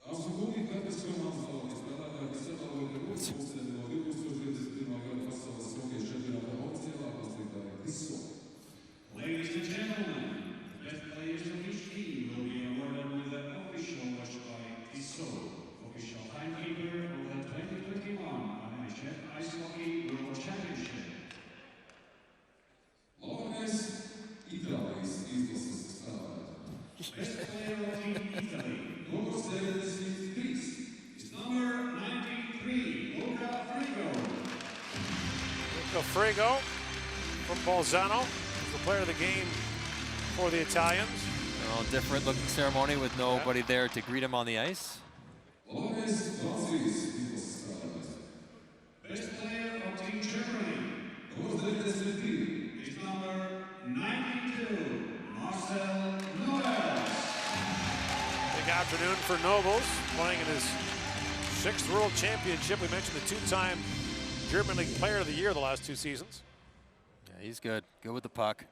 Als we Frego from Bolzano, who's the player of the game for the Italians. Different looking ceremony with nobody there to greet him on the ice. Best player of Team Germany is number 92, Marcel Noel. Big afternoon for Nobles, playing in his 6th World Championship. We mentioned the 2-time German League Player of the Year the last 2 seasons. Yeah, he's good. Good with the puck.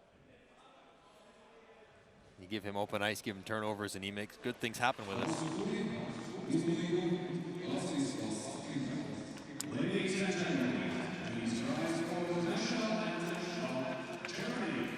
You give him open ice, give him turnovers, and he makes good things happen with it. Ladies and gentlemen, please rise for the national anthem of Germany.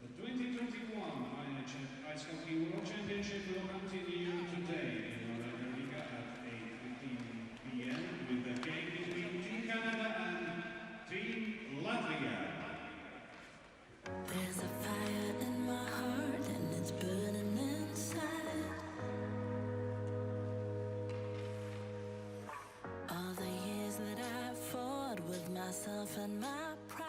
The 2021 IIHF Ice Hockey World Championship will continue today in Northern Liga at 8:15 p.m. with the game between Team Canada and Team Latvia. There's a fire in my heart and it's burning inside. All the years that I fought with myself and my pride.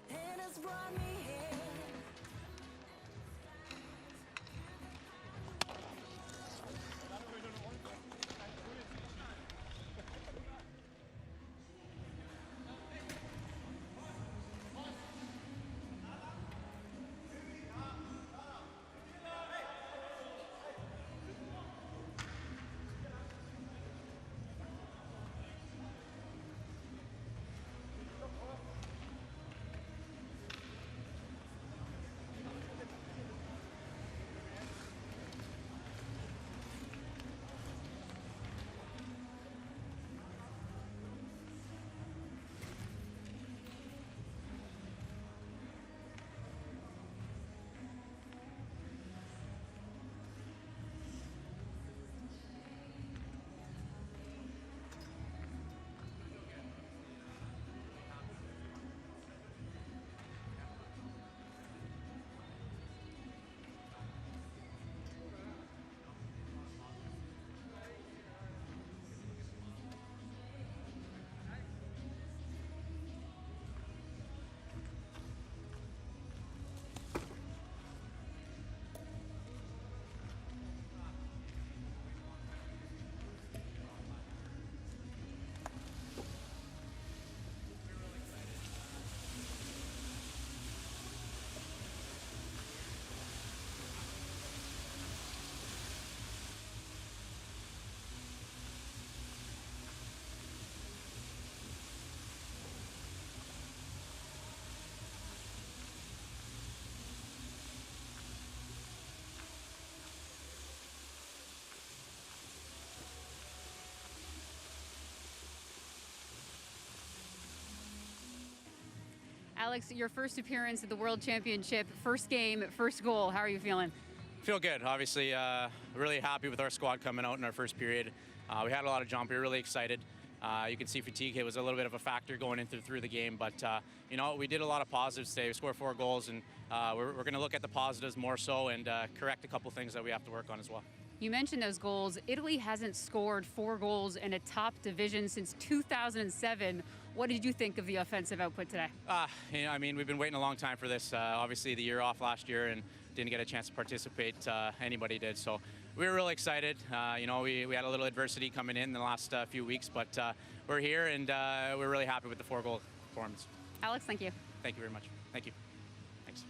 It has brought me here. Alex, your first appearance at the World Championship, first game, first goal. How are you feeling? Feel good. Obviously, really happy with our squad coming out in our first period. We had a lot of jump. We were really excited. You can see fatigue was a little bit of a factor going into through the game, but you know, we did a lot of positives today. We scored 4 goals, and we're going to look at the positives more so and correct a couple things that we have to work on as well. You mentioned those goals. Italy hasn't scored 4 goals in a top division since 2007. What did you think of the offensive output today? You know, I mean, we've been waiting a long time for this. Obviously, the year off last year and didn't get a chance to participate. Anybody did. So we were really excited. You know, we had a little adversity coming in the last few weeks, but we're here and we're really happy with the 4-goal performance. Alex, thank you. Thank you very much. Thank you. Thanks.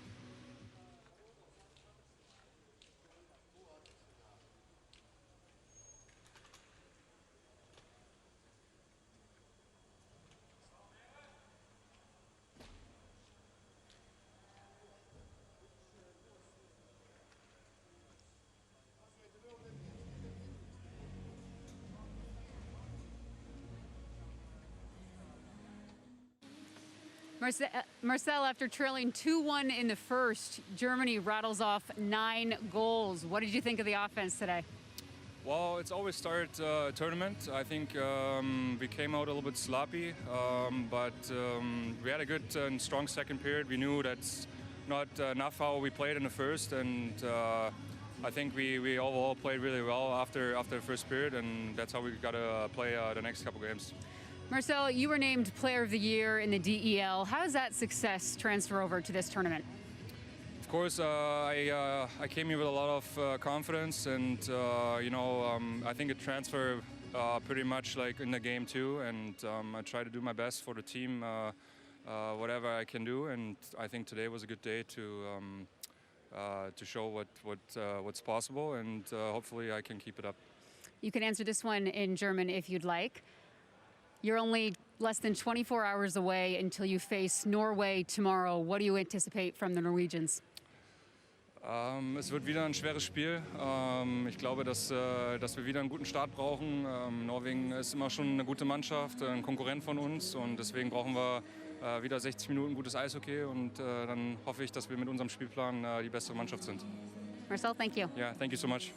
Marcel, after trailing 2-1 in the first, Germany rattles off 9 goals. What did you think of the offense today? Well, it's always started a tournament. I think we came out a little bit sloppy, but we had a good and strong second period. We knew that's not enough how we played in the first, and I think we overall played really well after the first period, and that's how we got to play the next couple games. Marcel, you were named Player of the Year in the DEL. How does that success transfer over to this tournament? Of course, I came here with a lot of confidence, and you know, I think it transferred pretty much like in the game too. And I try to do my best for the team, whatever I can do. And I think today was a good day to show what's possible, and hopefully I can keep it up. You can answer this one in German if you'd like. You're only less than 24 hours away until you face Norway tomorrow. What do you anticipate from the Norwegians? Es wird wieder ein schweres Spiel. Ich glaube, dass wir wieder einen guten Start brauchen. Norwegen ist immer schon eine gute Mannschaft, ein Konkurrent von uns, und deswegen brauchen wir wieder 60 Minuten gutes Eishockey, und dann hoffe ich, dass wir mit unserem Spielplan die bessere Mannschaft sind. Marcel, thank you. Yeah, thank you so much.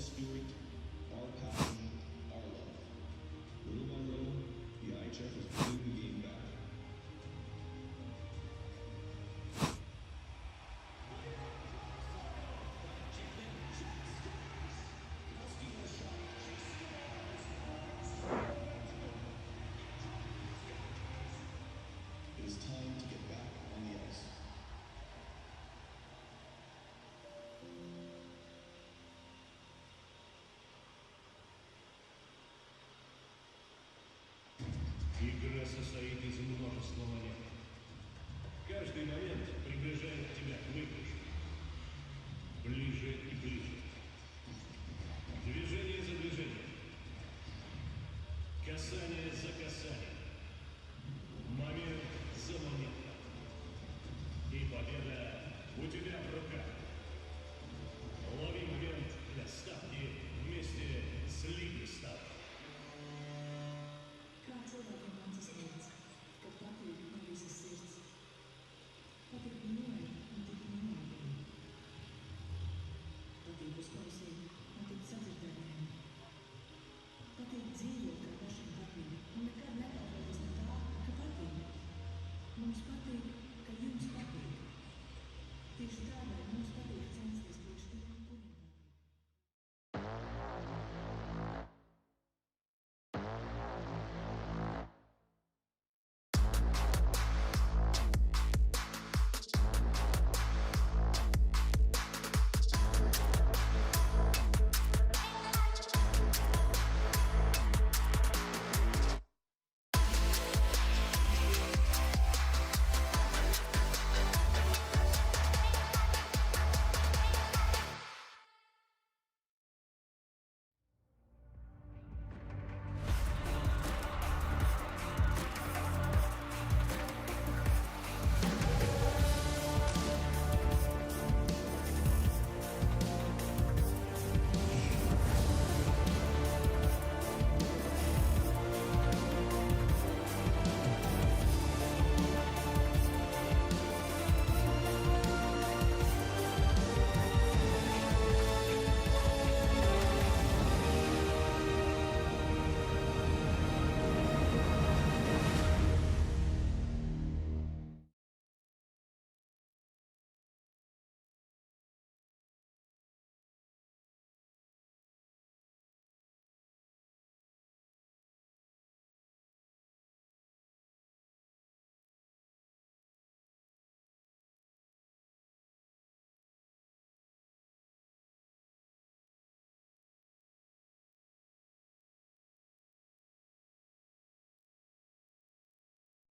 Spirit, our passion, our love. Little by little, the IIHF is bringing the game back. It is time to get back on the ice. Игра состоит из множества моментов. Каждый момент приближает тебя к выигрышу. Ближе и ближе.